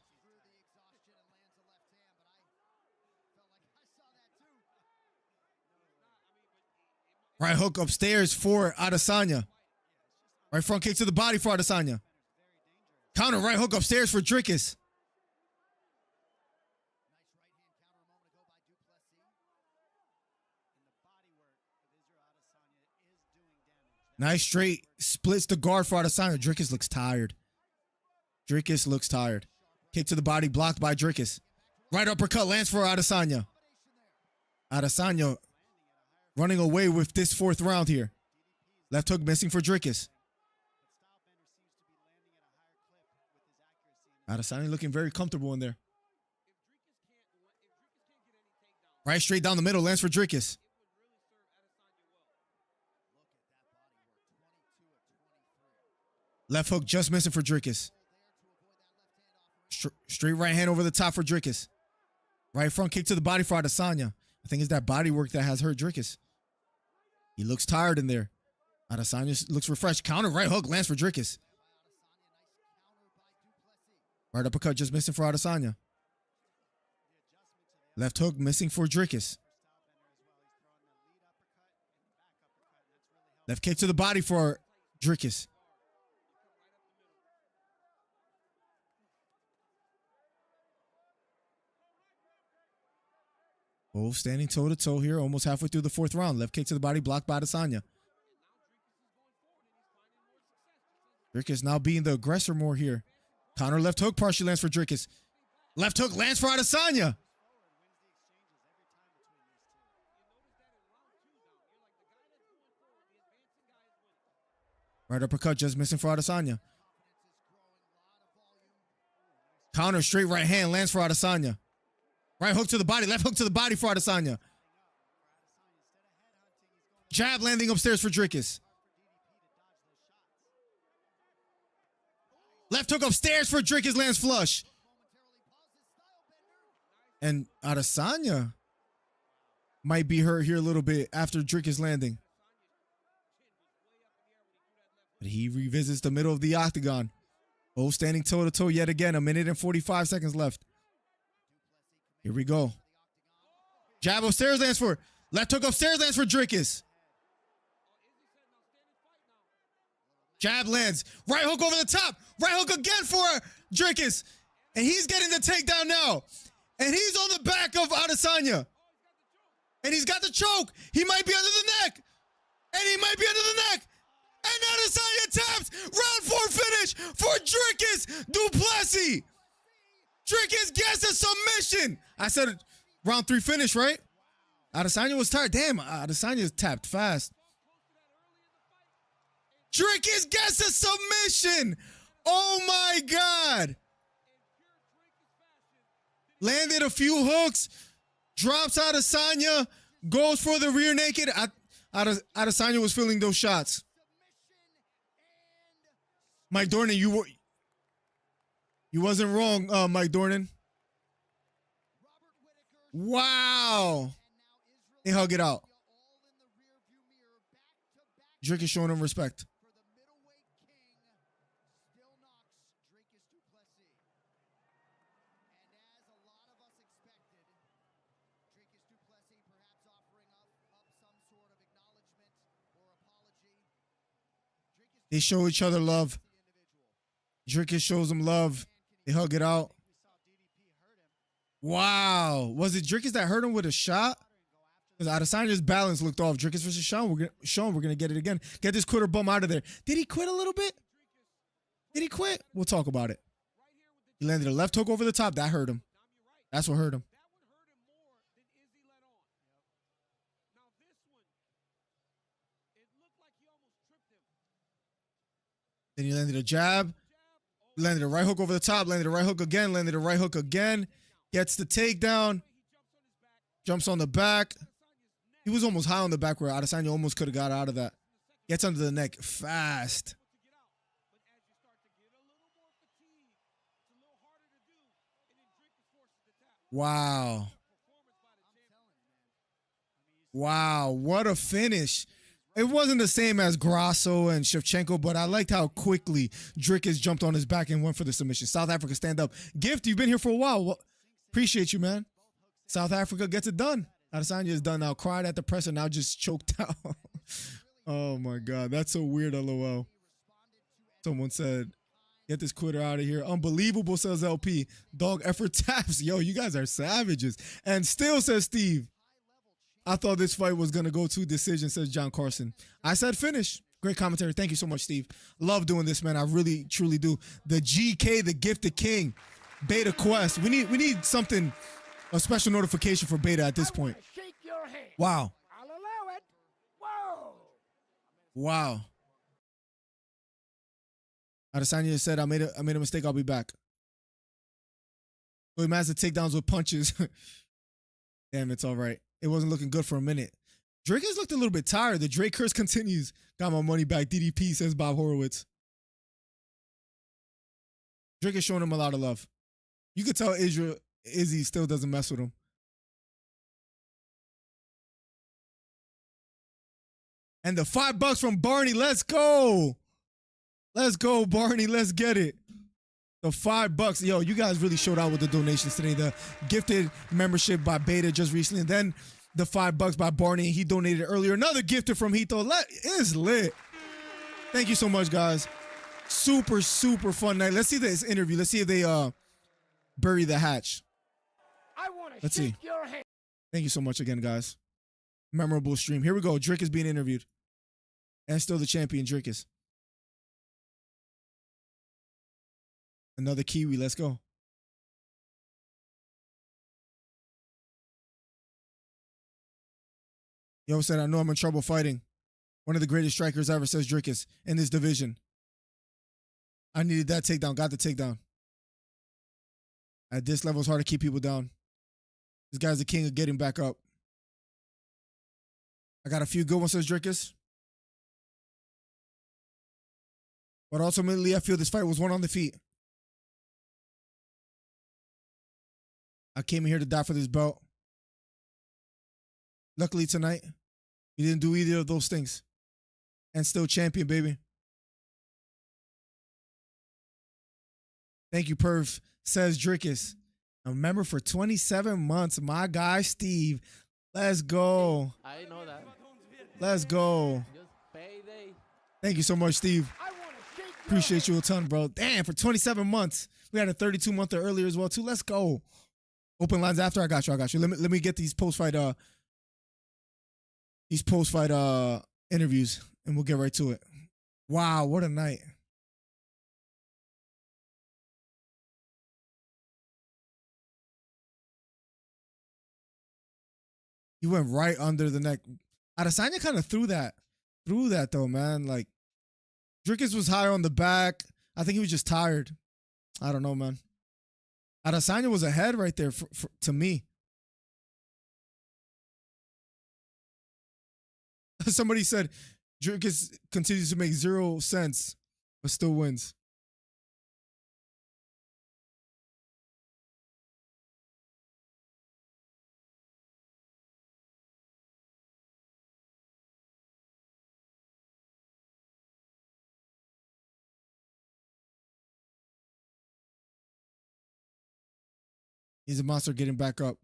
Right hook upstairs for Adesanya. Right front kick to the body for Adesanya. Counter right hook upstairs for Dricus. Nice straight splits the guard for Adesanya. Dricus looks tired. Dricus looks tired. Kick to the body blocked by Dricus. Right uppercut lands for Adesanya. Adesanya running away with this fourth round here. Left hook missing for Dricus. Adesanya looking very comfortable in there. Right straight down the middle lands for Dricus. Left hook just missing for Dricus. Straight right hand over the top for Dricus. Right front kick to the body for Adesanya. I think it's that body work that has hurt Dricus. He looks tired in there. Adesanya looks refreshed. Counter right hook lands for Dricus. Right uppercut just missing for Adesanya. Left hook missing for Dricus. Left kick to the body for Dricus. Both standing toe-to-toe here, almost halfway through the fourth round. Left kick to the body, blocked by Adesanya. Dricus now being the aggressor more here. Counter left hook partially lands for Dricus. Left hook lands for Adesanya. Right uppercut just missing for Adesanya. Counter straight right hand lands for Adesanya. Right hook to the body, left hook to the body for Adesanya. Jab landing upstairs for Dricus. Left hook upstairs for Dricus, lands flush. And Adesanya might be hurt here a little bit after Dricus landing. But he revisits the middle of the octagon. Both standing toe-to-toe yet again. 1 minute and 45 seconds left. Here we go. Jab upstairs lands for. Left hook upstairs lands for Dricus. Jab lands. Right hook over the top. Right hook again for Dricus. And he's getting the takedown now. And he's on the back of Adesanya. And he's got the choke. He might be under the neck. And he might be under the neck. And Adesanya taps. Round 4 finish for Dricus Du Plessis. Dricus gets a submission. I said round 3 finish, right? Adesanya was tired. Damn, Adesanya tapped fast. Dricus gets a submission. Oh my God. Landed a few hooks. Drops Adesanya. Goes for the rear naked. Adesanya was feeling those shots. Mike Dornan, you wasn't wrong, Mike Dornan. Wow. They hug it out. Dricus showing him respect. They show each other love. Dricus shows him love. They hug it out. Wow. Was it Dricus that hurt him with a shot? Because Adesanya's balance looked off. Dricus versus Sean. We're going to get it again. Get this quitter bum out of there. Did he quit a little bit? Did he quit? We'll talk about it. He landed a left hook over the top. That hurt him. That's what hurt him. Then he landed a jab. Landed a right hook over the top. Landed a right hook again. Landed a right hook again. Gets the takedown. Jumps on the back. He was almost high on the back where Adesanya almost could have got out of that. Gets under the neck fast. Wow. Wow. What a finish. It wasn't the same as Grasso and Shevchenko, but I liked how quickly Dricus jumped on his back and went for the submission. South Africa stand up. Gift, you've been here for a while. Well, appreciate you, man. South Africa gets it done. Adesanya is done now. Cried at the presser, now just choked out. Oh my God, that's so weird. LOL. Someone said, "Get this quitter out of here." Unbelievable, says LP. Dog effort taps. Yo, you guys are savages. And still, says Steve, "I thought this fight was gonna go to decision," says John Carson. I said finish. Great commentary. Thank you so much, Steve. Love doing this, man. I really, truly do. The GK, the Gifted King, Beta Quest. We need something, a special notification for Beta at this point. Shake your hand. Wow. I'll allow it. Whoa. Wow. Adesanya said, I made a mistake. I'll be back. So he managed to takedowns with punches. Damn, it's all right. It wasn't looking good for a minute. Drake has looked a little bit tired. The Drake curse continues. Got my money back. DDP, says Bob Horowitz. Drake is showing him a lot of love. You could tell Izzy still doesn't mess with him. And the $5 from Barney. Let's go. Let's go, Barney. Let's get it. The $5. Yo, you guys really showed out with the donations today. The gifted membership by Beta just recently. And then the $5 by Barney. He donated earlier. Another gifted from Hito. It's lit. Thank you so much, guys. Super, super fun night. Let's see this interview. Let's see if they bury the hatch. Let's see. Thank you so much again, guys. Memorable stream. Here we go. Dricus is being interviewed. And still the champion, Dricus. Another Kiwi. Let's go. Yo said, I know I'm in trouble fighting. One of the greatest strikers ever, says Dricus, in this division. I needed that takedown. Got the takedown. At this level, it's hard to keep people down. This guy's the king of getting back up. I got a few good ones, says Dricus. But ultimately, I feel this fight was won on the feet. I came in here to die for this belt. Luckily tonight, he didn't do either of those things. And still champion, baby. Thank you, Perf, says Dricus. A member for 27 months. My guy, Steve. Let's go. I know that. Let's go. Just payday. Thank you so much, Steve. Appreciate you a ton, bro. Damn, for 27 months. We had a 32-monther earlier as well, too. Let's go. Open lines after. I got you. Let me get these post-fight interviews, and we'll get right to it. Wow, what a night. He went right under the neck. Adesanya kind of threw that though, man. Like, Dricus was high on the back. I think he was just tired. I don't know, man. Adesanya was ahead right there to me. Somebody said Dricus continues to make 0 sense, but still wins. He's a monster getting back up.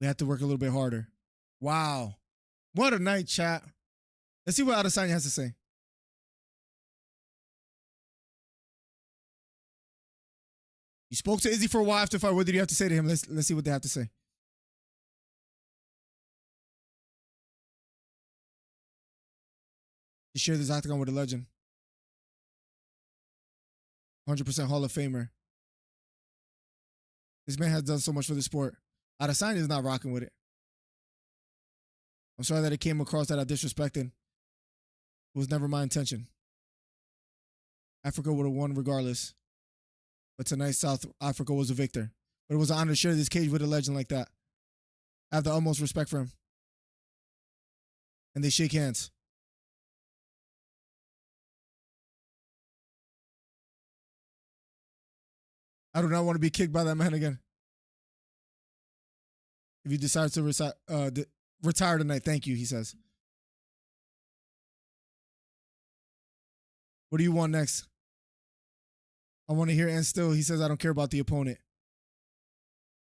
We have to work a little bit harder. Wow. What a night, chat. Let's see what Adesanya has to say. You spoke to Izzy for a while after the fight. What did you have to say to him? Let's see what they have to say. He shared this octagon with a legend. 100% Hall of Famer. This man has done so much for the sport. Adesanya is not rocking with it. I'm sorry that it came across that I disrespected. It was never my intention. Africa would have won regardless. But tonight, South Africa was a victor. But it was an honor to share this cage with a legend like that. I have the utmost respect for him. And they shake hands. I do not want to be kicked by that man again. If you decide to retire tonight, thank you, he says. What do you want next? I want to hear and still. He says, I don't care about the opponent.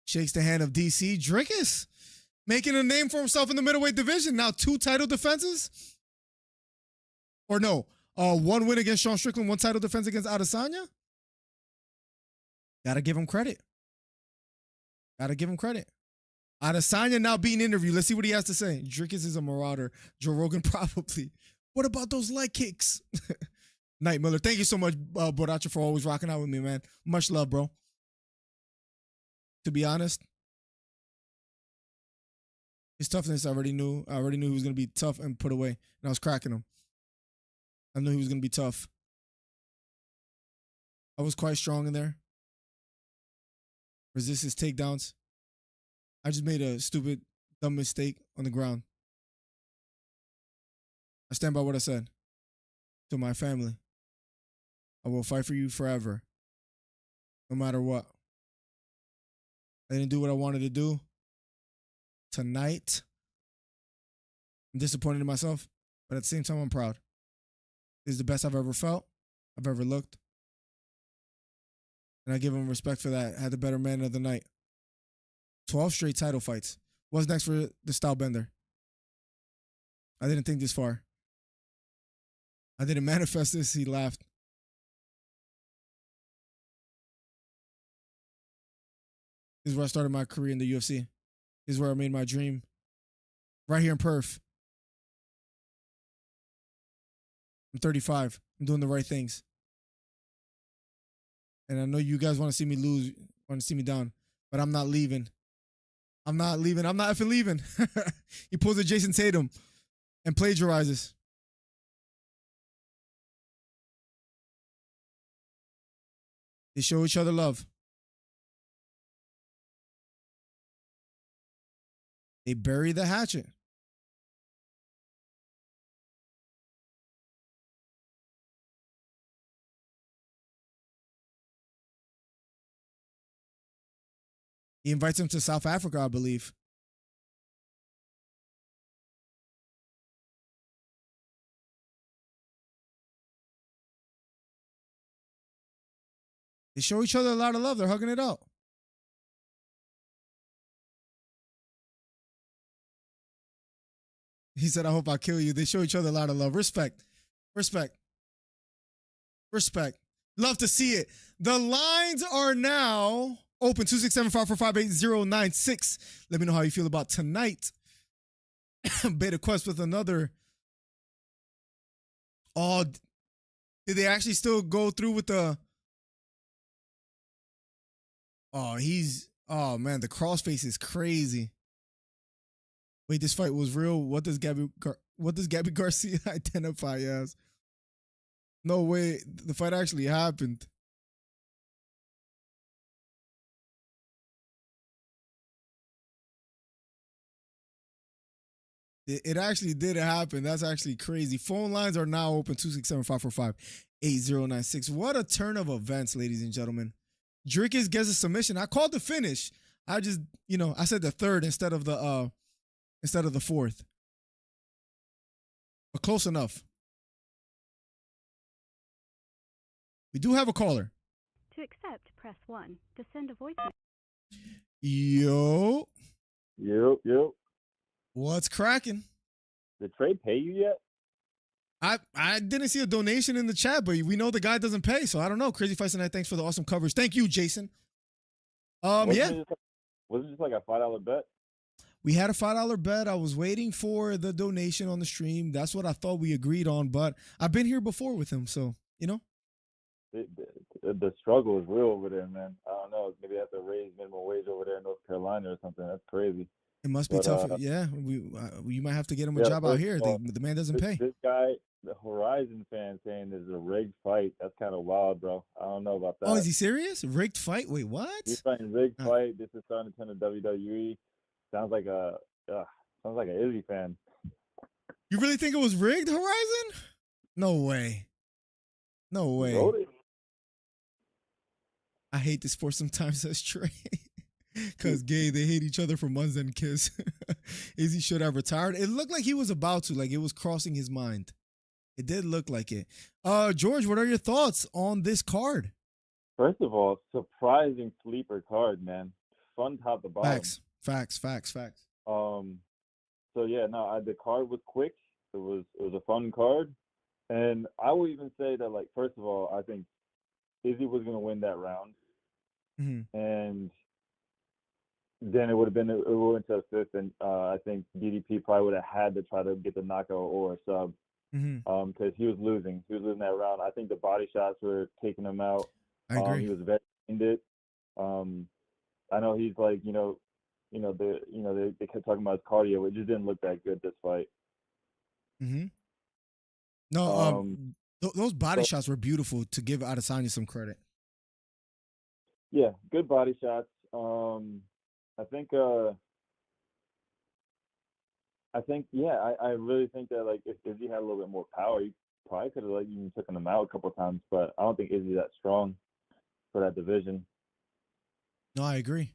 Shakes the hand of DC. Dricus. Making a name for himself in the middleweight division. Now 2 title defenses? Or no, 1 win against Sean Strickland, 1 title defense against Adesanya? Gotta give him credit. Gotta give him credit. Adesanya now being interviewed. Let's see what he has to say. Dricus is a marauder. Joe Rogan probably. What about those leg kicks? Night Miller. Thank you so much, Boracho, for always rocking out with me, man. Much love, bro. To be honest, his toughness, I already knew. I already knew he was going to be tough and put away. And I was cracking him. I knew he was going to be tough. I was quite strong in there. Resist his takedowns. I just made a stupid, dumb mistake on the ground. I stand by what I said to my family. I will fight for you forever, no matter what. I didn't do what I wanted to do. Tonight, I'm disappointed in myself, but at the same time, I'm proud. This is the best I've ever felt, I've ever looked. And I give him respect for that. Had the better man of the night. 12 straight title fights. What's next for the style bender? I didn't think this far. I didn't manifest this. He laughed. This is where I started my career in the UFC. This is where I made my dream. Right here in Perth. I'm 35. I'm doing the right things. And I know you guys want to see me lose, want to see me down, but I'm not leaving. I'm not leaving. I'm not effing leaving. He pulls a Jason Tatum and plagiarizes. They show each other love. They bury the hatchet. He invites him to South Africa, I believe. They show each other a lot of love. They're hugging it out. He said, I hope I kill you. They show each other a lot of love. Respect. Respect. Respect. Love to see it. The lines are now open. 267-545-8096. Let me know how you feel about tonight. Beta Quest with another. Oh, did they actually still go through with the... Oh, man, the crossface is crazy. Wait, this fight was real. What does Gabby Garcia identify as? No way, the fight actually happened. It actually did happen. That's actually crazy. Phone lines are now open. 267-545-8096. What a turn of events, ladies and gentlemen. Dricus gets a submission. I called the finish. I just, I said the third instead of the fourth. But close enough. We do have a caller. To accept, press 1. To send a voicemail. Yo. Yo. What's cracking? Did Trey pay you yet? I didn't see a donation in the chat, but we know the guy doesn't pay, so I don't know. Crazy Fights Tonight, thanks for the awesome coverage. Thank you, Jason. Was it just like a $5 bet? We had a $5 bet. I was waiting for the donation on the stream. That's what I thought we agreed on, but I've been here before with him, so, The struggle is real over there, man. I don't know. Maybe they have to raise minimum wage over there in North Carolina or something. That's crazy. It must be tough. Yeah, you might have to get him a job out here. The man doesn't pay. This guy, the Horizon fan, saying this is a rigged fight. That's kind of wild, bro. I don't know about that. Oh, is he serious? Rigged fight? Wait, what? He's saying rigged fight. This is starting to turn to WWE. Sounds like an Izzy fan. You really think it was rigged, Horizon? No way. No way. I hate this sport sometimes, says Trey. Because they hate each other for months and kiss. Izzy should have retired. It looked like he was about to, like it was crossing his mind. It did look like it. George, what are your thoughts on this card? First of all, surprising sleeper card, man. Fun top to bottom. Facts. So yeah, no, the card was quick. It was a fun card, and I would even say that, like, first of all, I think Izzy was gonna win that round, and then it would have went to a fifth, and I think DDP probably would have had to try to get the knockout or a sub, because he was losing that round. I think the body shots were taking him out. I agree. He was very ended. I know he's like, they kept talking about his cardio. It just didn't look that good this fight. No, those body shots were beautiful, to give Adesanya some credit. Yeah, good body shots. I think, I really think that, like, if Izzy had a little bit more power, he probably could have, like, even taken him out a couple of times. But I don't think Izzy's that strong for that division. No, I agree.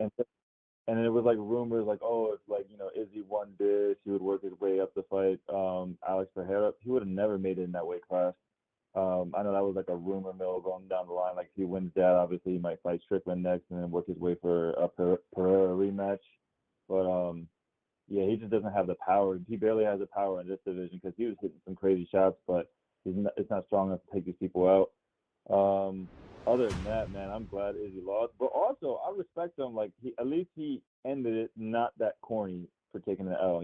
And it was like rumors, like, oh, if, like, Izzy won this, he would work his way up to fight Alex Pereira. He would have never made it in that weight class. I know that was like a rumor mill going down the line. Like, if he wins that, obviously he might fight Strickland next and then work his way for a Pereira rematch. But yeah, he just doesn't have the power. He barely has the power in this division because he was hitting some crazy shots, but it's not strong enough to take these people out. Other than that, man, I'm glad Izzy lost. But also, I respect him. Like, at least he ended it not that corny for taking the L,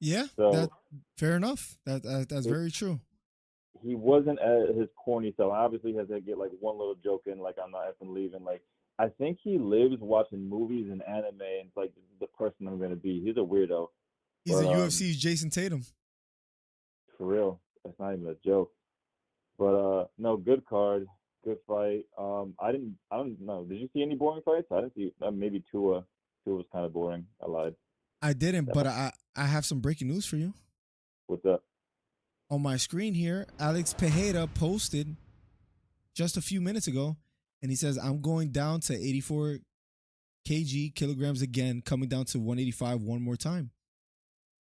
Yeah, So fair enough. That's very true. He wasn't at his corny self. Obviously, he has to get, like, one little joke in, like, I'm not effing leaving. Like, I think he lives watching movies and anime, and it's like, this is the person I'm going to be. He's a weirdo. He's a UFC's Jason Tatum. For real. That's not even a joke. But, no, good card. Good fight. I don't know. Did you see any boring fights? I didn't see. Maybe Tua. Tua was kind of boring. I lied. I didn't, but I have some breaking news for you. What's up? On my screen here, Alex Pereira posted just a few minutes ago, and he says, I'm going down to 84 kilograms again, coming down to 185 one more time,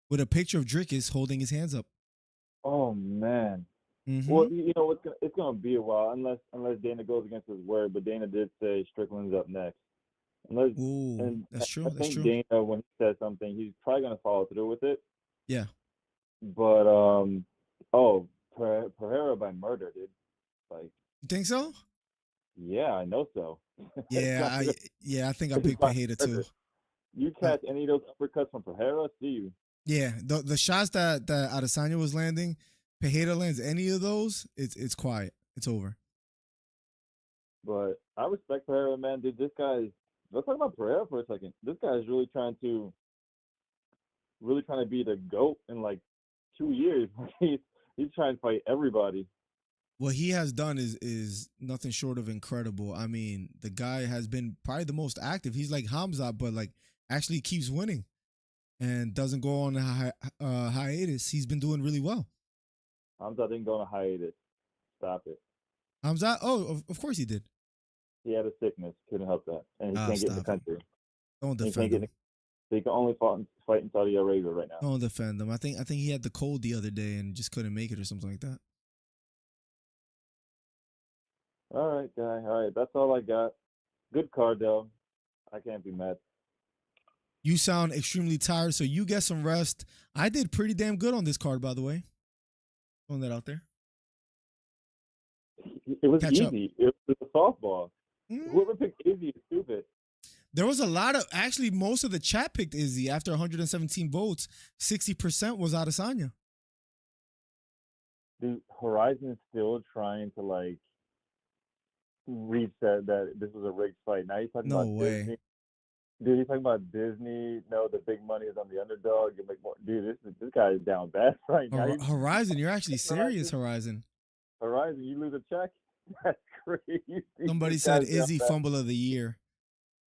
with a picture of Dricus holding his hands up. Oh, man. Well, it's gonna be a while unless Dana goes against his word. But Dana did say Strickland's up next. That's true. I think Dana, when he says something, he's probably gonna follow through with it. Yeah. But Pereira by murder, dude. Like, you think so? Yeah, I know so. Yeah, I think I picked Pereira too. You catch any of those uppercuts from Pereira, see you. Yeah, the shots that Adesanya was landing, Pereira lands any of those, it's quiet. It's over. But I respect Pereira, man. Dude, this guy is. Let's talk about Pereira for a second. This guy is really trying to be the GOAT in like 2 years. He's trying to fight everybody. What he has done is nothing short of incredible. I mean, the guy has been probably the most active. He's like Hamza, but like actually keeps winning and doesn't go on a hiatus. He's been doing really well. Hamza didn't go on a hiatus. Stop it. Hamza? Oh, of course he did. He had a sickness. Couldn't help that. And he can't get in the country. Don't defend him. He can only fight in Saudi Arabia right now. Don't defend him. I think he had the cold the other day and just couldn't make it or something like that. All right, guy. All right. That's all I got. Good card, though. I can't be mad. You sound extremely tired, so you get some rest. I did pretty damn good on this card, by the way. Throwing that out there. It was easy. It was a softball. Whoever picked Izzy is stupid. There was a lot of, actually, most of the chat picked Izzy. After 117 votes, 60% was Adesanya. Dude, Horizon's still trying to, like, reach that this was a rigged fight. Now he's talking about Disney. Dude, he's talking about Disney. No, the big money is on the underdog. You make more. Dude, this guy is down bad right now. Horizon, you're actually serious, Horizon. Horizon, you lose a check? That's crazy. Somebody said Izzy fumble of the year.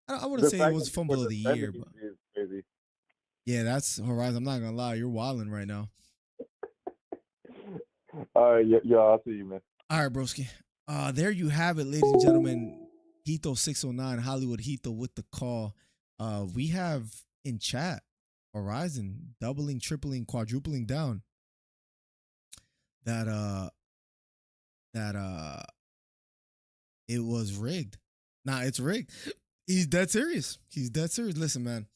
I wouldn't say it was fumble of the year, but crazy. Yeah, that's Horizon. I'm not gonna lie, you're wilding right now. All right, yeah, I'll see you, man. All right, broski. There you have it, ladies and gentlemen. Hito 609, Hollywood Hito with the call. We have in chat Horizon doubling, tripling, quadrupling down. That it was rigged. Nah, it's rigged. He's dead serious. Listen, man.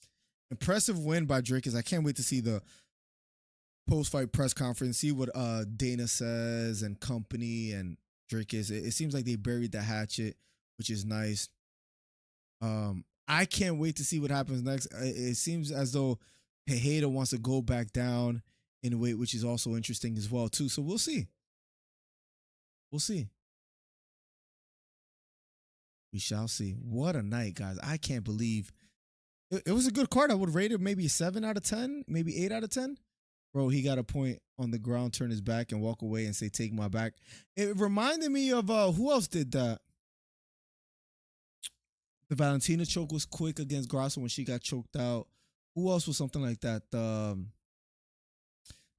Impressive win by Dricus. I can't wait to see the post-fight press conference, see what Dana says and company and Dricus. It seems like they buried the hatchet, which is nice. I can't wait to see what happens next. It seems as though Tejeda wants to go back down in weight, which is also interesting as well too. So we'll see. We'll see. We shall see. What a night, guys. I can't believe it was a good card. I would rate it maybe a 7 out of 10, maybe 8 out of 10. Bro, he got a point on the ground, turn his back and walk away and say, take my back. It reminded me of who else did that? The Valentina choke was quick against Grasso when she got choked out. Who else was something like that?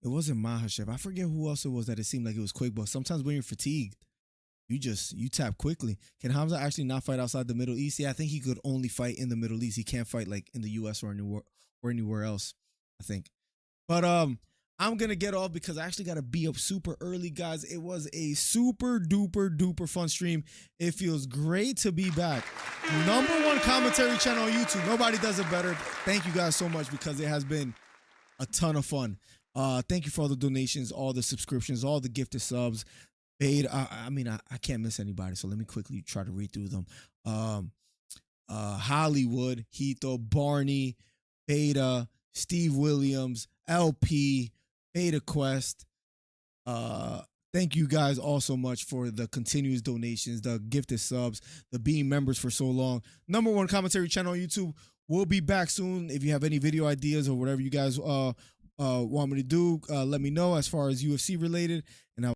It wasn't Mahashev. I forget who else it was that it seemed like it was quick, but sometimes when you're fatigued, you tap quickly. Can Hamza actually not fight outside the Middle East? Yeah, I think he could only fight in the Middle East. He can't fight like in the US or anywhere else, I think. But I'm gonna get off because I actually gotta be up super early, guys. It was a super duper fun stream. It feels great to be back. #1 commentary channel on YouTube. Nobody does it better. Thank you guys so much because it has been a ton of fun. Thank you for all the donations, all the subscriptions, all the gifted subs. I can't miss anybody, so let me quickly try to read through them. Hollywood, Hito, Barney, Beta, Steve Williams, LP, Beta Quest. Thank you guys all so much for the continuous donations, the gifted subs, the being members for so long. #1 commentary channel on YouTube. We'll be back soon. If you have any video ideas or whatever you guys want me to do, let me know as far as UFC related. And